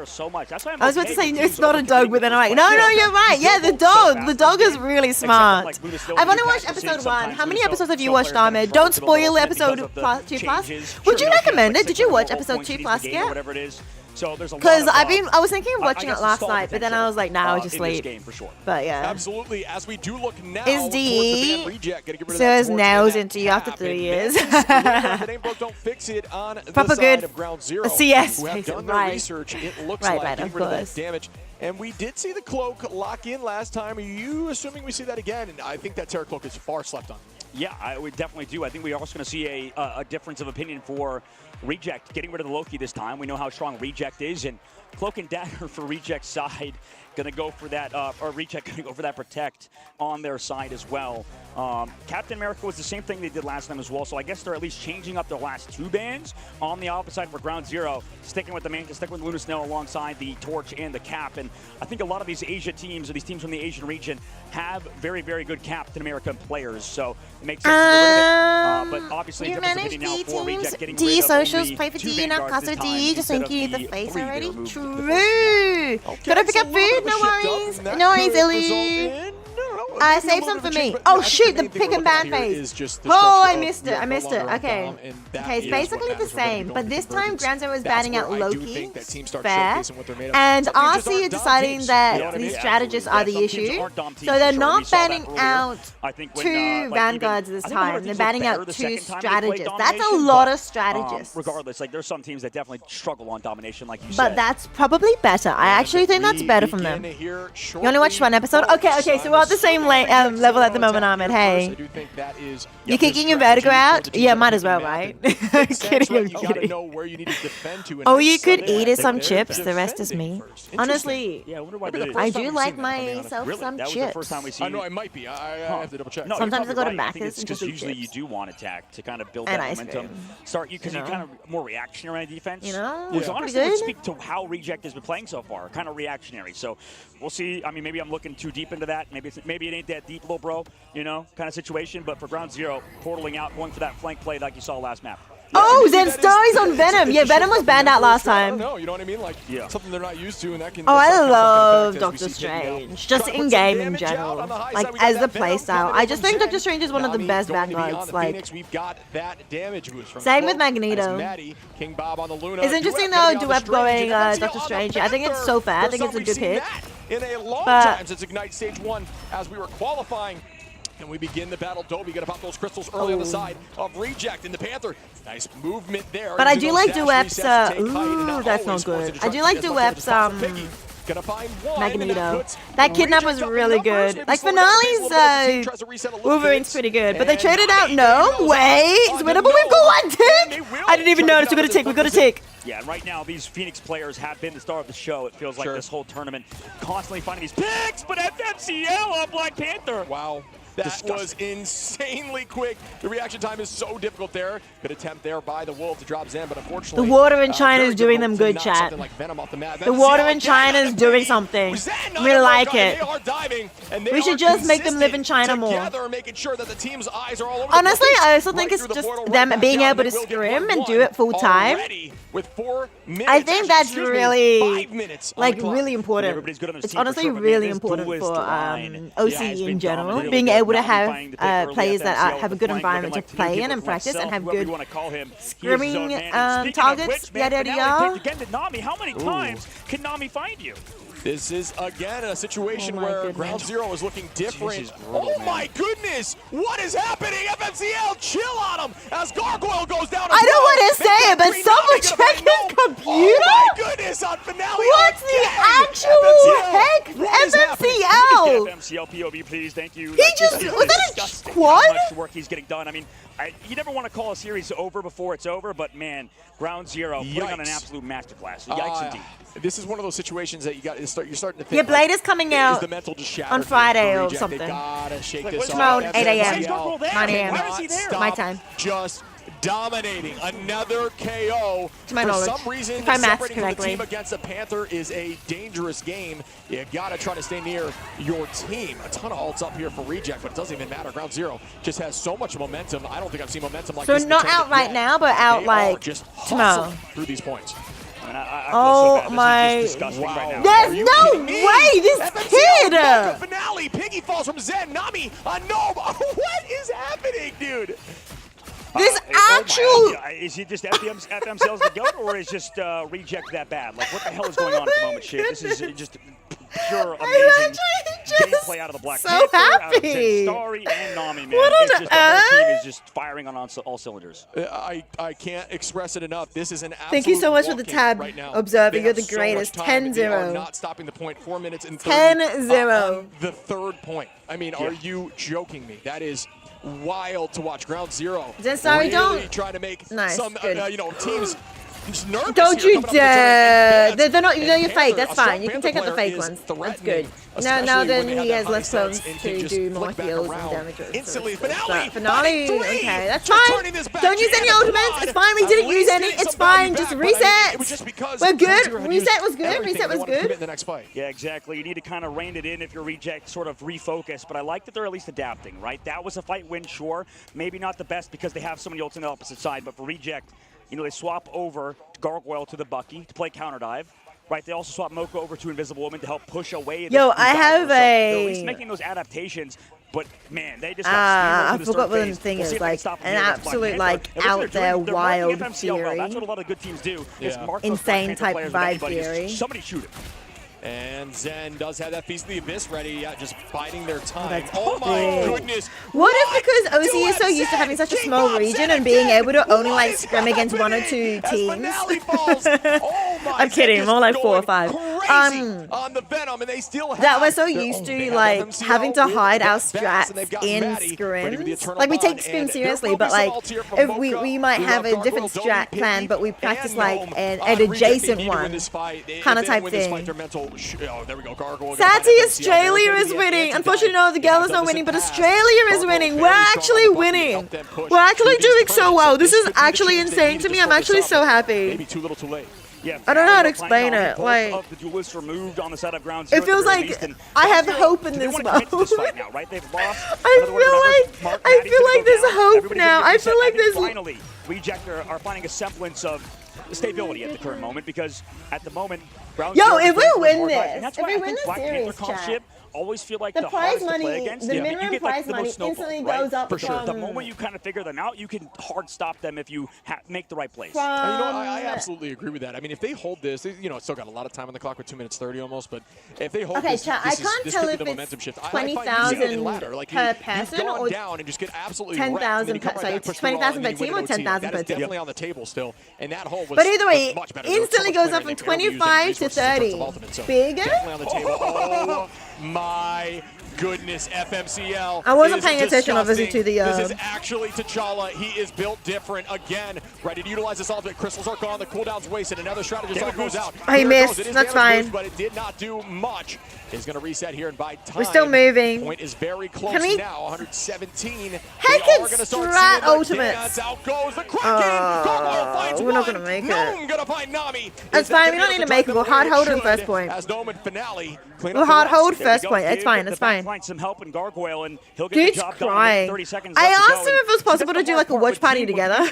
matter so much. That's why I'm I was about to okay say with it's teams not a dog, but then I'm like, no, you're right. Yeah, the dog. The dog is really smart. I've only watched episode 1. How many episodes have you watched, Ahmed? Don't spoil episode 2 plus. Would you recommend it? Did you watch episode 2 plus yet? Whatever it is. So there's a lot Because of, I was thinking of watching guess it last stall night, but then I was like, nah, I'll just in this sleep. game for sure. But yeah. Absolutely. As we do look now Is towards D the ban reject, gotta get rid of so that his torch nails and into you after 3 years? the name broke, don't fix it on the Proper side good of Ground Zero. CS who have face, done their right. research. It looks Right, like right, getting of rid of that course. damage. And we did see the cloak lock in last time. Are you assuming we see that again? And I think that Terror Cloak is far slept on. Yeah, I would definitely do. I think we're also going to see a difference of opinion for Reject, getting rid of the Loki this time. We know how strong Reject is, and Cloak and Dagger for Reject's side going to go for that, or Reject going to go for that Protect on their side as well. Captain America was the same thing they did last time as well, so I guess they're at least changing up their last 2 bans on the opposite side for Ground Zero, sticking with the Manta, sticking with Luna Snow alongside the Torch and the Cap. And I think a lot of these Asia teams, or these teams from the Asian region, have very, very good Captain America players, so it makes sense to get rid of it. But obviously, You difference of manage opinion now D for teams. Reject getting D rid of socials only play for 2 D and Vanguards Casa this D. time Just instead thank of you the the face 3 they already. removed True. before. Gotta pick up food. No worries. No worries, Ellie. Save some for me. Oh shoot, the pick and ban phase. Oh, I missed it. I missed it. Okay. Okay, it's basically the same, but this time Ground Zero is batting out Loki. Fair. And RC are deciding that these strategists are the issue. So they're not batting out 2 Vanguards this time. They're batting out 2 strategists. That's a lot of strategists. Regardless, like there's some teams that definitely struggle on domination, like you said. But that's probably better. I actually think that's better from them. You only watched 1 episode? Okay, so we're at the same level at the moment, Ahmed. Hey. You're kicking your Vertigo out? Yeah, might as well, right? I'm kidding, I'm kidding. All you could eat is some chips, the rest is me. Honestly, I do like myself some That was chips. the first time we see. I know, it might be. I have to double check. No, Sometimes I go to I think Macca's it's and because just eat usually chips. you do want attack to kind of build And that ice momentum. cream. Start you because You you know? kind of more reactionary on defense. You know? Which Yeah. honestly would Pretty speak to how Reject has been playing so far, kind of reactionary. So we'll see. I mean, maybe I'm looking too deep into that. Maybe it ain't that deep, little bro. You know, kind of situation. But for Ground Zero, portaling out, going for that flank play like you saw last map. Oh, Zen Stories on Venom. Yeah, Venom was banned out last I don't time. know, you know what I mean? Like something they're not used to, and that can. Oh, that's I not love something Doctor as we see picking up. Strange. Just in game in general. Like, as the playstyle. I just think Doctor Strange is one of the best Vanguards. Like, we've got that damage boost from same with Cloak, Magneto. as Maddie, King Bob on the Luna. It's interesting Duet though, getting out the Duep going Strange, and Doctor on the Strange. I think it's Panther. so fair. I First think it's time a we've good seen pick. that in a long But- time since Ignite Stage 1 as we were qualifying. And we begin the battle. Dobie gonna pop those crystals early on the side of Reject in the Panther. Nice movement there. But I Using do those like dash Duep's, resets to take height and ooh, not that's always not force it good. to I try do to like get as much as Duep's, possible. Piggy gonna find one, and that Magneto. puts That kidnap was Reject up in really numbers. good. Maybe Like, slow down the pace a Finale's, little bit as the team tries to reset a little Wolverine's bit. pretty good. But they And traded out, Nami no? goes Wait, it's on winnable. the We've got 1 And tick. they will I didn't even try to notice. We get got a out tick. We of got a this position. tick. Yeah, and right now these Phoenix players have been the star of the show. It feels like Sure. this whole tournament, constantly finding these picks, but FMCL on Black Panther. Wow. That Disgusting. was insanely quick. The reaction time is so difficult there. Good attempt there by the Wolf to drop Zen, but unfortunately... The water in China very is doing them difficult good, to knock chat. something like Venom off the map. The water in China is doing something. We like it. They are diving, and they We should are just make them live in consistent China more. together, making sure that the team's eyes are all over Honestly, the place. I also think Right it's through the just portal, right them back being down. able They to will get scrim and 1-1 do it full time. already with 4 minutes. I think that's Excuse me, really, 5 minutes on like, the clock. really important. Everybody's good on this It's team for honestly sure, but really this important duelist for line, OC yeah, has in been general. dominant. Being Really able to good. have Nommifying the pick early players at that FMCL have a with good the flank, environment to looking like play Team in and Duke, practice and myself, have whoever good you want to call him. He is his scrimming own man. And speaking targets, of which, man, yada, Finale yada. picked again to Nami. How many times can Nami find you? This is, again, a situation Oh my where goodness. Ground Zero is looking different. Jesus, brutal, Oh man. my goodness! What is happening? FMCL, chill on him as Gargoyle goes down. I don't want to say it, but someone check his computer? Oh my goodness, on Finale. What the again. actual heck? What is happening? FMCL! FMCL POV, please. Thank you. He just- It's was that a disgusting quad? How much work he's getting done. I mean, you never want to call a series over before it's over, but man, Ground Zero putting on an Yikes. absolute masterclass. Yikes indeed. This is one of those situations that you're starting to think. Yeah, Blade like, is coming is out the mental just shattered on for Friday or Reject? something. They gotta shake Like, this what's off. tomorrow, FMCL 8 a.m., Why is he 9 a.m. cannot Why is he there? stop My time. Just dominating. Another KO. To my For knowledge, some reason, if I maths separating from the correctly. team against a Panther is a dangerous game. You gotta try to stay near your team. A ton of ults up here for Reject, but it doesn't even matter. Ground Zero just has so much momentum. I don't think I've seen momentum like So this. in the not tournament out right yet. now, but out They are like just tomorrow. hustling through these points. I mean, I feel Oh so bad. This my- is just disgusting right now. There's Are you no kidding me? way this FMCL kid. Mocha Finale. Piggy falls from Zen. Nami, a Gnome. What is happening, dude? This actual. Oh is it just FMCL's the GOAT, or is just Reject that bad? Like, what the hell is going on at the moment, shit? This is just pure amazing gameplay out of the Black Panther, out of Starry and Nami, man. It's just the whole team is just firing on all cylinders. I can't express it enough. This is an absolute Thank you so much for the tab, right now. Observer. They You're the have so greatest. much time, and they are 10-0. not stopping the point. 4 minutes and 30. 10-0. On the third point. I mean, are you joking me? That is wild to watch. Ground Zero. Sorry, really trying to make some, teams. Don't you dare! They're not. You're fake. That's fine. You can take out the fake ones. That's good. Now then he has less clones to do more heals and damages. Instantly, Finale. Okay, that's fine. Don't use any ultimates. It's fine. We didn't use any. It's fine. Just reset. We're good. Reset was good. Reset was good. The next fight. Yeah, exactly. You need to kind of rein it in if you're Reject, sort of refocus. But I like that they're at least adapting, right? That was a fight win, sure. Maybe not the best because they have so many ults on the opposite side. But for Reject, they swap over Gargoyle to the Bucky to play counter dive. Right, they also swap Moko over to Invisible Woman to help push away. Yo, I have they're at least making those adaptations, but man, they just got I steamrolled forgot what the phase. thing We'll see is, if they can like stop them an here against Black absolute Panther. like And listen, out there they're wild marking FMCL well. theory. That's what a lot of good teams do. Is mark those Insane Black Panther type players with vibe anybody. Just theory. Somebody shoot it. And Zen does have that Feast of the Abyss ready, just biding their time. That's Oh my big. goodness. What if because OC is so used to having such a small region and being able to only like scrim against 1 or 2 teams? I'm kidding, more like 4 or 5. On the Venom, and they still have That we're so their used own. to They have like FMCL having to with hide our the bats, and they've strats got in Maddie ready with the scrims. Eternal Like we Bond, take scrim and seriously, there but will be some like ults here from if Mocha. we might We have love a different Gargoyle, strat Domi, plan, but we practice and like Gnome. an Reject, they adjacent need to win one this fight. If kind they of don't type win this thing. fight, their mental oh, there we go. Gargoyle. Sadly, Australia is winning. Unfortunately, no, the girl is not winning, but Australia is winning. We're actually winning. We're actually doing so well. This is actually insane to me. I'm actually so happy. Maybe too little, too late. Yeah, I don't know how to explain it. Like, of the duelists removed on the side of Ground Zero. it feels like I have hope in this one. world. Right now, right? They've lost. I feel like there's hope now. I feel like there's finally Reject are finding a semblance of stability at the current moment because at the moment, Ground Yo, Zero if we is win more guys. this, And that's if why we I win think this Black series, Panther comp chat, ship always feel like the the prize hardest to play money, against. the You minimum get prize the money most snowball, instantly right? goes up For sure. The from- moment you kind of figure them out, you can hard stop them if you make the right plays. I absolutely agree with that. I mean, if they hold this, it's still got a lot of time on the clock with 2 minutes 30 almost. But if they hold Okay, this, chat, this I can't this tell could if be the it's momentum shift. 20,000 like per you've person gone or down and just get absolutely 10,000 wrecked, and then you come per- right sorry, back, push through it all, 20,000 and per then you team win or it OT. 10,000 That per is team? definitely on the table still, and that hold was But either way, much better. There was so instantly much goes up better from than Arrow using 25 to resources in terms 30. of ultimate, so Big? definitely on the table. Oh my goodness, FMCL. I wasn't is paying attention, obviously, to the, This is actually T'Challa. He is built different again. Ready to utilize this ultimate. Crystals are gone. The cooldown's wasted. Another strategist ult goes out. Oh, he There it missed. goes. It is That's damage fine. boost, but it did not do much. Is going to reset here and buy time. We're still moving. Point is very close Can we- now. 117. Heckin' Strat strat ultimates. Out goes the Kraken. Gargoyle finds we're not one. gonna make it. Gnome gonna find Nami. That's fine. We don't need to make it. We'll hard hold on first point. As Gnome in finale. We'll hard hold first point. That's fine. That's fine. Find some help in Gargoyle and he'll get Dude's the job done in crying. 30 seconds I left to asked go. him if it was possible to do like a watch party together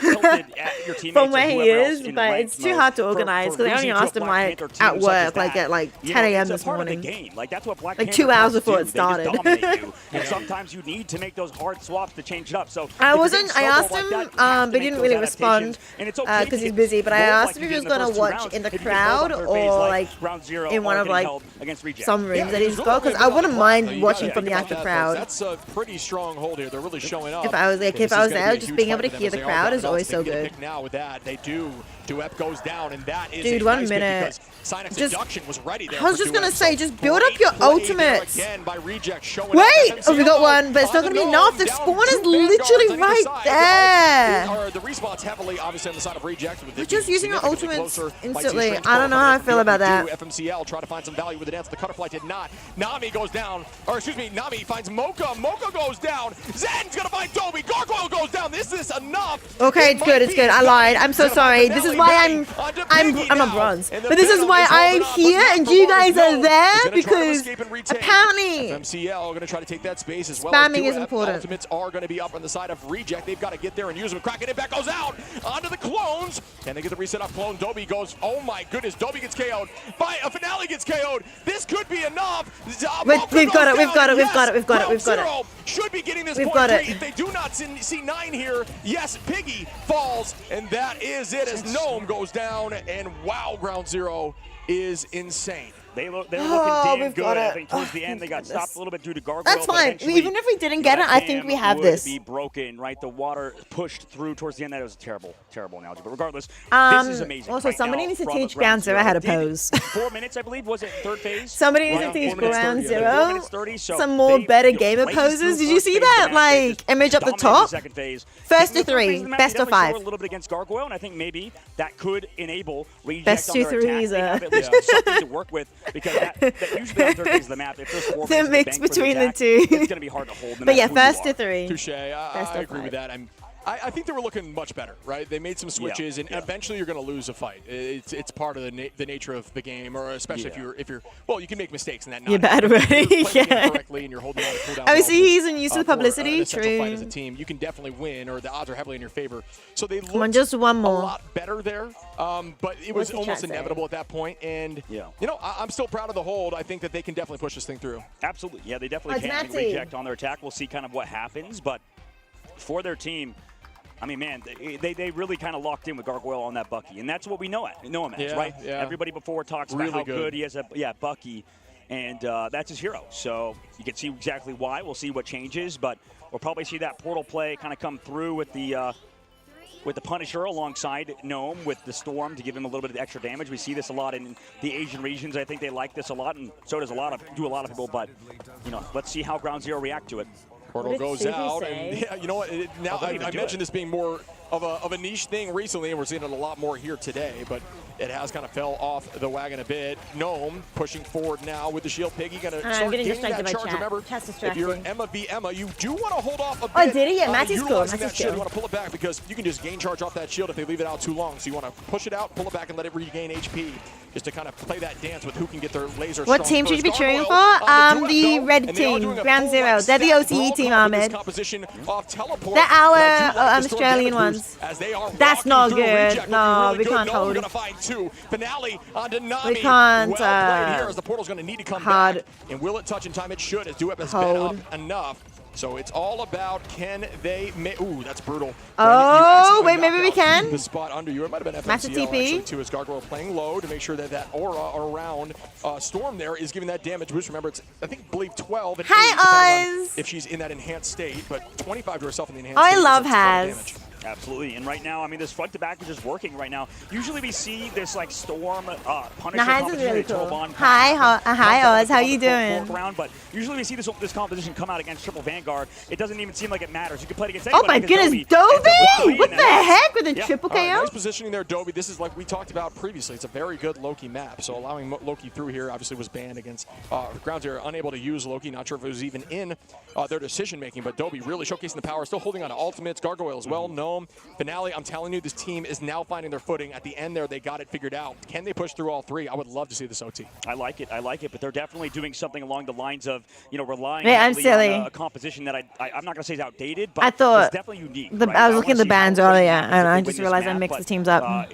from where he is, but it's too hard to organize because I only asked him like at work, like at like 10 a.m. this morning. Like that's what Black Like Panther 2 hours cops before do. it They just started. dominate you. And sometimes you need to make those hard swaps to change it up. So I if you're wasn't. getting I asked snowballed him, like that, you have to but he make didn't those really adaptations. respond And it's okay because to he's get busy. But I rolled asked like him you if he did was in the gonna first two watch rounds in the if you get crowd rolled up third phase or like like round zero in one or of getting like held against Reject. some rooms Yeah, that he's there's got. Because no I way wouldn't about mind that. You watching gotta from the think active about that, crowd. folks. That's a pretty strong hold here. They're really showing up. If I was like, And if this I is was gonna there, be a just huge being fight able to for them hear as the they are crowd back is up. always They so get a good. pick now with that. They do. Duep goes down, and that is Dude, a 1 nice pick minute. because Sonic Just- Seduction was ready there I was for just gonna Duep. say, So just build up great your play there ultimates. again by Reject, showing Wait! up. Oh, we got FMCL one, but it's not on gonna be the enough. gnome, The down spawn is 2 literally vanguards on either right side. there. The response heavily, obviously, on the side of Reject. With We're it just being using our significantly ultimates closer by instantly. T-Strange I don't know how I feel about that. FMCL try to find some value with the dance. The Cutterfly did not. Nami goes down, or excuse me, Nami finds Mocha. Mocha goes down. Zen's gonna find Toby. Gargoyle goes down. This is enough. Okay, it's good. It's good. I lied. I'm so sorry. This is why I'm not bronze, but this is why I'm here and you guys are there because apparently MCL going to try to take that space as well. Spamming is important. Ultimates are going to be up on the side of Reject. They've got to get there and use them. Kraken it back goes out onto the clones. Can they get the reset off clone? Dobby goes, oh my goodness, Dobby gets KO'd. By a Finale gets KO'd. This could be enough. We've got it. Should be getting this We've point got three. it. If they do not see 9 here, yes, Piggy falls, and that is it as Gnome goes down, and wow, Ground Zero is insane. They're looking damn good. I think towards the end they got stopped a little bit due to Gargoyle. That's fine. Even if we didn't get it, I think we have this. Be broken, right? The water pushed through towards the end. That was a terrible analogy. But regardless, this is amazing. Also, right somebody now needs to from teach Ground Ground Zero how to Did pose. 4 minutes, I believe, was it third phase? Somebody needs to teach Ground Zero some more better gamer poses. Did you see that like image up the top? First to 3, best of 5. A little bit against Gargoyle, and I think maybe that could enable Reject Best on 2 their attack. 3s. They have at least something to work with because that usually on third phase of the map, if there's 4 The minutes mix in bank for between the attack, two. it's going to be hard to hold. No But yeah, matter who you first to are. 3. Touche. I agree with that. I think they were looking much better, right? They made some switches, and eventually you're going to lose a fight. It's part of the nature of the game, or especially if you're well, you can make mistakes in that. You're bad already. Yeah. Incorrectly, and you're holding on to cooldown. Oh, so he's used to the publicity. True. Fight as a team, you can definitely win, or the odds are heavily in your favor. So they looked just one more. a lot better there, but it was almost inevitable at that point. And you know, I'm still proud of the hold. I think that they can definitely push this thing through. Absolutely, yeah, they definitely can. Reject on their attack. We'll see kind of what happens, but for their team. I mean, man, they really kind of locked in with Gargoyle on that Bucky, and that's what we know him as, right? Yeah. Everybody before talks about how good he is at Bucky, and that's his hero. So you can see exactly why. We'll see what changes, but we'll probably see that portal play kind of come through with the Punisher alongside Gnome with the Storm to give him a little bit of extra damage. We see this a lot in the Asian regions. I think they like this a lot, and so does a lot of people. But you know, let's see how Ground Zero react to it. Portal goes out, and yeah, you know what? Now I mentioned this being more of a niche thing recently, and we're seeing it a lot more here today, but it has kind of fell off the wagon a bit. Gnome pushing forward now with the shield. Piggy going to start getting that charge. Remember, if you're Emma v Emma, you do want to hold off a bit. Oh, did he? Yeah, Matty's cool. That shield. You want to pull it back because you can just gain charge off that shield if they leave it out too long. So you want to push it out, pull it back, and let it regain HP. Just to kind of play that dance with who can get their laser. What team should you be cheering for? The red team, Ground Zero. They're the OCE team, Ahmed. They're our Australian ones. That's not good. No, we can't hold it. We can't the portal's going to need to come back. And will it touch in time? It should, as Duep has been up enough. So it's all about can they make... Ooh, that's brutal. Oh, wait, maybe we can? The spot under you. It might have been Massive FMCL TP. actually, too, as Gargoyle playing low to make sure that that aura around Storm there is giving that damage boost. Remember, it's, I believe 12 and 8, Hi, Oz! If she's in that enhanced state, but 25 to herself in the enhanced I state. love Haz. Absolutely, and right now, I mean, this front to back is just working right now. Usually we see this like Storm Punisher Haz is really cool. Turban hi Oz, how you doing? Round, but usually we see this composition come out against Triple Vanguard. It doesn't even seem like it matters. You can play it against Oh anybody. my goodness, Dobby! What the heck with a triple KO? Nice positioning there, Dobby. This is like we talked about previously. It's a very good Loki map, so allowing Loki through here obviously was banned against Ground Zero. Unable to use Loki. Not sure if it was even in their decision making, but Dobby really showcasing the power. Still holding on to ultimates. Gargoyle as well. Gnome. Finale. I'm telling you, this team is now finding their footing. At the end there, they got it figured out. Can they push through all three? I would love to see this OT. I like it, but they're definitely doing something along the lines of, you know, relying I'm silly. on a composition that I'm not going to say is outdated, but I thought it's definitely unique. I was looking at the bands earlier, and I just realized I mixed the teams up.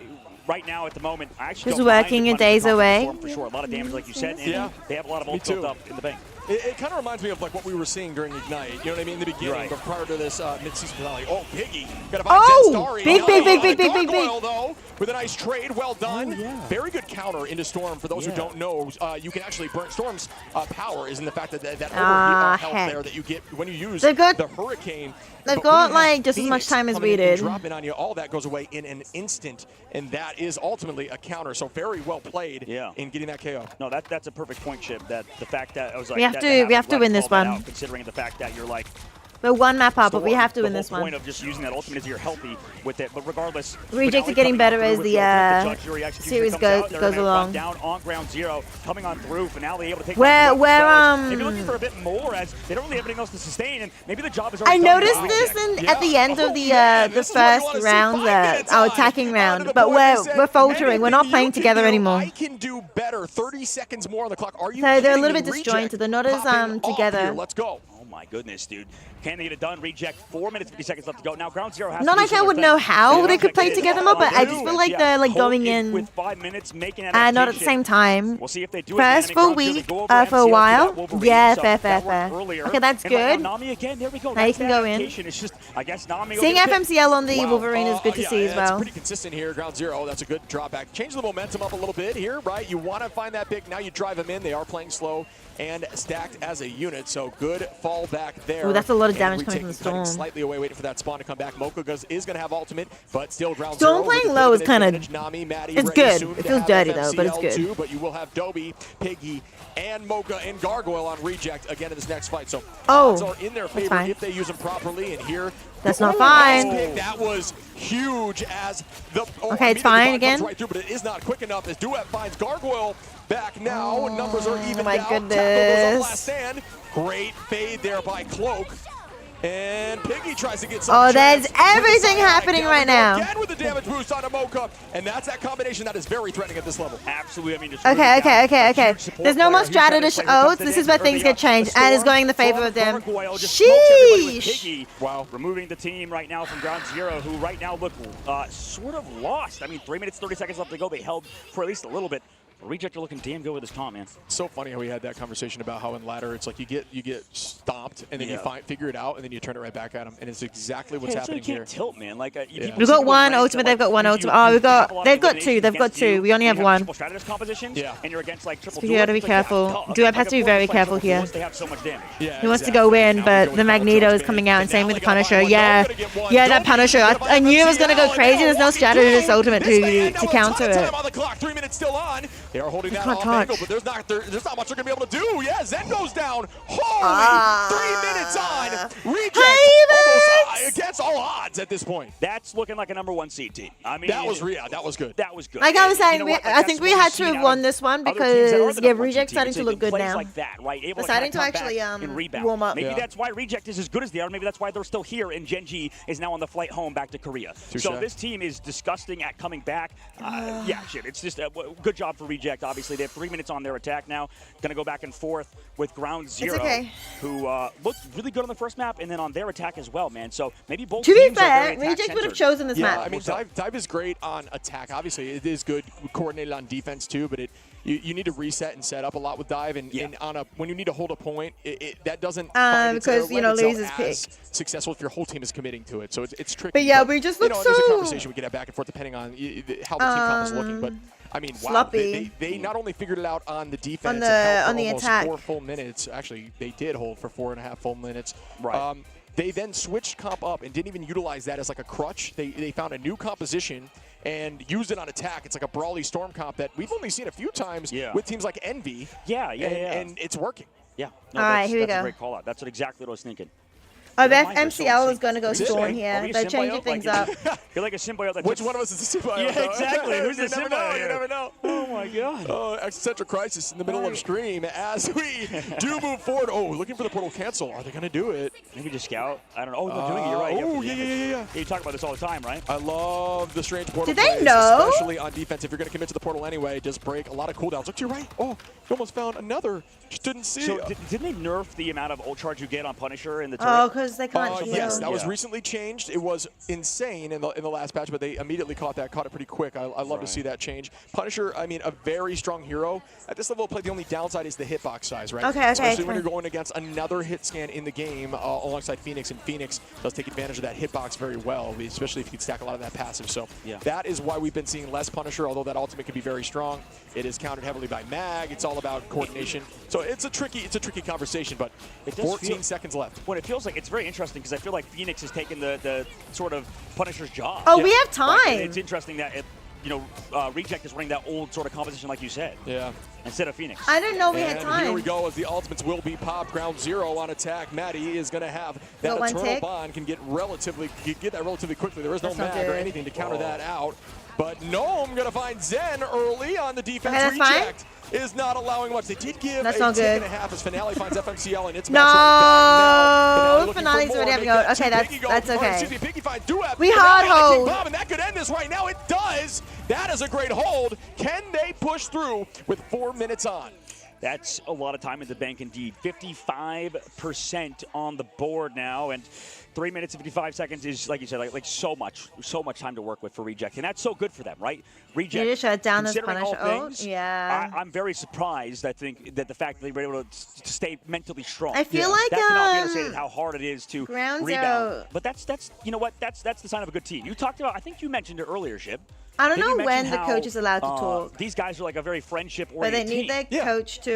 Right now, at the moment, I actually Just don't working your days away. For sure, a lot of damage, like you said, and they have a lot of ult built up in the bank. It kind of reminds me of like what we were seeing during Ignite. You know what I mean? In the beginning, but prior to this mid-season finale. Oh, Piggy. Got to find big. Though, with a nice trade. Well done. Very good counter into Storm. For those who don't know, you can actually burn Storm's power is in the fact that that health there that you get when you use the Hurricane. They've got like just as much time as we did. Dropping on you, all that goes away in an instant, and that is ultimately a counter. So very well played in getting that KO. No, that's a perfect point, Chip. That the fact that I was like, we have to win this one. Considering the fact that you're like, We're one map up, So but we have to the win whole this one. point of just using that ultimate is you're healthy with it, but regardless, Reject Finale are getting coming better through as with the ultimate, jury execution series comes goes out. They're gonna along. run down on ground zero, coming on through. Finale able to take Where- down where, Flowers. Maybe looking for a bit more as they don't really have anything else to sustain, and maybe the job is I already done. noticed this at the end of the first round, our attacking round, but we're faltering. We're not playing together anymore. I can do better. 30 seconds more on the clock. Are you So they're a kidding little me? bit Reject disjointed. They're not as popping off together. here. Let's go. Oh my goodness, dude. Can they get it done? Reject 4 minutes, 50 seconds left to go. Now ground zero has Not to do like I something would with know them. how Yeah, they could play it. together more, but I just feel like they're like Hold going it in with 5 minutes, making not at the adaptation. same time. We'll see if they do First it. full week for a while. Yeah, fair. Okay, that's And good. now Nami again, there we go. Now you That's can the go in. adaptation. It's just, I guess Nami will Seeing get a pick. FMCL on the Wolverine is good to see as It's well. pretty consistent here. Ground zero. That's a good drawback. Change the momentum up a little bit here, right? You want to find that pick. Now you drive them in. They are playing slow and stacked as a unit, so good fall back there. Ooh, that's a lot of And damage we coming take from the cutting Storm. Slightly away, waiting for that spawn to come back. Mocha is going to have ultimate, but still ground Storm zero. with playing a low bit of is an kinda- advantage. Nami, Maddie, it's ready good. soon It to feels have dirty, though, but it's FMCL good. too, but you will have Dobby, Piggy, and Mocha and Gargoyle on reject again in this next fight. So odds are in their that's favor fine. if they use them properly. And here, That's not Ooh, fine. nice pick. That was huge as the Okay, it's immediately fine comes again. right through, but it is not quick enough as Duet finds Gargoyle back now. Numbers are even my down. Tackle goes goodness. on last stand. Great fade there by Cloak. And Piggy tries to get some Oh, there's chance with the everything side happening down right we go now. Again with the damage boost on Mocha, and that's that combination that is very threatening at this level. Absolutely. I mean, just Okay. There's no more strategish oaths. This is where things get changed, and it's going in the favor of them. Sheesh. Wow. Removing the team right now from ground zero, who right now look sort of lost. I mean, 3 minutes, 30 seconds left to go. They held for at least a little bit. Reject are looking damn good with his taunt, man. So funny how we had that conversation about how in ladder it's like you get stomped and then you figure it out and then you turn it right back at them, and it's exactly what's happening so you here. can't tilt, man. Like We've got one ultimate. They've got one ultimate. Oh, they've got two. They've got two. We only have one. Triple strategist compositions, and you're against like triple. So you got to be careful. Duep has to be very careful here. They have so much damage. He wants to go in, but the Magneto is coming out, and same with the Punisher. Yeah, that Punisher. I knew it was going to go crazy. There's no strategist ultimate to counter it. On the clock, 3 minutes still on. They are holding that can't off touch. angle, but there's not much they're going to be able to do. Yeah, Zen goes down. Holy, 3 minutes on. Reject almost against all odds at this point. That's looking like a #1 seed team. I mean, that was good. That was good. Like I was And saying, you know what? Like, I that's think we what had we've to seen have out won of this one other teams that are because the yeah, #1 Reject's team. starting It's to in look good plays now. like that, right? Able They're to kinda starting to come back actually and rebound. warm up. Maybe that's why Reject is as good as they are. Maybe that's why they're still here, and Genji is now on the flight home back to Korea. Touché. So this team is disgusting at coming back. Yeah, shit. It's just a good job for Reject. Obviously, they have 3 minutes on their attack now. Going to go back and forth with Ground Zero, okay. who looked really good on the first map, and then on their attack as well, man. So maybe both To be teams are fair, very Reject would have attack-centered. chosen this map. I mean, Dive is great on attack. Obviously, it is good coordinated on defense too, but you need to reset and set up a lot with Dive, and on when you need to hold a point, that doesn't because lend lose itself his as successful if your whole team is committing to it. So it's tricky. But yeah, we just look There's a so conversation we can have back and forth depending on how the team comp is looking, but. I mean, wow, sloppy. they not only figured it out on the defense On the- and held on for the almost attack. 4 full minutes. Actually, they did hold for 4.5 full minutes. Right. They then switched comp up and didn't even utilize that as like a crutch. They found a new composition and used it on attack. It's like a brawly storm comp that we've only seen a few times with teams like Envy. And it's working. Yeah. All right, here we That's go. a great call out. That's exactly what I was thinking. Oh, Your minds are so MCL is sync. going to go Is it? Storm Are here. we a They're changing symbiote? things Like, up. You're like a symbiote. That Which took- one of us is the symbiote? Yeah, exactly. Who's the You never know. symbiote You here? never know. Oh my god. Oh, existential crisis in the middle of Scream as we do move forward. Oh, looking for the portal cancel. Are they going to do it? Maybe just scout. I don't know. Oh, they're doing it. You're right. Oh, yeah. You talk about this all the time, right? I love the strange portal Did they plays, know? especially on defense. If you're going to commit to the portal anyway, just break a lot of cooldowns. Look to your right. Oh, you almost found another. Just didn't see So it. didn't they nerf the amount of ult charge you get on Punisher in the turret? Oh, because they can't shield. Yes, that was recently changed. It was insane in the last patch, but they immediately caught it pretty quick. I love to see that change. Punisher, I mean, a very strong hero. At this level of play, the only downside is the hitbox size, right? Okay, Especially when fine. you're going against another hit scan in the game alongside Phoenix, and Phoenix does take advantage of that hitbox very well, especially if you can stack a lot of that passive. So that is why we've been seeing less Punisher, although that ultimate can be very strong. It is countered heavily by Mag. It's all about coordination. So it's a tricky conversation, but It does 14 feel- seconds left. When it feels like it's very interesting because I feel like Phoenix has taken the sort of Punisher's job. Oh, we have time. And it's interesting that Reject is running that old sort of composition like you said. Yeah. Instead of Phoenix. I didn't know we had And time. here we go as the ultimates will be popped. Ground zero on attack. Maddie is going to have that one eternal tick. bond, can get that relatively quickly. There is no That's not mag or good. anything to counter that out. But Gnome going to find Zen early on the defense. Okay, that's fine. Reject is not allowing much. They did give That's a not tick good. and a half as Finale finds FMCL and it's No, match right back now. Finale's already having a- okay, that's okay. Excuse me, Piggy finds Duep. We And now hard they got a King hold. Bob, and that could end this right now. It does. That is a great hold. Can they push through with 4 minutes on? That's a lot of time in the bank indeed. 55% on the board now, and 3 minutes and 55 seconds is, like you said, like so much time to work with for Reject, and that's so good for them, right? Reject. You just shut down this considering all Punisher ult? things, Yeah. I'm very surprised. I think that the fact that they were able to stay mentally strong. I feel like, that cannot be understated how hard it is to Ground rebound. Zero- But that's you know what? That's the sign of a good team. You talked about. I think you mentioned it earlier, Shib. I don't Did you know when mention the how, coach is allowed to talk. These guys are like a very But friendship-oriented they need their team. coach to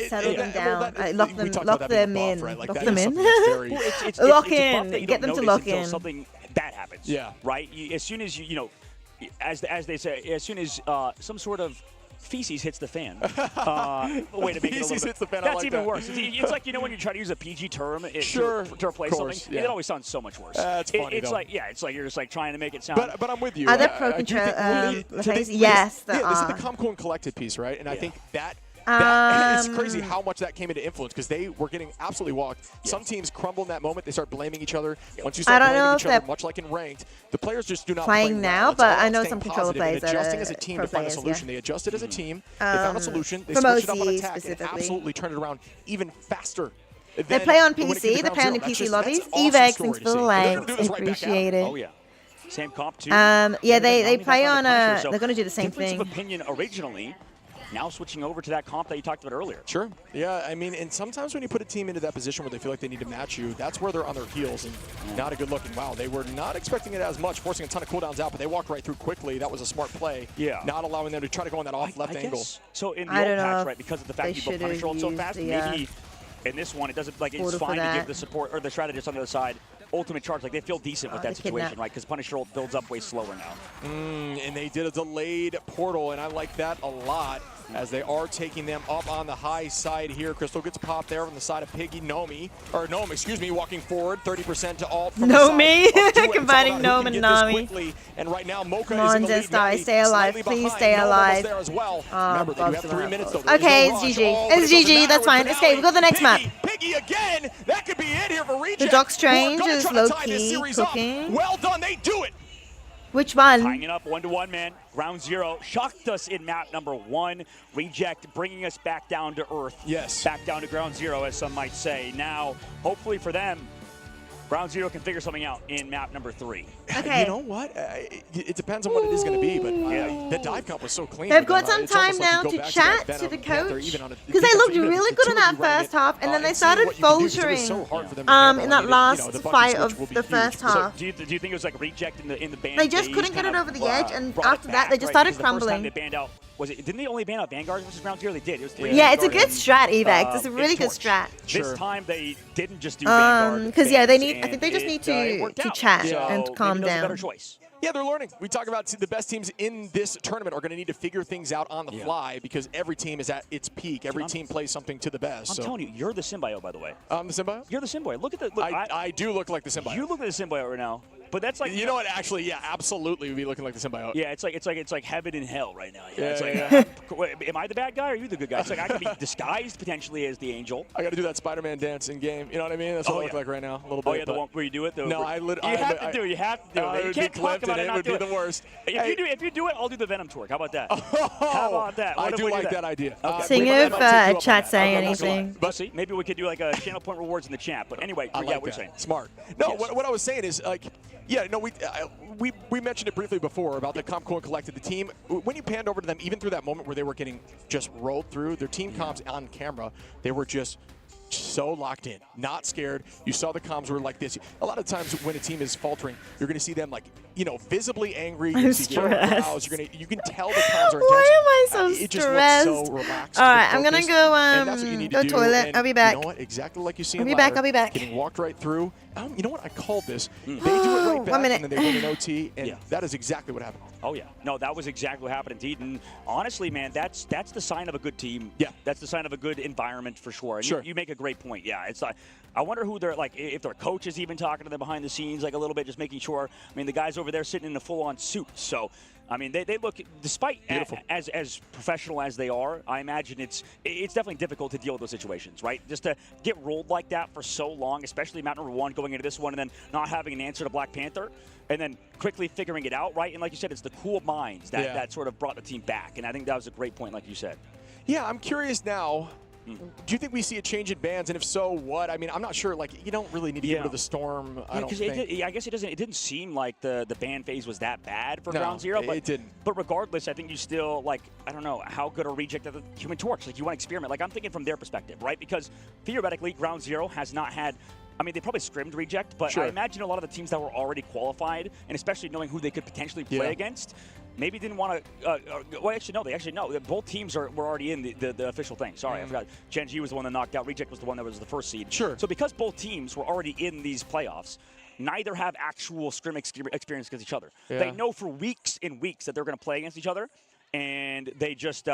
settle them well, down, lock we talked them about that being a in, buff, right? Like lock that them is in, something that's very- Well, it's lock a buff that in, you get don't them to notice lock until in. something bad happens. Yeah. Right. As soon as as they say, as soon as some sort of feces hits the fan. Way to make it a little Feces bit. hits the fan, I That's like even that. worse. It's like when you try to use a PG term Sure, to replace of course, something. yeah. It always sounds so much worse. That's funny, It's though. like it's like you're just like trying to make it sound. But I'm with you. Are there I pro do control? think Yes, this there is are. the Calm Cool and Collected piece, right? And I think that Um, it's crazy how much that came into influence because they were getting absolutely walked. Some teams crumble in that moment. They start blaming each other. Once you start I don't know blaming if each other, they're much like in ranked, the players just do not playing play now, well. It's but all I about know staying some controller positive and players that adjusting are as a team pro to find a players, solution. yeah. They adjusted as a team. They found a solution. They from switched it up on OCs attack and specifically. absolutely turned it around even faster. They play on than when it PC. came to They ground play on the zero. That's PC just- lobbies. that's an awesome Evex, story thanks to for the see. They're likes. gonna do this right back out. Appreciate it. Oh yeah. Same comp too. Yeah, they play back on the Punisher, so they're gonna do the same difference thing. of opinion originally. Now switching over to that comp that you talked about earlier. Sure. Yeah, I mean, and sometimes when you put a team into that position where they feel like they need to match you, that's where they're on their heels and not a good look. And wow, they were not expecting it as much, forcing a ton of cooldowns out, but they walked right through quickly. That was a smart play. Yeah. Not allowing them to try to go on that off left I angle. guess. So in the I old don't know patch, if right, because of the they fact you both should've punish rolled so used fast, the, maybe in this one it doesn't like it's order for fine to give that. the support or the strategist on the other side ultimate charge. Like they feel decent with Oh, that the kidnap. situation, right? Because Punisher ult builds up way slower now. And they did a delayed portal, and I like that a lot as they are taking them up on the high side here. Crystal gets popped there on the side of Piggy. Gnome, excuse me, walking forward, 30% to alt from Gnome? the side of Duet. It's all Combining about who Gnome can and get this Nami. quickly. And right now, Mocha Come is on, in the lead. Zestar, Maddie stay alive. slightly Please behind. stay Gnome almost alive. there as well. Oh, Remember, you Bob's have the 3 one. minutes, though. There is Okay, no it's rush. GG. Oh, but It's it doesn't GG. matter That's with fine. It's okay. We got the next map. Piggy again. That could be it here for Reject. The Doc Strange We're gonna is try to tie this low-key series up. cooking. Well done. They do it. Which one? Tying it up 1-1, man. Ground zero. Shocked us in map number 1. Reject bringing us back down to earth. Yes. Back down to ground zero, as some might say. Now, hopefully for them, ground zero can figure something out in map number 3. Okay. You know what? It depends on what it is going to be, but the dive comp was so clean. They've with got them. some It's almost time like now you go to back chat that to the Venom Panther, coach even on a- because they so looked even really the good two in of that you running first half, and then they and seeing started what you can do, 'cause it was faltering so hard for them to handle. in that I mean, last the button fight switch of will be the huge. first So half. do you think it was like Reject in the band? They just phase couldn't get kind it of, over the edge, and brought it after that, they just right? started 'Cause the first time crumbling. they banned out, didn't they only ban out Vanguard versus ground zero? They did. It was 3 Yeah, it's a Vanguard good strat, and, Evex. It's a really and good Torch. strat. This time they didn't just do Vanguard. Because yeah, they bans, need. I think and they just need it worked to out. chat So and maybe calm that was a better down. choice. Yeah, they're learning. We talk about the best teams in this tournament are going to need to figure things out on the fly because every team is at its peak. Every team plays something to the best. I'm so. telling you, you're the symbiote, by the way. I'm the symbiote? You're the symbiote. Look at the. I do look like the symbiote. You look like the symbiote right now. But that's like You know what? Actually, yeah, absolutely, we'd be looking like the symbiote. Yeah, it's like heaven and hell right now. Yeah, It's like, yeah. am I the bad guy or are you the good guy? It's like I could be disguised potentially as the angel. I got to do that Spider-Man dance in game. You know what I mean? That's what I look like right now. A little bit. Oh yeah, the but- one where you do it. No, You have to do it. You have to do it. You would be can't talk clipped about and it. it would be the worst. If you do it, I'll do the Venom twerk. How about that? How about that? I What if do we like that idea. Seeing if chat saying I'm not gonna lie. anything. But see, maybe we could do like a channel point rewards in the chat. But anyway, I yeah, like we're that. saying Smart. No, Yes. what I was saying is like, yeah, no, we mentioned it briefly before about the Comp Co and Collected. The team, when you panned over to them, even through that moment where they were getting just rolled through, their team comms on camera, they were just so locked in, not scared. You saw the comms were like this. A lot of times when a team is faltering, you're going to see them like, visibly angry. You I'm see yellow stressed. brows. You can tell the comms are intense. Why am I so It just stressed? looks so relaxed. All and right, I'm gonna focused, go and that's what you need go to do. toilet. And I'll be back. You know what? Exactly like you see I'll in be back, Ladder, I'll be back. Getting walked right through, you know what? I called this. They do it right back, 1 minute. and then they win an OT, and that is exactly what happened. Oh, yeah. No, that was exactly what happened indeed. And honestly, man, that's the sign of a good team. Yeah. That's the sign of a good environment for sure. And Sure. you make a great point. Yeah, it's like, I wonder who they're, like, if their coach is even talking to them behind the scenes, like, a little bit, just making sure. I mean, the guys over there sitting in a full-on suit. So, I mean, they look, despite as professional as they are, I imagine it's definitely difficult to deal with those situations, right? Just to get rolled like that for so long, especially map number 1 going into this one and then not having an answer to Black Panther and then quickly figuring it out, right? And like you said, it's the cool minds that sort of brought the team back. And I think that was a great point, like you said. Yeah, I'm curious now. Do you think we see a change in bans, and if so, what? I mean, I'm not sure. Like, you don't really need to get rid of the Storm. I don't think. I guess it didn't seem like the ban phase was that bad for No, Ground Zero. But it didn't. But regardless, I think you still, like, I don't know how good a reject of the Human Torch. Like, you want to experiment. Like, I'm thinking from their perspective, right? Because theoretically, Ground Zero has not had. I mean, they probably scrimmed reject, but I imagine a lot of the teams that were already qualified, and especially knowing who they could potentially play against, maybe didn't want to. Well, actually, no. They actually know. Both teams were already in the official thing. Sorry, I forgot. Gen G was the one that knocked out. Reject was the one that was the first seed. Sure. So because both teams were already in these playoffs, neither have actual scrim experience against each other. Yeah. They know for weeks and weeks that they're going to play against each other, and they just,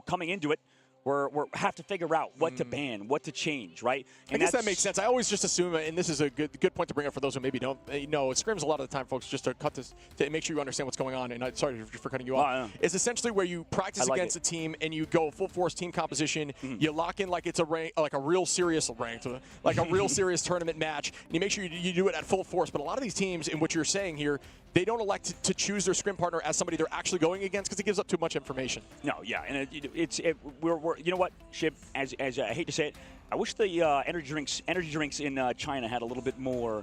coming into it, we have to figure out what to ban, what to change, right? And I guess that makes sense. I always just assume, and this is a good point to bring up for those who maybe don't know, scrims a lot of the time, folks, just to cut this, to make sure you understand what's going on, and sorry for cutting you off, it's essentially where you practice against a team and you go full force team composition, you lock in like it's a rank, like a real serious ranked, like a real serious tournament match, and you make sure you do it at full force. But a lot of these teams, in what you're saying here, they don't elect to choose their scrim partner as somebody they're actually going against because it gives up too much information. No, yeah, and we're you know what, Shib, as I hate to say it, I wish the energy drinks in China had a little bit more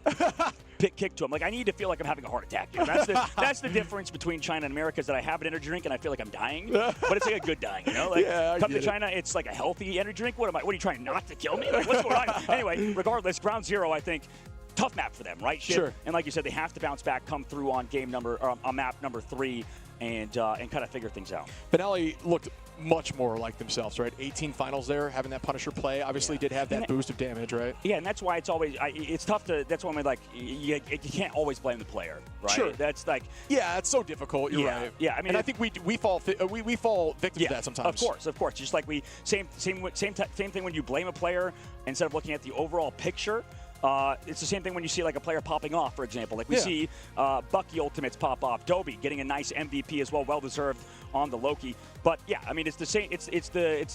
kick to them. Like, I need to feel like I'm having a heart attack. You know? That's the difference between China and America, is that I have an energy drink and I feel like I'm dying, but it's like a good dying. You know, like come to China, it's like a healthy energy drink. What are you trying not to kill me? Like, what's going on? Anyway, regardless, Ground Zero, I think. Tough map for them, right? Sure. And like you said, they have to bounce back, come through on map number 3, and kind of figure things out. Finale looked much more like themselves, right? 18 finals there, having that Punisher play, obviously did have that boost of damage, right? Yeah, and that's why it's always it's tough to. That's why I'm like you can't always blame the player, right? Sure. That's like it's so difficult. You're right. Yeah, I mean, and I think we fall victim to that sometimes. Of course. Just like same thing when you blame a player instead of looking at the overall picture. It's the same thing when you see like a player popping off, for example. Like we see Bucky Ultimates pop off, Dobby getting a nice MVP as well deserved on the Loki. But yeah, I mean, it's the same. It's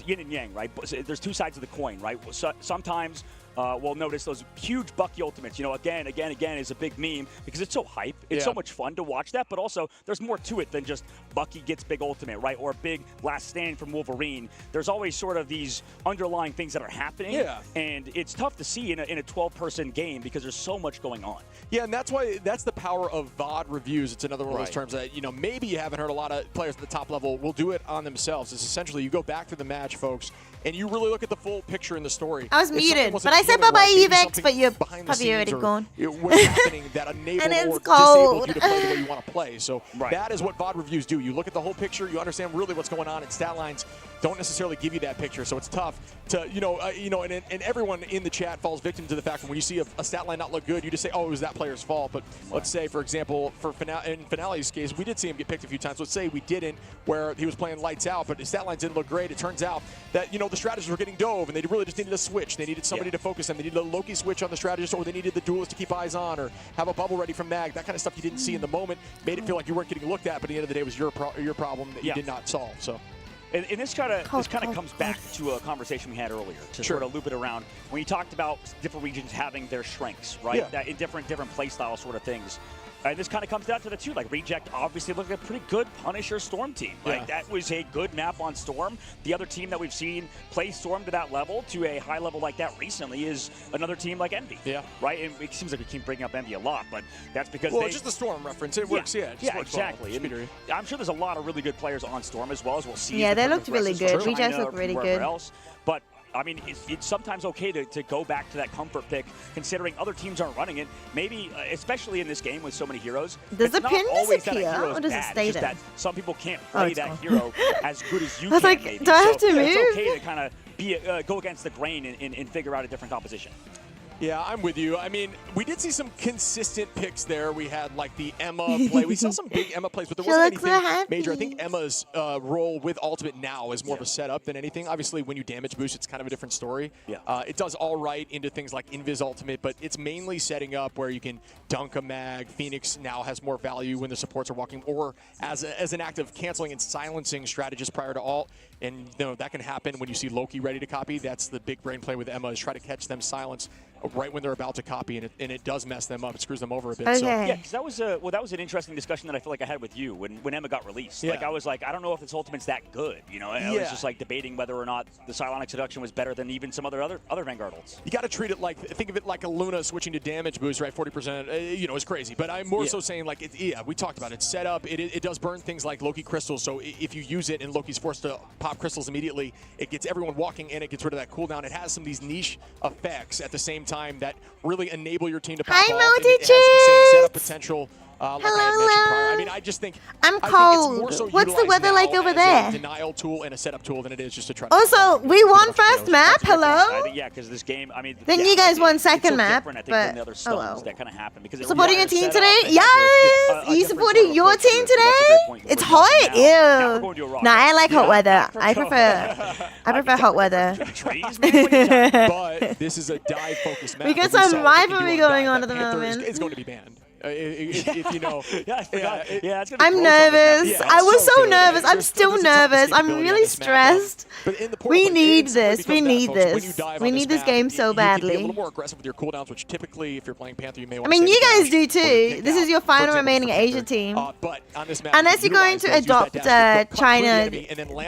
yin and yang, right? There's two sides of the coin, right? So, sometimes we'll notice those huge Bucky Ultimates. You know, again is a big meme because it's so hype. It's so much fun to watch that. But also, there's more to it than just Bucky gets big ultimate, right? Or big last stand from Wolverine. There's always sort of these underlying things that are happening. Yeah. And it's tough to see in a 12-person game because there's so much going on. Yeah, and that's the power of VOD reviews. It's another one of those terms that, maybe you haven't heard a lot of players at the top level will do it on themselves. It's essentially you go back to the match, folks, and you really look at the full picture in the story. I was muted, but I said bye-bye, Evex, but you're probably already gone. What's happening that enabled and it's or cold. disabled you to play the way you want to play. So that is what VOD reviews do. You look at the whole picture, you understand really what's going on, and stat lines don't necessarily give you that picture. So it's tough to, and everyone in the chat falls victim to the fact that when you see a stat line not look good, you just say, oh, it was that player's fault. But let's say, for example, in Finale's case, we did see him get picked a few times. Let's say we didn't, where he was playing lights out, but his stat lines didn't look great. It turns out that, the strategists were getting dove, and they really just needed a switch. They needed somebody to focus on. They needed a Loki switch on the strategist, or they needed the duelist to keep eyes on, or have a bubble ready from Mag. That kind of stuff you didn't see in the moment made it feel like you weren't getting looked at, but at the end of the day, it was your problem that you did not solve. So. And this kind of comes back to a conversation we had earlier to sort of loop it around when you talked about different regions having their strengths, right? Yeah. That in different play style sort of things. And this kind of comes down to the two. Like, Reject obviously looked like a pretty good Punisher Storm team. Like, that was a good map on Storm. The other team that we've seen play Storm to that level, to a high level like that recently, is another team like Envy. Yeah. Right? And it seems like we keep bringing up Envy a lot, but that's because it's just the Storm reference. It works, exactly. And I'm sure there's a lot of really good players on Storm as well, as we'll see. Yeah, they looked really good. Reject looked really good. But I mean, it's sometimes okay to go back to that comfort pick, considering other teams aren't running it. Maybe, especially in this game with so many heroes. Does the pin disappear, or does it stay there? That some people can't play that hero as good as you can. I was like, do I have to move? It's okay to kind of go against the grain and figure out a different composition. Yeah, I'm with you. I mean, we did see some consistent picks there. We had like the Emma play. We saw some big Emma plays, but there wasn't anything major. I think Emma's role with Ultimate now is more of a setup than anything. Obviously, when you damage boost, it's kind of a different story. Yeah. It does all right into things like Invis Ultimate, but it's mainly setting up where you can dunk a mag. Phoenix now has more value when the supports are walking, or as an act of canceling and silencing strategist prior to ult. And you know that can happen when you see Loki ready to copy. That's the big brain play with Emma, is try to catch them silence right when they're about to copy, and it does mess them up. It screws them over a bit. Okay. So. Yeah, because that was an interesting discussion that I feel like I had with you when Emma got released. Yeah. Like I was like, I don't know if this ultimate's that good. You know, I was just like debating whether or not the Psionic Seduction was better than even some other Vanguard ults. You got to treat it like, think of it like a Luna switching to damage boost, right? 40%, you know, is crazy. But I'm more so saying like, we talked about it. Set up, it does burn things like Loki crystals. So if you use it and Loki's forced to pop crystals immediately, it gets everyone walking and it gets rid of that cooldown. It has some of these niche effects at the same time that really enable your team to pop off. Melody It has insane setup potential. Like I had mentioned prior. I mean, I just think I'm I think cold. it's more so What's the weather like over there? a denial tool and a setup tool than it is just to try to Also, we won first map. Hello. Yeah, because this game, I mean. Then yeah, you guys won it's so second map, different, I think, but than the other oh well. that kind of happened because Supporting your team today? Yes! You supporting your team today? It's hot. Ew. Nah, I like hot weather. I prefer hot weather. But this is a dive focused map. We got some rivalry going on at the moment. It's going to be banned. If you know. I'm nervous. I was so nervous. I'm still nervous. I'm really stressed. We need this. We need this. We need this game so You can be a badly. little more aggressive with your cooldowns, which typically, if you're playing Panther, you may I want mean, to you guys do too. This is your final remaining Asia team. But on this map, Unless you're going to adopt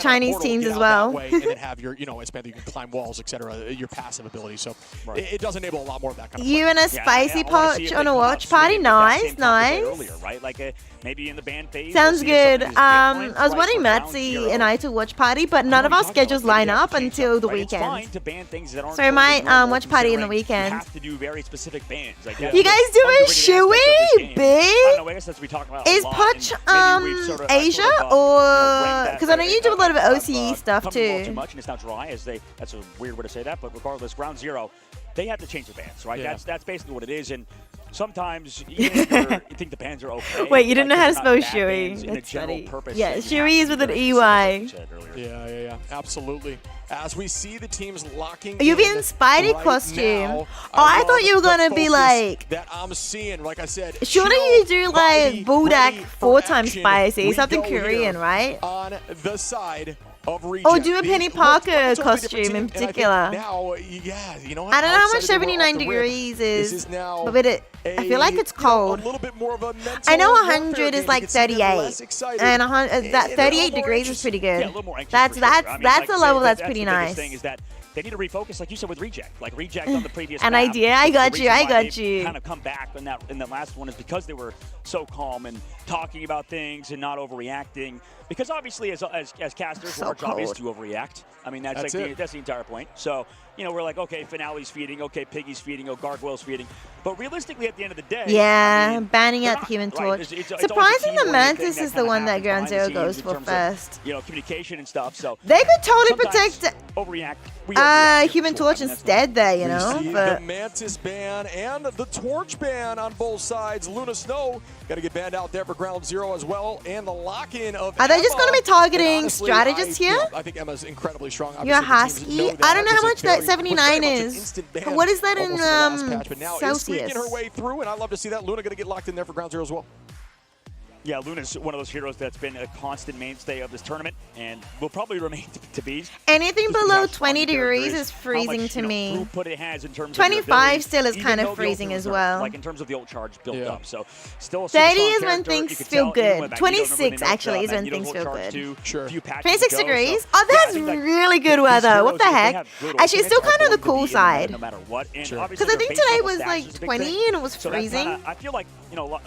Chinese teams as well. And then have your, as Panther, you can climb walls, etc. Your passive ability. So it does enable a lot more of that kind of You and a spicy potch on a watch party? Nice, nice. Earlier, right? Like maybe in the band phase. Sounds good. I was wanting Matzi and I to watch party, but none of our schedules line up until the weekend. It's fine to ban things that aren't So I might watch party in the You weekend. have to do very specific bans. Like, that's You guys doing underrated aspect of this Shui? game. I Big? don't know, I guess that's what we talk about a Is lot, Potch and maybe we've sort of, Asia or because I know you do a lot of OCE stuff too too. much, and it's not dry as that's a weird way to say that, but regardless, ground zero, they have to change the bans, right? Yeah. That's basically what it is, and sometimes even if you think the bans are okay. Wait, you didn't know how to they're spell not bad Shui? bans in a That's general funny. purpose Yeah, that you Shui have is to with an be very EY. specific, like you said earlier. Yeah, absolutely. As we see the teams locking Are you in being Spidey right costume? now, Oh, I love thought you were the gonna be focus like. that I'm seeing. Like I said, Surely chill, you do like body, Buldak ready 4 for times action. spicy, We something go here Korean, right? On the side of Reject. Or do a Penny These look Parker like a totally different costume team, in and I think particular. Now, yeah, you know what? I don't know how much Outside of the 79 off the rip, degrees this is, now but I feel like it's cold. a little bit more of a mental I know warfare 100 is game. like You can see them 38, less excited. and that And 38 more degrees anxious. is pretty Yeah, good. a little more anxious That's for sure. I mean, that's like, a level that's the pretty biggest nice. thing is that they need to refocus, like you said, with Reject. Like Reject on the previous An map, idea? I the got reason you, I why got they've you. Kind of come back in the last one is because they were so calm and talking about things and not overreacting. Because obviously, as casters, So our job is cold. to overreact. I mean, that's That's like it. that's the entire point. So we're like, okay, Finale's feeding, okay, Piggy's feeding, oh, Gargoyle's feeding. But realistically, at the end of the day, Yeah, I mean, banning they're out the not, Human right? Torch. It's always a Surprising the team-oriented Mantis thing is the kinda one that happens Ground behind Zero the goes scenes for in terms first. of, communication and stuff. So They could totally sometimes protect overreact. We overreact, Human sure. Torch I mean, that's instead there, you We know? see But the Mantis ban and the Torch ban on both sides. Luna Snow got to get banned out there for Ground Zero as well, and the lock-in of are they just Emma. going to be targeting And honestly, strategists here? I think Emma's incredibly strong. You're Obviously, the teams Husky. know I don't know how There's much a that very- 79 very much an is. instant ban What is that in almost the last patch, but now is Celsius? squeaking her way through, and I'd love to see that. Luna going to get locked in there for Ground Zero as well. Yeah, Luna's one of those heroes that's been a constant mainstay of this tournament and will probably remain to be. Anything Just because below how strong 20 the character degrees is, is how freezing much, to me. throughput it has in terms of 25 your abilities, still is even kind of though the freezing ult as reserve, well. Like in terms of the ult charge built Yeah. up. So still a super 30 strong is when character. things You could feel tell even good. when Magneto, 26 remember when they actually nerfed is when Magneto's things ult feel charge good. too, Sure. a few patches 26 ago, degrees? so, Oh, yeah, I that's think, like, really good these weather. heroes, What the if they heck? have good Actually, ultimates, still are kind of the going to cool be in the side. meta no matter what. And Sure. obviously Because I their think base today level was stats like is a big 20 thing. and it was So that's freezing. kinda, I feel like,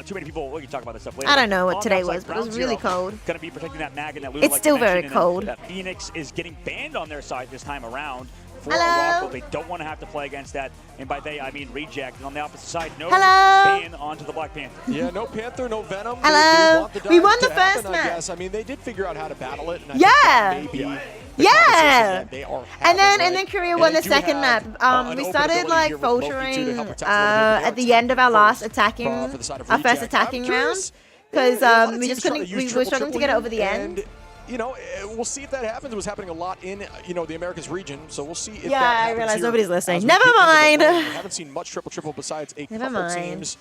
too many people, we can talk about this stuff later. I don't know what on today the outside, was, but it was Ground really Zero cold. Going to be protecting that mag and that Luna, It's like still you very mentioned, and cold. That Phoenix is getting banned on their side this time around. For Hello? Oracle, they don't want to have to play against that. And by they, I mean Reject. And on the opposite side, no Hello? ban onto the Black Panther. Yeah, no Panther, no Venom. Hello? They want the We dive won to the first happen, I match. guess. I mean, they did figure out how to battle it. And I Yeah. think that maybe Yeah. They are And then having, Korea won the do second map. have, an We open started ability like here with Loki, too, to faltering help protect a little bit. at the end of our last attacking, for the side of our first Reject. attacking I'm curious, round, because a lot of we teams just trying to couldn't. use We were triple struggling to get here, over the end. and, you know, we'll see if that happens. It was happening a lot in, the Americas region, so we'll see if Yeah, that I happens realize here nobody's listening. as we Never get into the mind. lane. We haven't seen much triple besides a Never couple mind. teams.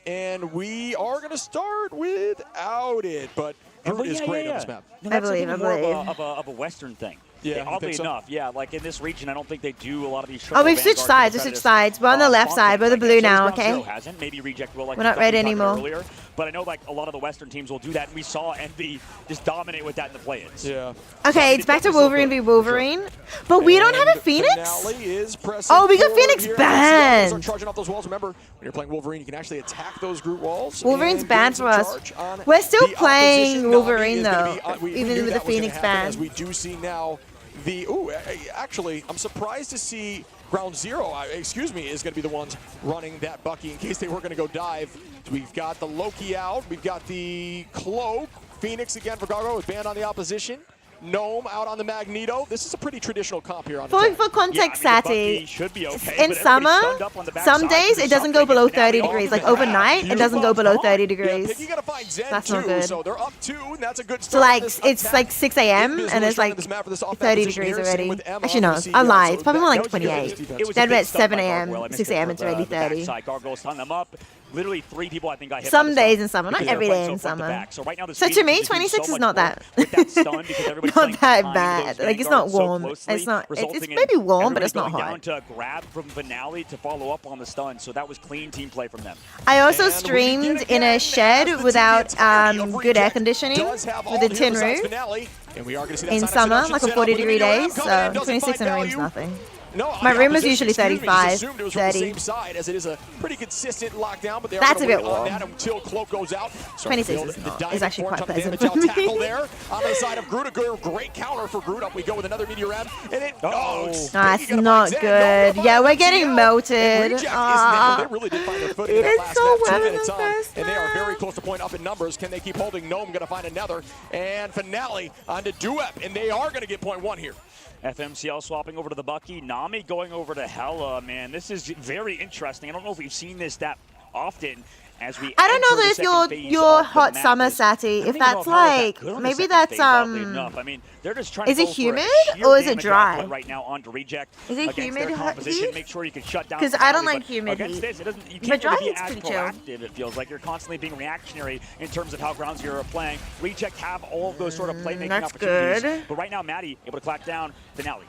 And we are going to start without it, but Groot is great on this map. No, I that's believe, even I more believe. of a Western thing. Yeah, you oddly think so? enough, yeah. Like in this region, I don't think they do a lot of these. Oh, we've switched sides. We switched sides. We're on the left side. We're the blue now. Okay. Hasn't. Maybe Reject will. Like We're not red anymore. Earlier, but I know like a lot of the Western teams will do that, and we saw Envy just dominate with that in the play-ins. Yeah. Okay, it's back to Wolverine v Wolverine, but we don't have a Phoenix. Finale is pressing Oh, we got forward Phoenix here. banned. Start charging off those walls. Remember, when you're playing Wolverine, you can actually attack those Groot walls. Wolverine's and banned gain for some us. charge on We're still the playing opposition. Wolverine Nami is though, gonna be, we even knew with that the was gonna Phoenix happen, ban. as we do see now. Actually, I'm surprised to see Ground Zero, is going to be the ones running that Bucky in case they were going to go dive. So we've got the Loki out. We've got the Cloak. Phoenix again for Gargo is banned on the opposition. Gnome out on the Magneto. This is a pretty traditional comp here on the For context, Sati, should be okay, in but summer, everybody's stunned up on the some backside days through it doesn't go something. below It's now 30 off degrees. the Like back. overnight, it doesn't go below 30 degrees. You got to find Zen That's too, not good. so they're up 2, and that's a good So start. like it's like 6 a.m. and it's like 30 degrees already. Actually no, I lied. It's probably more like 28. Then at 7 a.m., 6 a.m. it's already 30. Gargoyle stunned them up. Literally 3 people I think got hit. Some days in summer, not every day in summer. So right now So to me, 26 is not that. Not that bad. Like it's not warm. It's not. It's maybe warm, but it's not hot. Down to grab from Finale to follow up on the stun. So that was clean team play from them. I also streamed in a shed without good air conditioning with a tin roof And we are going to see that in side summer, seduction like on set up with 40-degree the medium days. coming in, So doesn't 26 in find a room's value. nothing. No, My the room was opposition, usually excuse me, just 35, assumed it was from the 30. same side, as it is a pretty consistent lockdown, but they are That's gonna a bit wait on warm. that until Cloak goes out. 26 is not. It's actually quite pleasant for for me. tackle there on the side of Groot. A great counter for Groot. Up we go with another Meteor M, and it That's not good. Yeah, we're getting melted. They really did find their footing in It that is last so map, 2 well in minutes the on, first and they are very close to point up in numbers. Can they keep holding? Gnome going to find another, and Finale onto Duep, and they are going to get point 1 here. FMCL swapping over to the Bucky. Nami going over to Hella, man. This is very interesting. I don't know if we've seen this that often as we I don't know enter the though if second phase your of the hot map. summer I Sati, don't if even know that's if Hella's that like good on the maybe second that's phase, oddly enough. I mean, they're just trying is to it go for a humid sheer or is it damage dry? output right now onto Reject Is it against humid their composition. heat? Make sure you can shut down. 'Cause I don't Finale, like but humid against heat. this, it doesn't. You But can't dry really be heat's as pretty chill. proactive. It feels like you're constantly being reactionary in terms of how Ground Zero are playing. Reject have all of those sort of playmaking that's opportunities. good. But right now, Maddie able to clap down Finale.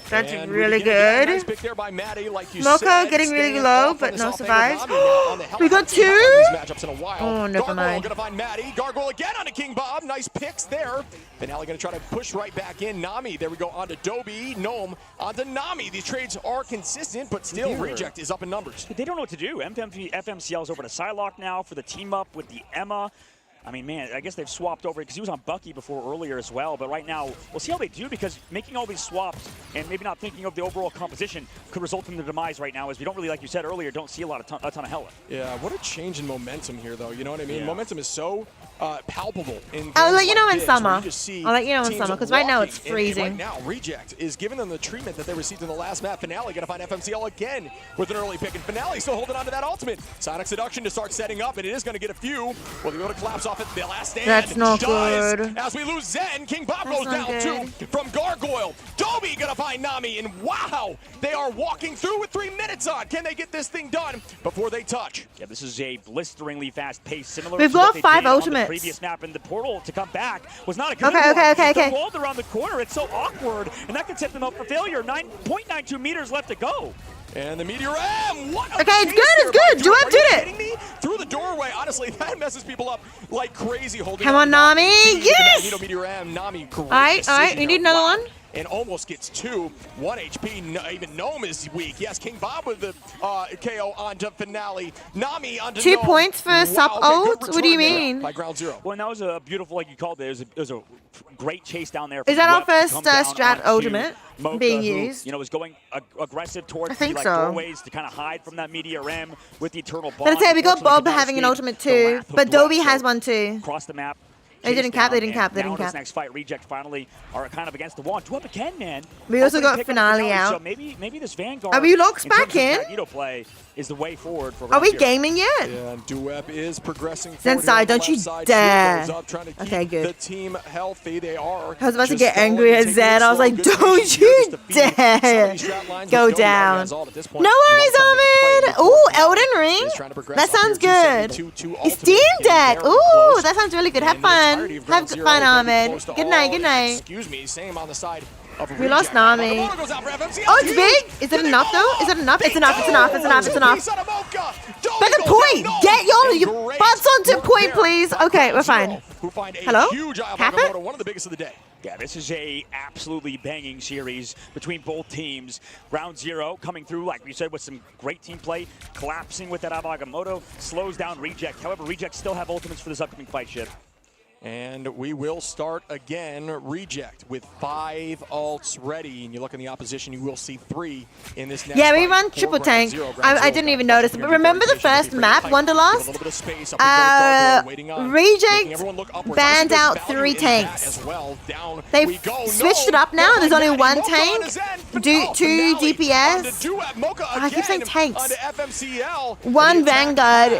That's And really we begin again. good. Nice pick there by Maddie, like you Mocha said, getting really staying low, off but on this no offensive surprise. Nami now on the We got Hellcat. These two? matchups in a while. Oh, never Gargoyle mind. gonna find Maddie. Gargoyle again onto King Bob. Nice picks there. Finale gonna try to push right back in. Nami, there we go onto Dobie. Gnome onto Nami. These trades are consistent, but still Reject is up in numbers. They don't know what to do. FMCL's over to Psylocke now for the team up with the Emma. I mean, man, I guess they've swapped over because he was on Bucky before earlier as well. But right now, we'll see how they do because making all these swaps and maybe not thinking of the overall composition could result in the demise right now as we don't really, like you said earlier, don't see a ton of Hella. Yeah, what a change in momentum here, though. You know what I mean? Yeah. Momentum is so palpable. I'll let you know in this, summer. where you just see I'll let you know in teams summer because right now it's walking, freezing. And right now, Reject is giving them the treatment that they received in the last map. Finale going to find FMCL again with an early pick, and Finale still holding on to that ultimate. Sonic Seduction to start setting up, and it is going to get a few. Will they go to collapse off at the last stand? That's not Does, good. As we lose Zen, King Bob That's goes not down good. too from Gargoyle. Dobie going to find Nami, and wow, they are walking through with 3 minutes on. Can they get this thing done before they touch? Yeah, this is a blisteringly fast pace, similar We've to got what they 5 did on ultimates. the previous map, and the portal to come back was not a good Okay, one. okay. They're walled around the corner. It's so awkward, and that could set them up for failure. 9.92 meters left to go. And the Meteor M, what a Okay, it's chase good, there it's good. by Duep Are did you it. kidding me? Through the doorway, honestly, that messes people up like crazy. Holding Come on, Nami. Yes! Yes! Magneto Meteor M, Nami, great All right, decision you there. need another Wow. one? And almost gets 2. 1 HP, even Gnome is weak. Yes, King Bob with the KO onto Finale. Nami onto 2 Gnome. points for sub okay, ult? good What do you return there mean? By Ground Zero. Well, and that was a beautiful, like you called it. It was a great chase down there. Is from that our Web to first come down strat onto ultimate Mocha, being who, used? You know, was going aggressive towards I think the so. doorways to kind of hide from that Meteor M with the Eternal Bond. Let's say we got Unfortunately, Bob could not having an escape ultimate the too, wrath of but Dweck, Dobie so has one too. Across the map, They didn't cap, they didn't cap, they Now didn't in this cap. next fight, Reject finally are kind of against the wall. Do up again, man. We also Opening got pick on Finale So out. maybe this Vanguard. Are we locked terms back of in? Magneto play is the way forward for Are we Round Zero. gaming yet? Yeah, and Duep is progressing Zensai, forward here on the don't you left side. dare. Shield goes up, trying to keep Okay, good. the team healthy. They are. I was about to just get stalling angry and at taking Zed. it I was slow. like, Good don't position here you just to feed some of dare these strat lines, go but Domi down. has all at this point. No You worries, want somebody to Ahmed. play Ooh, before Elden Ring. is trying to progress That up here, sounds good. 272 It's ultimate Steam getting Deck. very Ooh, close. that sounds really good. Have And the fun. entirety of Have Ground good Zero fun, getting Ahmed. close to Good night, all- good night. Excuse me, same on the side of We lost Reject. Nami. Nakamoto goes out for FMCL. Oh, it's big? Is it enough though? Is it enough? It's enough, it's enough, it's enough, it's enough. But the point! Get your butts onto point, please. Okay, we're fine. Who find a Hello? huge eye of Cap Nakamoto, it? one of the biggest of the day. Yeah, this is a absolutely banging series between both teams. Round Zero coming through, like we said, with some great team play, collapsing with that Agamotto, slows down Reject. However, Reject still have ultimates for this upcoming fight, Ship. And we will start again. Reject with 5 ults ready. And you look in the opposition, you will see 3 in this next Yeah, we fight run for triple Ground tank. Zero. Ground I Zero didn't got even fucking notice. here But to be remember very the patient, first be very map, tight, with a Wanderlust? little bit of space up in Gargoyle, waiting on, making Reject everyone look upwards. banned Obviously, out there's 3 value in that tanks. as well. Down They we go. switched it up now. There's only 1 tank, 2 DPS. I keep saying tanks. 1 Vanguard,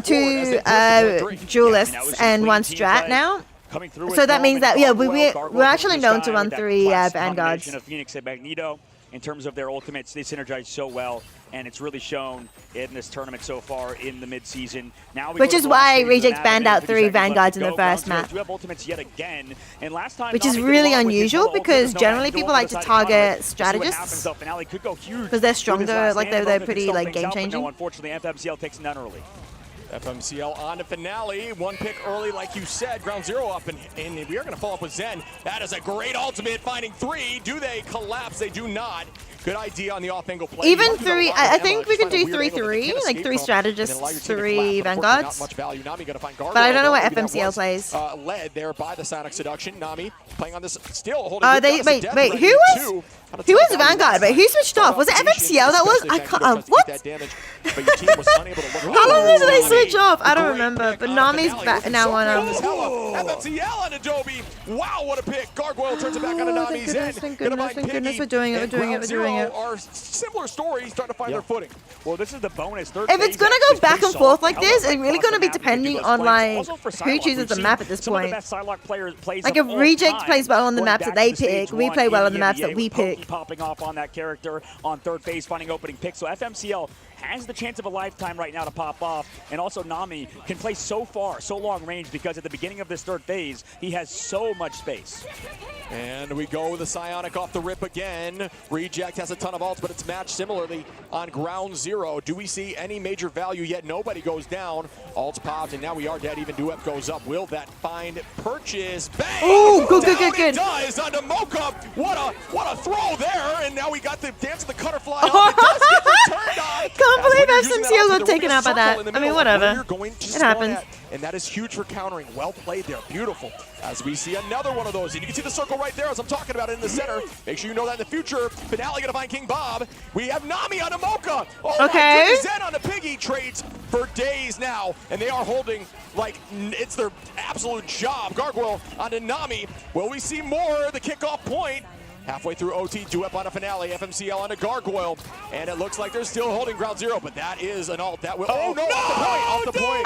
2 duelists, and 1 strat now. So that means that, yeah, we're actually known to run 3 Vanguards. Of Phoenix and Magneto, in terms of their ultimates, they synergize so well, and it's really shown in this tournament so far in the mid-season. Now we Which go to is the last why phase of the Reject's map, banned and out 50 3 seconds left to Vanguards in the go. first Ground Zero map. do have ultimates yet again, and last time Which is Nami did really a lot with his unusual little because ultimate, no generally matter people what like to side of the counter, target we'll see what strategists. happens, though. Finale could go huge Because they're with his stronger, last like stand, they're but pretty still like things out, but game-changing. No, unfortunately, FMCL takes him down early. FMCL on to Finale. 1 pick early, like you said. Ground Zero up, and we are going to follow up with Zen. That is a great ultimate, finding 3. Do they collapse? They do not. Good idea on the off-angle play. Even 3, I think we could do 3-3, like 3 strategists, 3 Vanguards. But I don't know what FMCL plays. Led there by the Sonic Seduction. Nami playing on this, still holding good They guns. wait, Death wait, ready who was too. Vanguard? Wait, who switched off? Was it FMCL that was? I can't. What? How long did they switch off? I don't remember. But Nami's back now on. FMCL on Adobe. Wow, what a pick. Gargoyle turns it back on Nami's end. Thank goodness, we're doing it. We're doing it. We're doing it. Are similar stories starting to find their footing. Well, this is the bonus. Third If it's phase gonna actually go back pretty and solid. forth like this, Hella it's really across gonna the be map, you can do depending those on plays. like Also for who Psylocke, chooses we've the seen map at this some of the point. best Psylocke plays Like of if all Reject time plays well on the going maps back that they to stage pick, we one play in well on the the maps NBA that we with Pokey pick. popping off on that character on third phase, finding opening picks. So FMCL has the chance of a lifetime right now to pop off, and also Nami can play so far, so long range, because at the beginning of this third phase, he has so much space. And we go with the Psionic off the rip again. Reject has a ton of ults, but it's matched similarly on Ground Zero. Do we see any major value yet? Nobody goes down. Ults popped, and now we are dead. Even Duep goes up. Will that find purchase? Bang! Ooh, good. It does onto Mocha. What a throw there! And now we got the dance of the Cutterfly. It does get returned on. Can't believe As when you're using FMCL that got ultimate, taken there'll out be by a that. circle in the I mean, middle of where whatever. you're going to It spawn happens. at. And that is huge for countering. Well played there. Beautiful. As we see another one of those. And you can see the circle right there as I'm talking about it in the center. Make sure you know that in the future. Finale going to find King Bob. We have Nami on a Mocha. Oh Okay. my goodness. Zen on a Piggy trades for days now. And they are holding like it's their absolute job. Gargoyle onto Nami. Will we see more? The kickoff point. Halfway through OT, Duep on a Finale, FMCL on a Gargoyle, and it looks like they're still holding Ground Zero, but that is an ult. That will. Oh no! Off the point!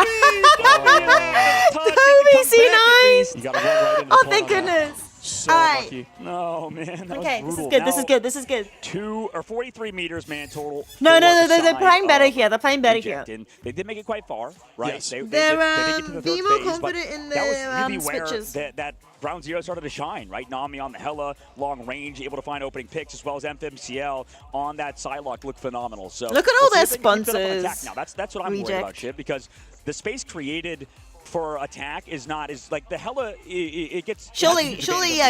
Toby C9! You gotta run right into Oh, the thank point on that. goodness. So All right. lucky. No, man. That Okay, was this is brutal. good. This is Now, good. This is good. 43 meters, man, total. No, for no, the they're side playing better of here. They're playing better Reject. here. And they did make it quite far, right? Yes. They They're did get to the being third more phase, but confident in that was their really where switches. that Ground Zero started to shine, right? Nami on the hella long range, able to find opening picks, as well as FMCL on that Psylocke looked phenomenal. So Look at all we'll their see if they can keep that up on attack. sponsors. Now that's what I'm worried Reject. about, Shit, because the space created for attack is like the hella it gets Surely,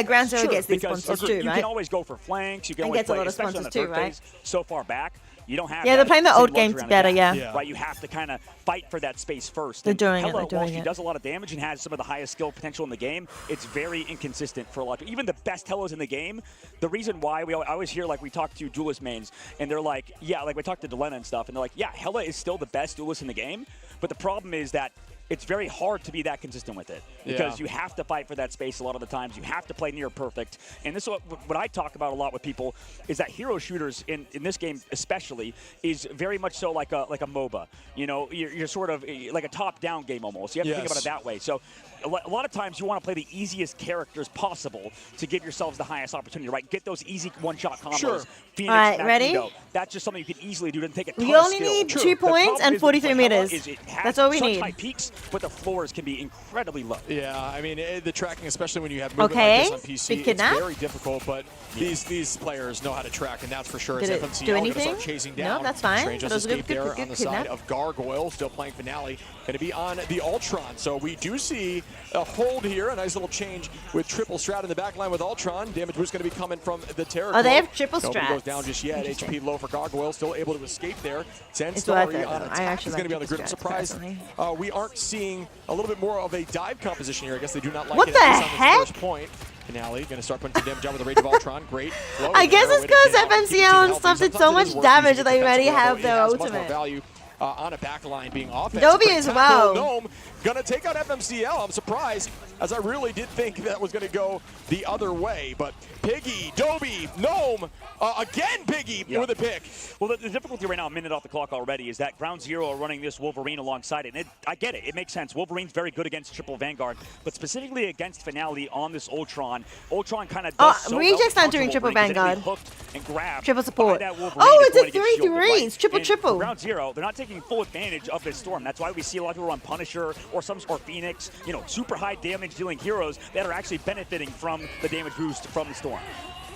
Ground Zero Sure, gets these because sponsors you too, right? can always go for flanks. You can And always gets a play, lot of especially on the sponsors third too, right? phase, so far back. You don't have Yeah, they're that playing the same old luxury games on better, attack, yeah. Right, you have to kind of fight for that space first. They're And doing it, Hella, they're while doing she it. does a lot of damage and has some of the highest skill potential in the game, it's very inconsistent for a lot of people. Even the best Hellas in the game, the reason why I always hear, like, we talk to duelist mains, and they're like, yeah, like we talk to Delena and stuff, and they're like, yeah, Hella is still the best duelist in the game, but the problem is that it's very hard to be that consistent with it because you have to fight for that space a lot of the times. You have to play near perfect. And this is what I talk about a lot with people is that hero shooters in this game especially is very much so like a MOBA. You know, you're sort of like a top-down game almost. You have to think about it that way. So a lot of times you want to play the easiest characters possible to give yourselves the highest opportunity, right? Get those easy one-shot combos. Sure. Phoenix, All right, Magneto. ready? That's just something you can easily do. It doesn't take a ton We of only skill. need True. 2 The points problem and is 43 with meters. is it has That's all we such need. high peaks, but the floors can be incredibly low. Yeah, I mean, the tracking, especially when you have movement Okay. like this on Big PC, it's kidnap. very difficult, but these players know how to track, and that's for sure. Did As it FMCL do going to anything? start chasing No, down. that's fine. Strange That just was good, escape there good on the kidnap. side of Gargoyle, still playing Finale. Going to be on the Ultron, so we do see a hold here, a nice little change with triple strat in the back line with Ultron. Damage boost going to be coming from the Terror. Oh, they have triple Nobody strats. goes down just yet. HP low for Gargoyle, still able to escape there. It's worth Zenstarry it, on though. I attack actually is going to be on the like grip. I'm triple strats, surprised we aren't seeing a little bit more of a dive composition here. I guess they do not like What it the at least on heck? this first point. Finale going to start putting some damage on with the Rage of Ultron. Great flow I guess there, it's way to get because out, keep the team FMCL and healthy. stuff did so Sometimes it much is worth damage using that they already defensive have level. their It has much more ultimate. value on a back line being offense. Dobby Great as tackle. well. Gnome gonna take out FMCL. I'm surprised, as I really did think that was gonna go the other way. But Piggy, Dobby, Gnome, again Piggy with a pick. Well, the difficulty right now, a minute off the clock already, is that Ground Zero are running this Wolverine alongside it. And I get it. It makes sense. Wolverine's very good against triple Vanguard, but specifically against Finale on this Ultron. Ultron kind of does so Reject's well not doing triple Wolverine 'cause Vanguard. it can be hooked and grabbed Triple support. by that Wolverine Oh, and it's going a to get shielded, 3-3. right? It's triple And triple. for Ground Zero, they're not taking full advantage of this storm. That's why we see a lot of people run Punisher or Phoenix, you know, super high damage dealing heroes that are actually benefiting from the damage boost from the storm.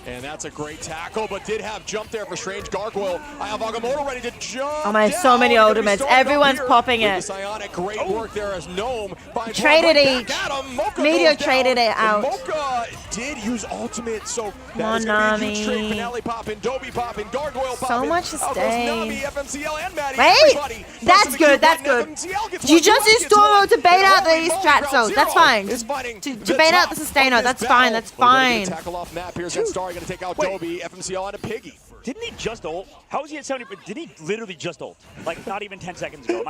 And that's a great tackle, but did have jump there for Strange. Gargoyle. I have Agamotto ready to jump. Oh my, so many down. ultimates. Started up Everyone's here popping with it. the Psionic. Great work there as Gnome finds Traded one right each. back at him. Mocha Meteor goes traded down. it out. Mocha did use ultimate, so Come that on, is going to be a huge Nami. trade. Finale popping, Dobby popping, Gargoyle popping. So much to Out goes stay. Nami, FMCL, and Maddie. Wait, Everybody that's pressing the good, Q that's button. good. FMCL gets You one, just Duet use gets Stormo one. to bait And out holy these moly, strat Ground zones. That's Zero fine. is fighting To the bait out top the sustainer. of this That's fine. battle. That's We're gonna get fine. a tackle off map here. Zenstarry going to take out Dobby. FMCL on a Piggy. Didn't he just ult? How was he at 70? Did he literally just ult? Like, not even 10 seconds ago.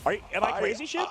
Am I crazy shit?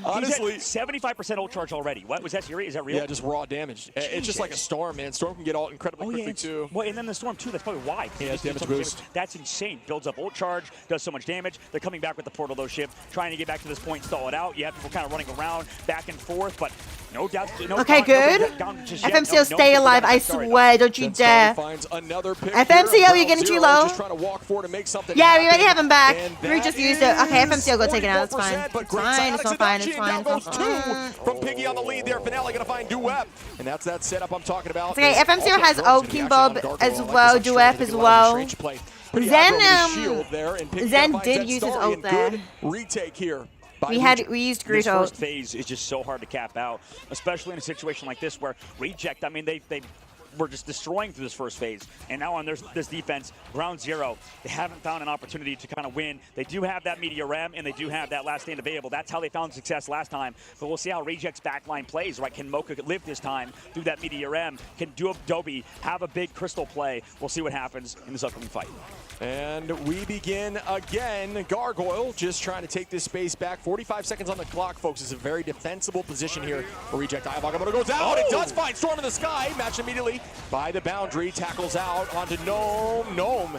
Honestly, he's at 75% ult charge already. What was that serious? Is that real? Yeah, just raw damage. It's just like a storm, man. Storm can get ult incredibly quickly too. Well, and then the storm too. That's probably why. Yeah, Just damage so much boost. That's insane. Builds up ult charge, does so much damage. They're coming back with the portal though, Shiv, trying to get back to this point, stall it out. You have people kind of running around back and forth, but no doubt. No Okay, doubt, good. down just yet. FMCL, No, stay no, alive. I Zenstarry, swear. Don't you Zenstarry dare. finds another pick FMCL, here. you're getting too Ground low. Zero just trying to walk forward and make something Yeah, we already happen. have him back. And We that just used it. Okay, is FMCL go take it out. It's 44%, fine. but It's great fine. It's not fine. It's Sadachi, fine. down It's goes not two fine. from Piggy on the lead there. Finale going to find Duep. And that's that setup I'm talking about. It's okay. This FMCL ultimate has throw is gonna be King actually Bob on Gargoyle. as I like well, this Duep Strange. as They do a lot of well. Strange play. Pretty Zen, aggro with the shield there, and Piggy Zen finds did use his Zenstarry, ult and there. good retake here. by We used Groot This ult. first phase is just so hard to cap out, especially in a situation like this where Reject, I mean, they were just destroying through this first phase. And now on this defense, Ground Zero, they haven't found an opportunity to kind of win. They do have that Meteor Ram, and they do have that last stand available. That's how they found success last time. But we'll see how Reject's backline plays, right? Can Mocha live this time through that Meteor Ram? Can Dobby have a big crystal play? We'll see what happens in this upcoming fight. And we begin again. Gargoyle just trying to take this space back. 45 seconds on the clock, folks. It's a very defensible position here for Reject. Agamotto goes out. It does find Storm in the sky. Matched immediately by the boundary. Tackles out onto Gnome. Gnome.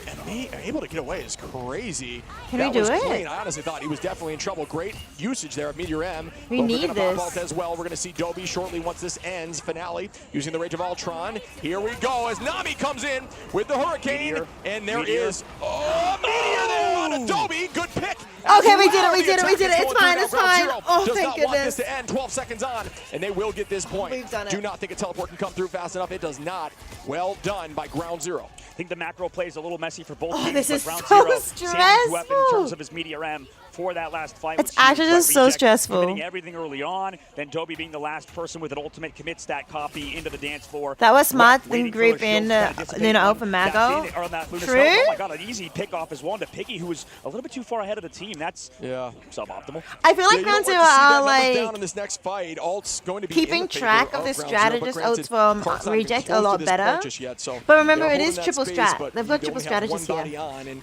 And able to get away is crazy. Can that we do was it? clean. I honestly thought he was definitely in trouble. Great usage there of Meteor M. We But need we're gonna this. pop out as well. We're going to see Dobby shortly once this ends. Finale using the Rage of Ultron. Here we go as Nami comes in with the Hurricane. Meteor. And there Meteor. is Meteor there on Adobe. Good pick. Okay, we did it, Well, we the did it, we attack did is it. It's going fine, through it's now. Ground fine. Zero Oh, does thank not want goodness. this to end. 12 seconds on, and they will get this point. We've done it. Do not think a teleport can come through fast enough. It does not. Well done by Ground Zero. I think the macro play is a little messy for both Oh, teams. this but is Ground so Zero saving his weapon in stressful. terms of his Meteor M for that last fight. It's which seems actually like just so Reject stressful. committing everything early on, then Dobby being the last person with an ultimate commits that copy into the dance floor. That was smart Waiting in for their group shield in to kinda dissipate Luna on Alpha that Mago. Phoenix- or on that Luna True? Snow. Oh my god, an easy pick off as well to Piggy, who was a little bit too far ahead of the team. That's suboptimal. I feel like you Ground don't Zero want to see that are numbers down like in this next fight. Alt's going to be keeping in the favor track of the Ground Zero, but strategist granted, ults from Park's not even Reject close a to lot this point better. just yet, so But remember, they're it is holding that triple space, strat. but They've you got only triple have strategists one body here. on, and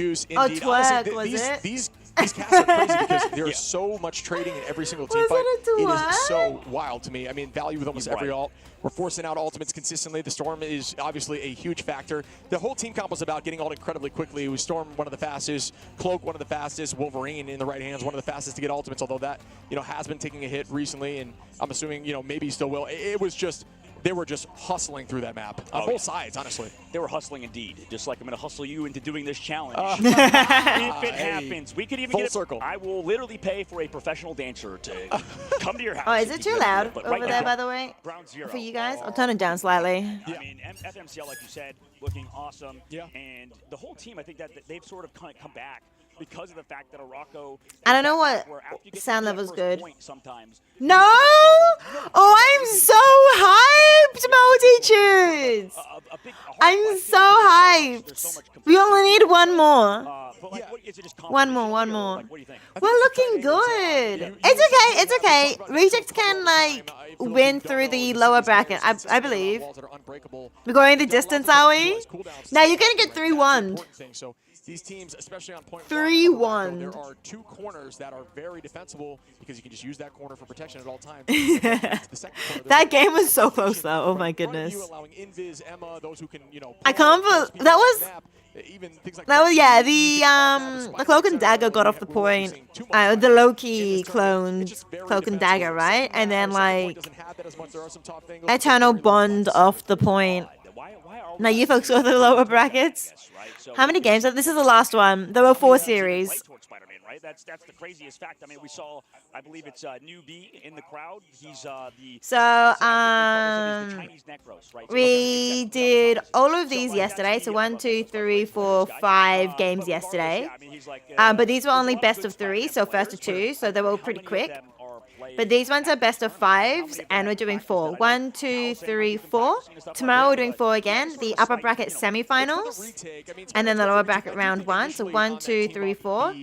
Goose, Oh, indeed. twerk, Honestly, was it? these these casts are crazy because there's so much trading in every single team fight. It is so wild to me. I mean, value with almost every ult. We're forcing out ultimates consistently. The Storm is obviously a huge factor. The whole team comp was about getting ult incredibly quickly. It was Storm, one of the fastest, Cloak, one of the fastest, Wolverine in the right hands, one of the fastest to get ultimates, although that, has been taking a hit recently, and I'm assuming, maybe he still will. It was just, they were just hustling through that map on both sides, honestly. They were hustling indeed, just like I'm going to hustle you into doing this challenge. If it happens, we could even Full get circle. I will literally pay for a professional dancer to come to your house. Oh, is it too loud But over right there, now, by the way? Ground Zero. For you guys? I'll turn it down slightly. I mean, FMCL, like you said, looking awesome. Yeah. And the whole team, I think that they've sort of come back because of the fact that Arauco. I don't know what sound level's good. Sometimes. No! Oh, I'm so hyped, Multitudes! I'm so hyped. We only need one more. One more. We're looking good. It's okay. Rejects can, win through the lower bracket, I believe. We're going the distance, are we? Now you're going to get 3-1. These teams, especially on point 3-1. there are two corners that are very defensible because you can just use that corner for protection at all times. That game was so close, though. Oh my goodness. Allowing Invis, Emma, those who can, I can't believe that was yeah. The Cloak and Dagger got off the point. The Loki cloned Cloak and Dagger, right? And then Eternal Bond off the point. Now you folks saw the lower brackets. How many games? This is the last one. There were 4 series. Right? That's the craziest fact. I mean, we saw, I believe it's New B in the crowd. He's the Chinese Necros, right? We did all of these yesterday. So 1, 2, 3, 4, 5 games yesterday. But these were only best of 3, so first to 2. So they were all pretty quick. But these ones are best of 5s, and we're doing 4. 1, 2, 3, 4. Tomorrow we're doing 4 again. The upper bracket semifinals, and then the lower bracket round 1. So 1, 2, 3, 4.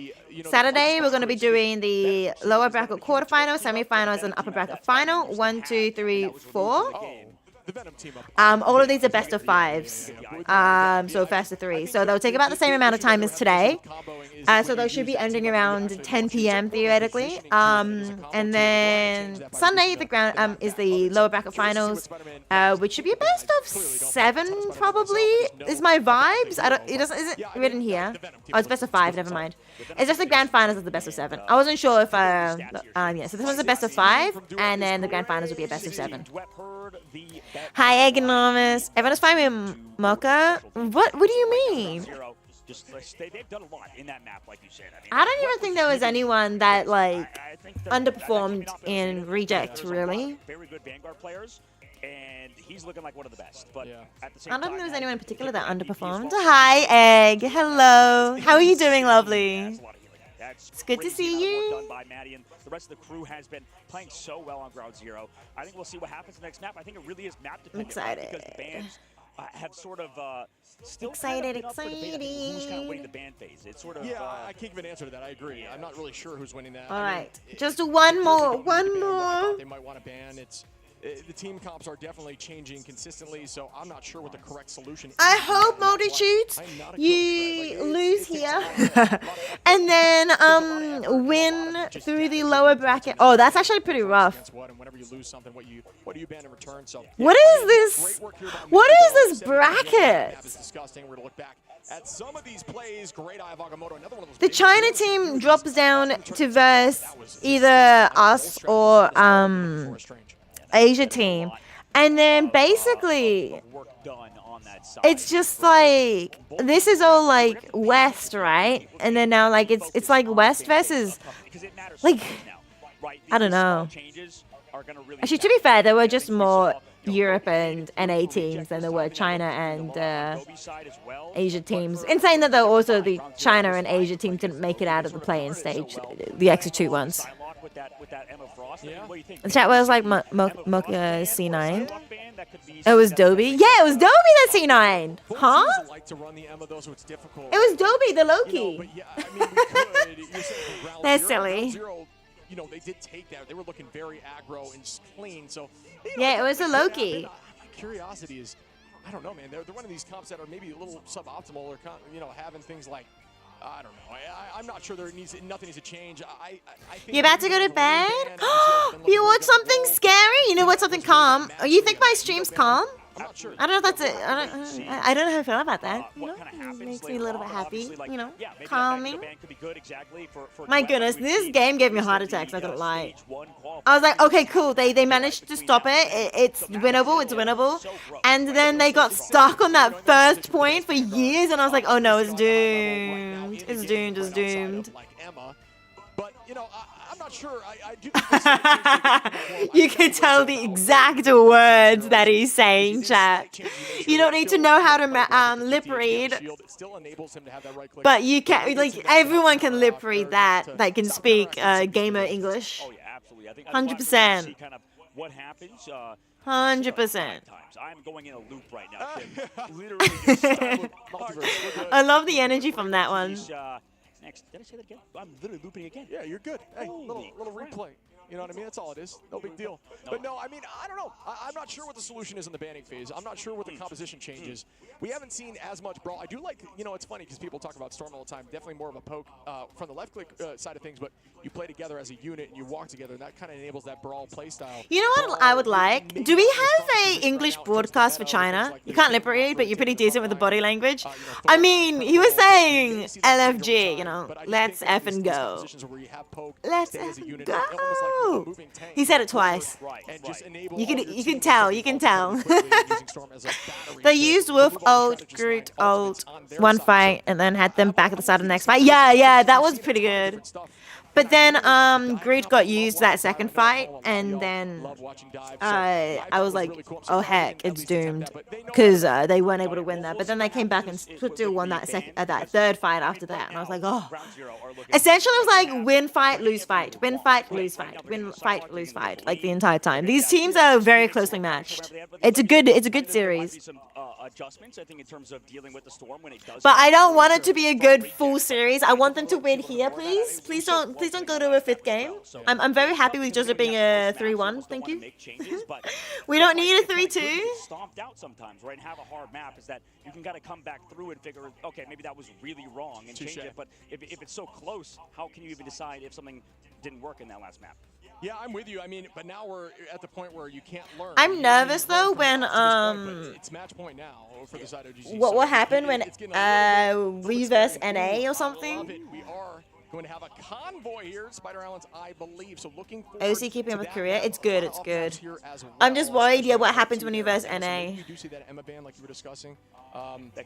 Saturday we're going to be doing the lower bracket quarterfinals, semifinals, and upper bracket final. 1, 2, 3, 4. All of these are best of 5s, so first to 3. So they'll take about the same amount of time as today. So they should be ending around 10 p.m. theoretically. And then Sunday the ground is the lower bracket finals, which should be a best of 7 probably. Is my vibes? It isn't written here. Oh, it's best of 5. Never mind. It's just the grand finals is the best of 7. I wasn't sure if yeah. So this one's a best of 5, and then the grand finals will be a best of 7. Hi, Economist. Everyone's fine with Mocha. What do you mean? They've done a lot in that map, like you said. I don't even think there was anyone that underperformed in Reject, really. Very good Vanguard players, and he's looking like one of the best. But at the same I don't think there was anyone in particular that underperformed. Hi, Egg. Hello. How are you doing, lovely? It's good to see you. Done by Maddie, and the rest of the crew has been playing so well on Ground Zero. I think we'll see what happens next map. I think it really is map dependent. Excited. Because the bands have sort of still excited. Who's kind of winning the band phase? It's sort of I can't give an answer to that. I agree. I'm not really sure who's winning that. All right, just one more. They might want to ban. The team comps are definitely changing consistently, so I'm not sure what the correct solution is. I hope, Multitudes, you lose here and then win through the lower bracket. Oh, that's actually pretty rough. Whenever you lose something, what do you ban in return? So what is this? What is this bracket? It's disgusting. We're gonna look back at some of these plays. Great Eye of Agamotto, another one of those. The China team drops down to verse either us or Asia team, and then basically it's just like this is all like West, right? And then now like it's like West versus like I don't know. Actually, to be fair, there were just more Europe and NA teams than there were China and Asia teams. Insane that though also the China and Asia team didn't make it out of the play-in stage, the extra 2 ones. The chat was like Mocha C9. It was Dobby. Yeah, it was Dobby that C9. Huh? It was Dobby, the Loki. They're silly. They did take that. They were looking very aggro and just clean. So yeah, it was a Loki. Curiosity is, I don't know, man. They're one of these comps that are maybe a little suboptimal or having things like I don't know. I'm not sure nothing needs to change. I think You're about to go to bed? You watch something scary? You know what? Something calm. Oh, you think my stream's calm? I'm not sure. I don't know if that's it. I don't know how I feel about that. You know, it makes me a little bit happy. You know, calming. My goodness, this game gave me heart attacks. Not gonna lie. I was like, okay, cool. They managed to stop it. It's winnable. It's winnable. And then they got stuck on that first point for years, and I was like, oh no, it's doomed. It's doomed. It's doomed. Like Emma, but you know, I'm not sure. I do. You can tell the exact words that he's saying, chat. You don't need to know how to lip read, but you can. Like everyone can lip read that. That can speak gamer English. Oh yeah, absolutely. I think 100%. Kind of what happens. 100%. I'm going in a loop right now, Tim. Literally just I love the energy from that one. Next, did I say that again? I'm literally looping again. Yeah, you're good. Hey, little replay. You know what I mean? That's all it is. No big deal. But no, I mean, I don't know. I'm not sure what the solution is in the banning phase. I'm not sure what the composition changes. We haven't seen as much brawl. I do like, you know, it's funny because people talk about Storm all the time. Definitely more of a poke from the left click side of things, but you play together as a unit and you walk together, and that kind of enables that brawl play style. You know what I would like? Do we have a English broadcast for China? You can't lip read, but you're pretty decent with the body language. I mean, he was saying LFG, you know, let's effing go. Let's effing go. He said it twice. You can tell. You can tell. They used Wolf ult, Groot ult, one fight, and then had them back at the start of the next fight. Yeah, that was pretty good. But then Groot got used that second fight, and then I was like, oh heck, it's doomed, because they weren't able to win that. But then they came back and still won that third fight after that, and I was like, oh. Essentially, it was like win fight, lose fight, win fight, lose fight, win fight, lose fight, like the entire time. These teams are very closely matched. It's a good series. Adjustments, I think, in terms of dealing with the Storm when it does. But I don't want it to be a good full series. I want them to win here, please. Please don't go to a fifth game. I'm very happy with just it being a 3-1. Thank you. We don't need a 3-2. Stomped out sometimes, right? And have a hard map is that you can kind of come back through and figure, okay, maybe that was really wrong and change it. But if it's so close, how can you even decide if something didn't work in that last map? Yeah, I'm with you. I mean, but now we're at the point where you can't learn. I'm nervous though when it's match point now for the side of GG. What happened when we versus NA or something? We are going to have a convoy here, Spider Islands, I believe. So looking forward OC keeping up with Korea. It's good. It's good. I'm just worried. Yeah, what happens when you versus NA? You do see that Emma ban like you were discussing.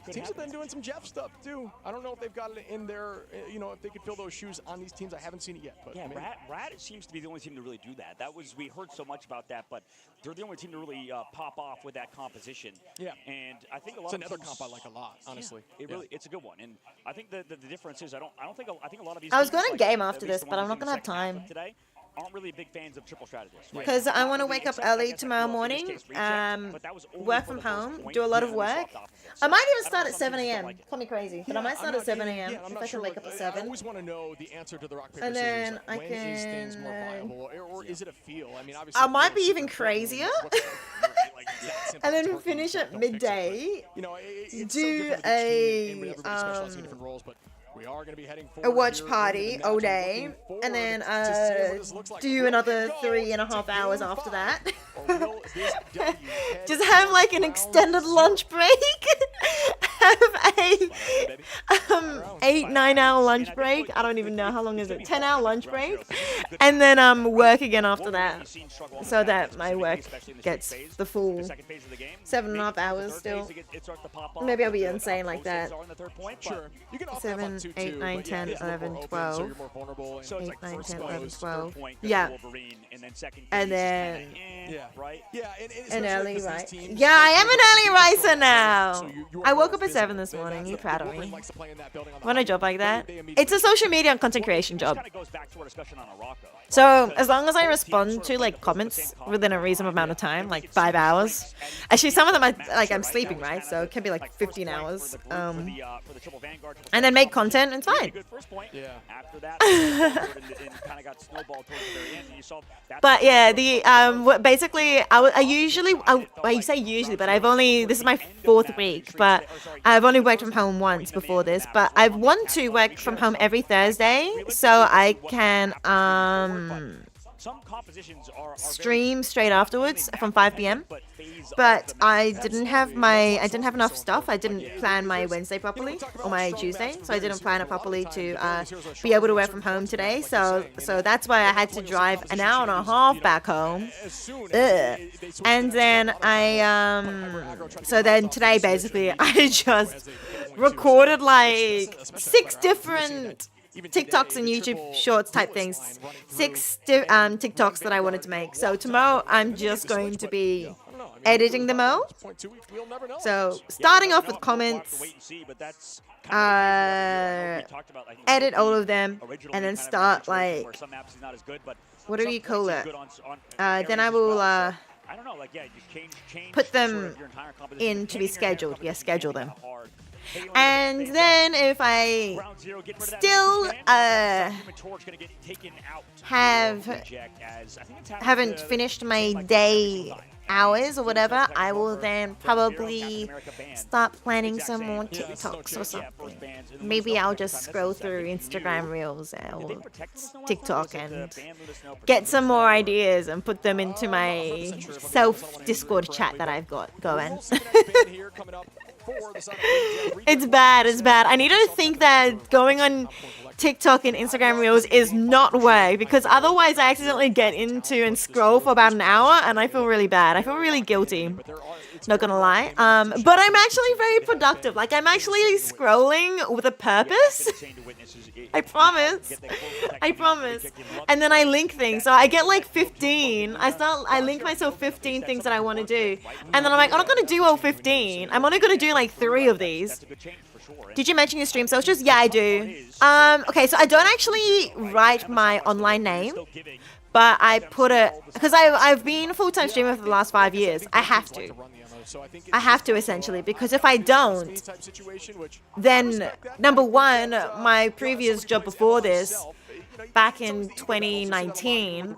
Teams have been doing some Jeff stuff too. I don't know if they've got it in their, you know, if they could fill those shoes on these teams. I haven't seen it yet. But yeah, Rad seems to be the only team to really do that. We heard so much about that, but they're the only team to really pop off with that composition. Yeah, and I think a lot. It's another comp I like a lot, honestly. Yeah, it's a good one, and I think the difference is I think a lot of these. I was going to game after this, but I'm not going to have time. Today aren't really big fans of triple strategists. Because I want to wake up early tomorrow morning, work from home, do a lot of work. I might even start at 7 a.m. Call me crazy, but I might start at 7 a.m. if I can wake up at 7. I always want to know the answer to the rock paper and then series. When is things more viable, or is it a feel? I mean, obviously. I might be even crazier. And then finish at midday. You know, do a we are going to be heading a watch party all day, and then do another 3.5 hours after that. Just have like an extended lunch break. Have a 8-9 hour lunch break. I don't even know how long is it. 10-hour lunch break, and then work again after that, so that my work gets the full 7.5 hours still. Maybe I'll be insane like that. 7, 8, 9, 10, 11, 12. 8, 9, 10, 11, 12. Yeah. And then an early rise. Yeah, I am an early riser now. I woke up at 7 this morning. You proud of me? Want a job like that? It's a social media and content creation job. So as long as I respond to like comments within a reasonable amount of time, like 5 hours. Actually, some of them I'm sleeping, right? So it can be like 15 hours. And then make content. It's fine. But yeah, basically I say usually, but this is my 4th week. But I've only worked from home once before this, but I've want to work from home every Thursday so I can stream straight afterwards from 5 p.m. But I didn't have enough stuff. I didn't plan my Wednesday properly or my Tuesday, so I didn't plan it properly to be able to work from home today. So that's why I had to drive an hour and a half back home. Ugh. And then so then today basically I just recorded like 6 different TikToks and YouTube Shorts type things. 6 TikToks that I wanted to make. So tomorrow I'm just going to be editing them all. So starting off with comments, edit all of them, and then start like, what do you call it? Then I will put them in to be scheduled. Yeah, schedule them. And then if I still haven't finished my day hours or whatever, I will then probably start planning some more TikToks or something. Maybe I'll just scroll through Instagram Reels or TikTok and get some more ideas and put them into my self-Discord chat that I've got going. It's bad. I need to think that going on TikTok and Instagram Reels is not work, because otherwise I accidentally get into and scroll for about an hour and I feel really bad. I feel really guilty. Not gonna lie. But I'm actually very productive. Like, I'm actually scrolling with a purpose. I promise. And then I link things. So I get like 15. I link myself 15 things that I want to do. And then I'm like, I'm not gonna do all 15. I'm only gonna do like 3 of these. Did you mention your stream socials? Yeah, I do. Okay, so I don't actually write my online name, but I put it, because I've been a full-time streamer for the last 5 years. I have to essentially, because if I don't, then number one, my previous job before this, back in 2019,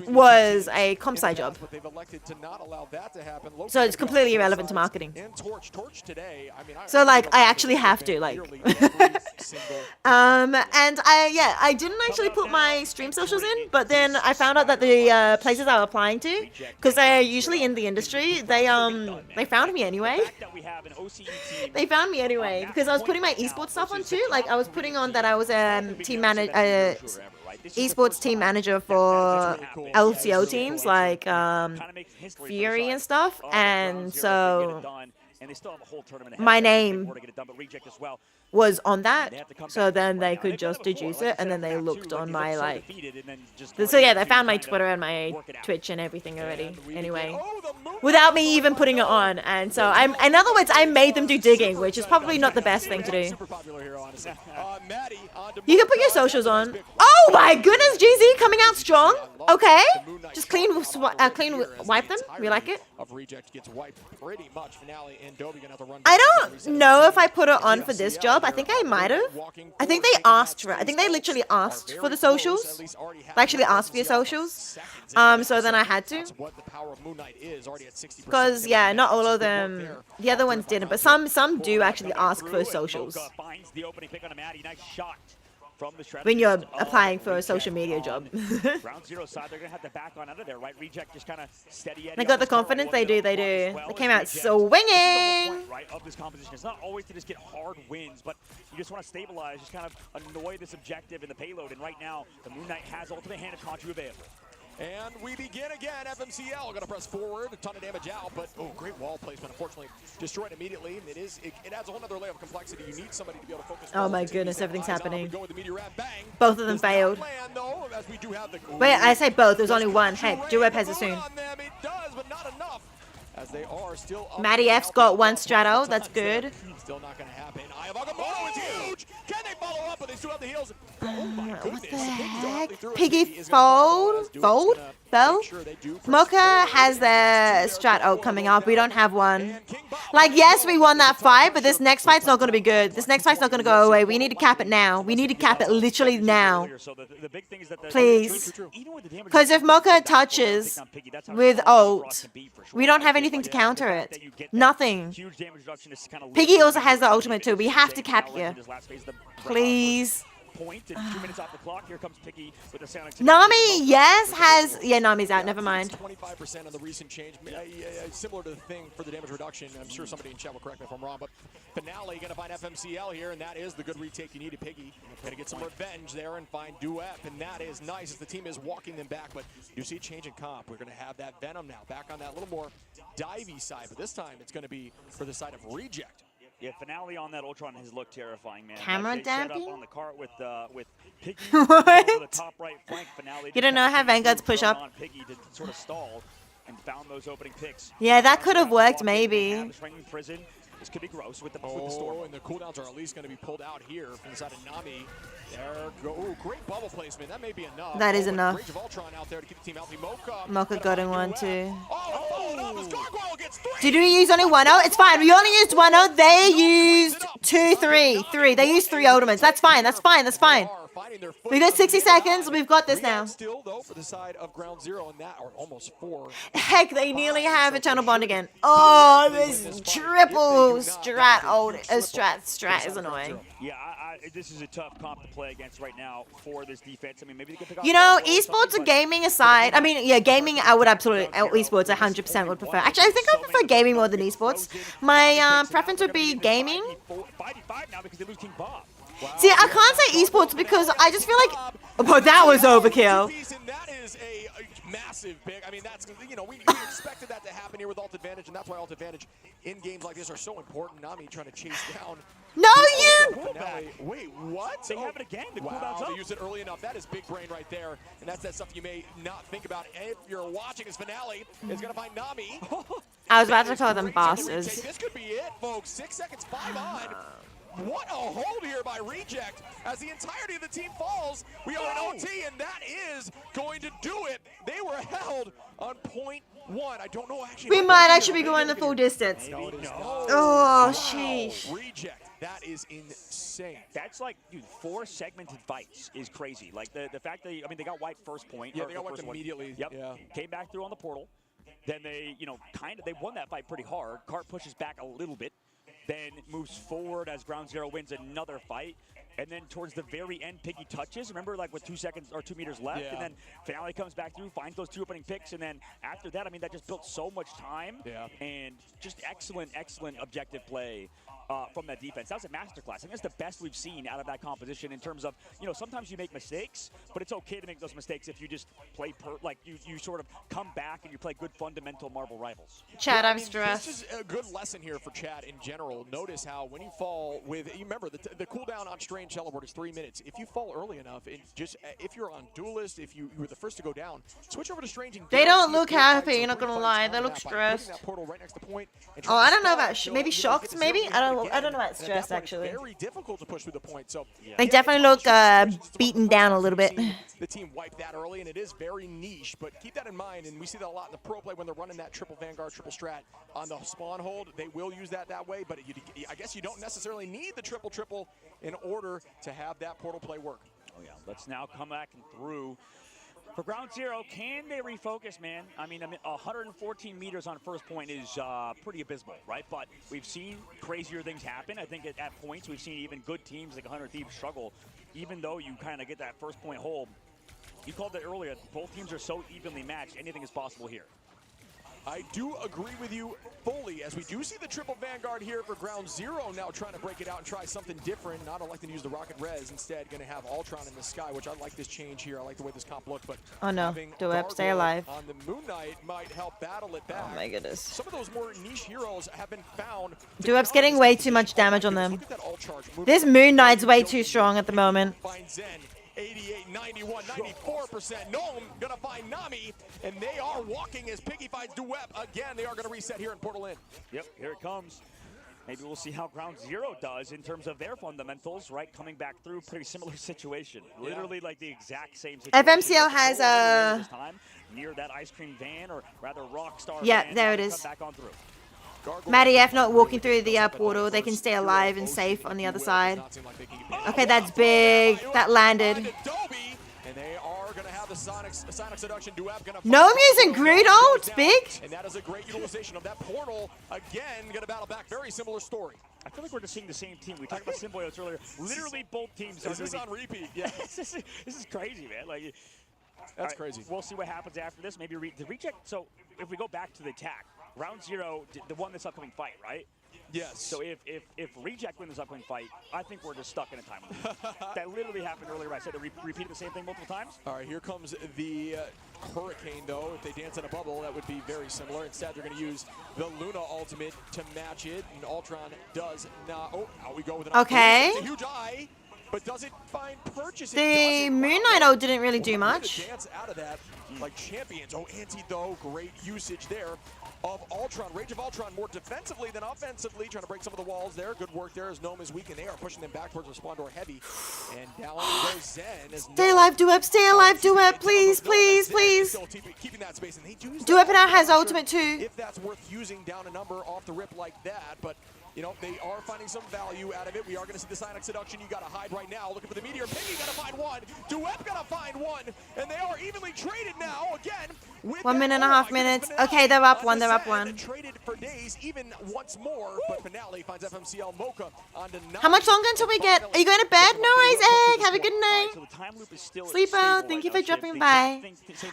was a comp sci job. So it's completely irrelevant to marketing. So like I actually have to like and I didn't actually put my stream socials in, but then I found out that the places I was applying to, because they're usually in the industry, they found me anyway. They found me anyway because I was putting my esports stuff on too. Like I was putting on that I was team manager, esports team manager for LCO teams like Fury and stuff, and so my name was on that, so then they could just deduce it, and then they looked on my like, so yeah, they found my Twitter and my Twitch and everything already anyway, without me even putting it on. And so in other words, I made them do digging, which is probably not the best thing to do. You can put your socials on. Oh my goodness, GZ coming out strong. Okay, just clean wipe them. We like it. I don't know if I put it on for this job. I think I might have. I think they asked for it. I think they literally asked for the socials. They actually asked for your socials. So then I had to. Because yeah, not all of them. The other ones didn't, but some do actually ask for socials when you're applying for a social media job. They got the confidence. They do. They came out swinging. It's not always to just get hard wins, but you just want to stabilize, just kind of annoy this objective in the payload. And right now, the Moon Knight has ultimate hand of Contra available. And we begin again. FMCL going to press forward, a ton of damage out, but great wall placement. Unfortunately, destroyed immediately. It adds a whole other layer of complexity. You need somebody to be able to focus. Oh my goodness, everything's happening. Both of them failed. Wait, I say both. There's only one. Hey, Durep has it soon. Matty F's got one strato. That's good. Still not going to happen. Eye of Agamotto is huge. Can they follow up with they still have the heals. Oh my What goodness. the heck? Through it. Piggy is gonna fold? Fell? Mocha has their strat ult coming up. We don't have one. Like, yes, we won that fight, but this next fight's not going to be good. This next fight's not going to go away. We need to cap it now. We need to cap it literally now. Please. Because if Mocha touches with ult, we don't have anything to counter it. Nothing. Piggy also has the ultimate too. We have to cap here. Please. Point and 2 minutes off the clock. Here comes Piggy with the sound. Nami, yes, has... Yeah, Nami's out. Never mind. 25% on the recent change. Similar to the thing for the damage reduction. I'm sure somebody in chat will correct me if I'm wrong, but Finale going to find FMCL here, and that is the good retake you need to Piggy. Going to get some revenge there and find Duep, and that is nice as the team is walking them back, but you see a change in comp. We're going to have that Venom now back on that little more divey side, but this time it's going to be for the side of Reject. Yeah, Finale on that Ultron has looked terrifying, man. Camera Like, they set damping? up on the cart with Piggy What? over the top right flank. Finale You don't know how Vanguard's push up? on Piggy to sort of stall and found those opening picks. Yeah, that could have worked, maybe. Prison. This could be gross with the Oh, storm. and the cooldowns are at least going to be pulled out here from the side of Nami. There go. Ooh, great bubble placement. That may be enough. That is but enough. Rage of Ultron out there to keep the team healthy. Mocha got in one too. Oh, Gargoyle gets 3. Did we use only 1-0? It's fine. We only used 1-0. They used 2, 3. They used 3 ultimates. That's fine. That's fine. That's fine. We got 60 seconds. We've got this now. Still, though, for the side of Ground Zero, and that are almost 4. Heck, they nearly have Eternal Bond again. Oh, this triple strat ult. Strat is annoying. Yeah, this is a tough comp to play against right now for this defense. I mean, maybe they can pick up. You know, esports and gaming aside, I mean, yeah, gaming I would absolutely, esports 100% would prefer. Actually, I think I prefer gaming more than esports. My preference would be gaming. 5v5 now because they lose King Bob. See, I can't say esports because I just feel like, oh, that was overkill. And that is a massive pick. I mean, that's, you know, we expected that to happen here with Ult Advantage, and that's why Ult Advantage in games like this are so important. Nami trying to chase down. No, you! Wait, what? They have it again. The cooldown's Wow, up. they used it early enough. That is big brain right there, and that's that stuff you may not think about. If you're watching this Finale, is going to find Nami. I was about to call them bosses. This could be it, folks. 6 seconds, 5 on. What a hold here by Reject as the entirety of the team falls. We are in OT, and that is going to do it. They were held on .1. I don't know actually. We might actually be going the full distance. Oh, sheesh. Reject. That is insane. That's like, dude, 4 segmented fights is crazy. Like the fact that, I mean, they got wiped first point. Yeah, or they got wiped first one. immediately. Yep. Yeah. Came back through on the portal. Then they, you know, they won that fight pretty hard. Cart pushes back a little bit. Then moves forward as Ground Zero wins another fight. And then towards the very end, Piggy touches. Remember, like with 2 seconds or 2 meters left. Yeah. And then Finale comes back through, finds those 2 opening picks. And then after that, I mean, that just built so much time. Yeah. And just excellent objective play from that defense. That was a masterclass. I think that's the best we've seen out of that composition in terms of, you know, sometimes you make mistakes, but it's okay to make those mistakes if you just play, like you sort of come back and you play good fundamental Marvel Rivals. Chad, I'm This stressed. is a good lesson here for Chad in general. Notice how when you fall with, you remember the cooldown on Strange Teleport is 3 minutes. If you fall early enough, and just if you're on Duelist, if you were the first to go down, switch over to Strange. And They don't look happy, you're not gonna lie. They look stressed. Oh, I don't know about, maybe shocked, maybe? I don't know about stressed, actually. Very difficult to push through the point. So They definitely look beaten down a little bit. the team wiped that early, and it is very niche, but keep that in mind, and we see that a lot in the pro play when they're running that triple Vanguard, triple strat on the spawn hold. They will use that way, but I guess you don't necessarily need the triple in order to have that portal play work. Oh, yeah. Let's now come back and through. For Ground Zero, can they refocus, man? I mean 114 meters on first point is pretty abysmal, right? But we've seen crazier things happen. I think at points we've seen even good teams like 100 Thieves struggle, even though you kind of get that first point hold. You called it earlier. Both teams are so evenly matched. Anything is possible here. I do agree with you fully, as we do see the triple Vanguard here for Ground Zero now trying to break it out and try something different, not electing to use the Rocket Res, instead going to have Ultron in the sky, which I like this change here. I like the way this comp looks, but Oh no, having Duep, stay Gargoyle alive. on the Moon Knight might help battle it back. Oh my goodness. Some of those more niche heroes have been found. Duep's getting way too much damage on them. Look at that ult charge. This Moon Knight's way too strong at the moment. Find Zen. 88, 91, 94%. Gnome gonna find Nami, and they are walking as Piggy finds Duep again. They are gonna reset here in Portal Inn. Yep, here it comes. maybe we'll see how Ground Zero does in terms of their fundamentals, right? Coming back through pretty similar situation. Literally like the exact same situation. FMCL has this time, near that ice cream van, or rather Rockstar Yeah, van, there it come is. back on through. Matty F not walking through the portal. They can stay alive and safe on the other side. Okay, that's big. That landed. And they are going to have the Sonic Seduction. Duep going to Gnome using Groot ult. Big. And that is a great utilization of that portal. Again, going to battle back. Very similar story. I feel like we're just seeing the same team. We talked about Symbiotes earlier. Literally both teams are Is this on repeat? Yeah. this is crazy, man. Like, that's crazy. We'll see what happens after this. Maybe the reject. So if we go back to the attack, Round Zero, the one this upcoming fight, right? Yes. So if Reject wins this upcoming fight, I think we're just stuck in a time loop. That literally happened earlier. I said they repeated the same thing multiple times. All right, here comes the Hurricane, though. If they dance in a bubble, that would be very similar. Instead, they're going to use the Luna ultimate to match it, and Ultron does not. Oh, out we go with an Okay. It's a huge eye, but does it find purchase? The Moon Knight ult didn't really do much. Dance out of that like champions. Oh, Anti, though, great usage there of Ultron. Rage of Ultron more defensively than offensively, trying to break some of the walls there. Good work there as Gnome is weak, and they are pushing them back towards Respondor heavy. And down goes Zen. As Stay alive, Duep. Stay alive, Duep. Please, please, please. Still keeping that space, and they do. Duep now has ultimate too. If that's worth using down a number off the rip like that, but you know, they are finding some value out of it. We are going to see the Sonic Seduction. You got to hide right now. Looking for the Meteor. Piggy got to find one. Duep got to find one. And they are evenly traded now again. With 1 minute and a half minutes. Okay, they're up one. They're up one. Traded for days, even once more. But Finale finds FMCL Mocha on to 9. How much longer until we get? Are you going to bed? No worries, Egg. Have a good night. So the time loop is still Sleeper, thank you for dropping by.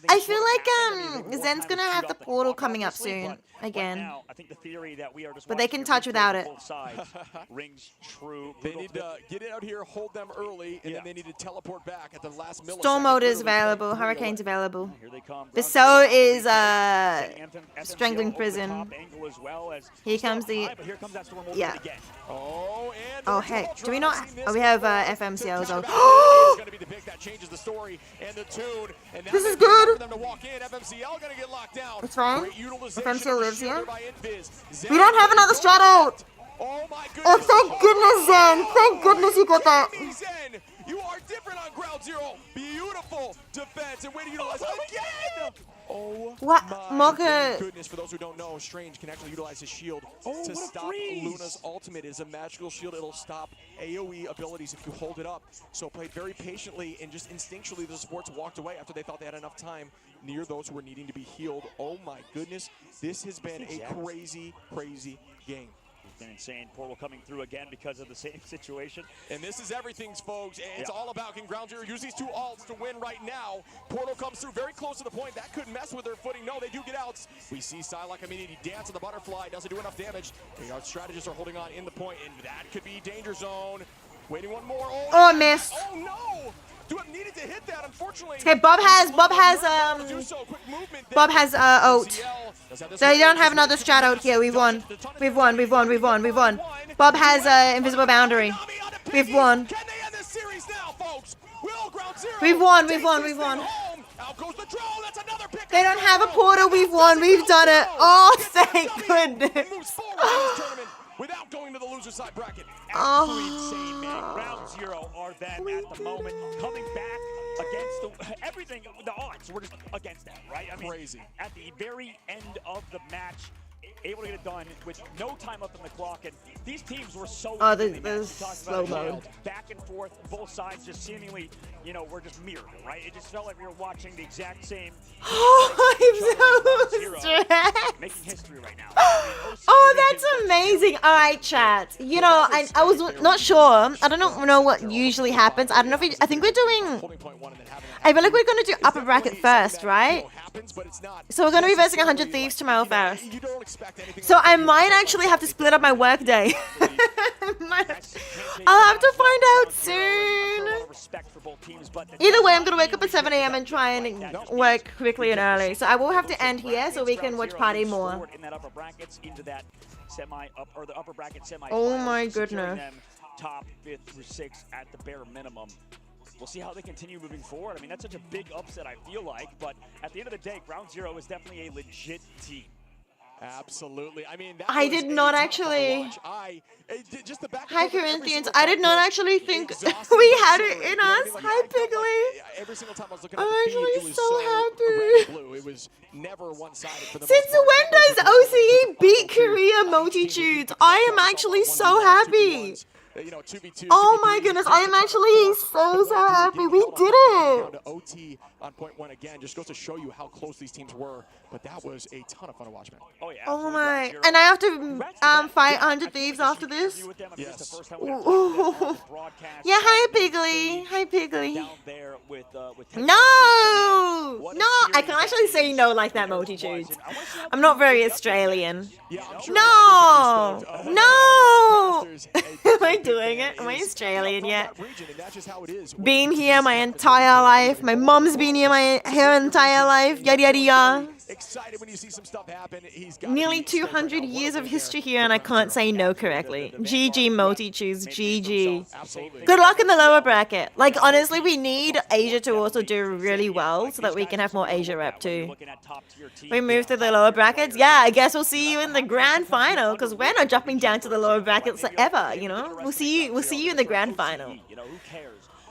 I feel like Zen's gonna have the portal coming up soon again, I think the theory that we are just but they can touch without it. both sides rings true. They need to get out here, hold them early, and then they need to teleport back at the last millisecond. Storm mode is available. Hurricane's available. Here they come. The so is strangling prison. Angle as well as Here comes the but here comes that Storm mode yeah. again. Oh, and Oh heck, do we not? Oh, we have FMCL as well. going to be the pick that changes the story and the tune. And This is good. For them to walk in, FMCL going to get locked down. What's wrong? Great utilization FMCL of the lives here. shooter by Invis. We don't have another strat ult. Oh my goodness. Oh, thank goodness, Zen. Thank goodness you got that. Zen, you are different on Ground Zero. Beautiful defense and way to utilize it again. Oh What? my Mocha. goodness. For those who don't know, Strange can actually utilize his shield to what a stop freeze. Luna's ultimate. It is a magical shield. It'll stop AoE abilities if you hold it up. So played very patiently and just instinctually the supports walked away after they thought they had enough time near those who were needing to be healed. Oh my goodness. This has been a crazy, crazy game. It's been insane. Portal coming through again because of the same situation. And this is everything, folks. It's all about can Ground Zero use these two ults to win right now. Portal comes through very close to the point. That could mess with their footing. No, they do get outs. We see Psylocke immediately dance on the butterfly. Doesn't do enough damage. Our strategists are holding on in the point, and that could be danger zone. Waiting one more. Oh, I missed. Oh no! Duep needed to hit that, unfortunately. Okay, Bob has ult. They don't have another strat ult here. We've won. We've won. We've won. We've won. We've won. Bob has invisible boundary. We've won. Can they end this series now, folks? Will Ground Zero We've won. We've take won. this We've thing won. home? Out goes the drone. That's another pick. They don't have a portal. We've won. We've done it. Oh, thank goodness. Moves forward in this tournament without going to the loser side bracket. Absolutely insane, man. Ground Zero are them at the moment, coming back against everything. The odds were just against them, right? I mean, Crazy. At the very end of the match, able to get it done with no time left on the clock, and these teams were so evenly matched. We talked about it, slow mode. back and forth, both sides just seemingly, were just mirrored, right? It just felt like we were watching the exact same. Oh, I'm so stressed. Making history right now. Oh, that's amazing. All right, chat. I was not sure. I don't know what usually happens. I don't know if I think we're doing. I feel like we're going to do upper bracket first, right? So we're going to be versing 100 Thieves tomorrow first. So I might actually have to split up my work day. I'll have to find out soon. Either way, I'm going to wake up at 7 a.m. and try and work quickly and early. So I will have to end here so we can watch Party more. Oh my goodness. Top 5th through 6th at the bare minimum. We'll see how they continue moving forward. I mean, that's such a big upset, I feel like. But at the end of the day, Ground Zero is definitely a legit team. Absolutely. I mean, that I was did a not ton of fun to actually. watch. Just the back Hi and forth every Corinthians. single I time did not was actually think exhausting we but had so- it in you know what I us. mean? Like, Hi I felt Piggly. like every single time I was looking I'm at the feed, actually it was so red happy. and blue. It was never one-sided for the Since most part. when does OCE beat Korea Multitudes? I am actually so happy. You know, 2v2, Oh my goodness, I am actually so happy. We did it. down to OT on point one again. Just goes to show you how close these teams were. But that was a ton of fun to watch, man. Oh yeah. Oh my. And I have to fight 100 Thieves after this? Yes. Yeah, hi Piggly. Hi Piggly. With No! No, I can actually say no like that, Multitudes. I'm not very Australian. No! No! Am I doing it? Am I Australian yet? Been here my entire life. My mom's been here her entire life. Yada yada yada. Excited when you see some stuff happen. He's got Nearly 200 years of history here and I can't say no correctly. GG Multitudes, GG. Good luck in the lower bracket. Like honestly, we need Asia to also do really well so that we can have more Asia rep too. We move to the lower brackets. Yeah, I guess we'll see you in the grand final because we're not dropping down to the lower brackets ever, you know? We'll see you in the grand final.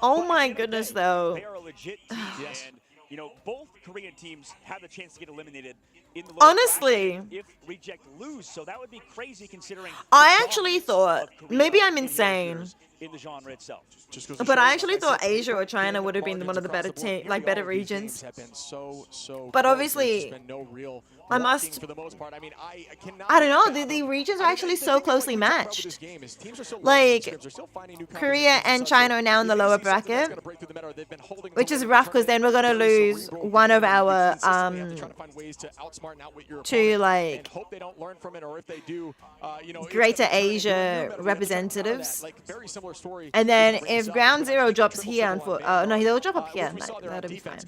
Oh my goodness though. They are a legit team, and you know both Korean teams have the chance to get eliminated in the lower Honestly. bracket if Reject lose. So that would be crazy considering. I actually thought, maybe I'm insane, in the genre itself. but I actually thought Asia or China would have been one of the better better regions. But obviously, I must. I don't know. The regions are actually so closely matched. Like Korea and China are now in the lower bracket, which is rough because then we're gonna lose one of our to like Greater Asia representatives. And then if Ground Zero drops here, no, they'll drop up here. That'll be fine.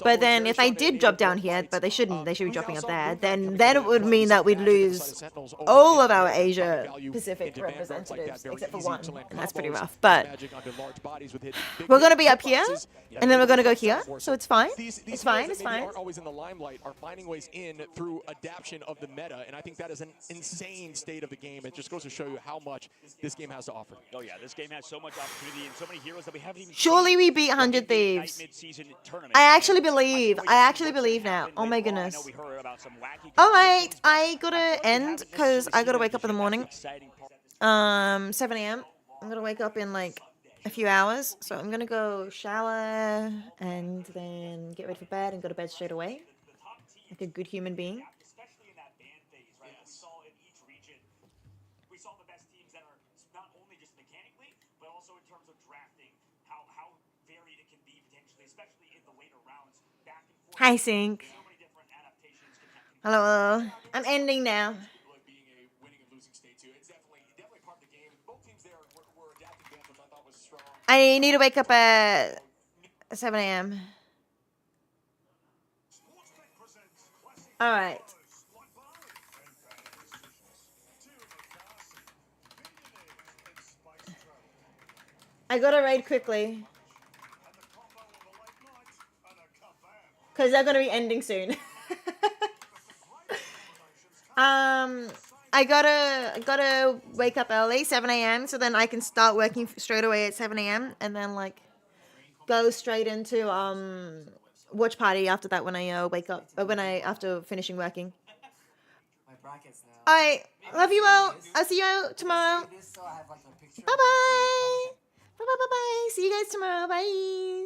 But then if they did drop down here, but they shouldn't, they should be dropping up there, then it would mean that we'd lose all of our Asia Pacific representatives, except for one, and that's pretty rough. But we're going to be up here, and then we're going to go here, so it's fine. It's fine, it's fine. Aren't always in the limelight are finding ways in through adaptation of the meta, and I think that is an insane state of the game. It just goes to show you how much this game has to offer. Oh yeah, this game has so much opportunity and so many heroes that we haven't even. Surely we beat 100 Thieves. I actually believe now. Oh my goodness. Alright, I gotta end because I gotta wake up in the morning. 7 a.m. I'm gonna wake up in like a few hours, so I'm gonna go shower and then get ready for bed and go to bed straight away, like a good human being. Hi, Sync. Hello. I'm ending now. I need to wake up at 7 a.m. All right. I gotta raid quickly. Because they're gonna be ending soon. I gotta wake up early, 7 a.m. so then I can start working straight away at 7 a.m. and then like go straight into watch party after that when I wake up after finishing working. I love you all. I'll see you tomorrow. Bye bye. Bye bye bye bye. See you guys tomorrow. Bye.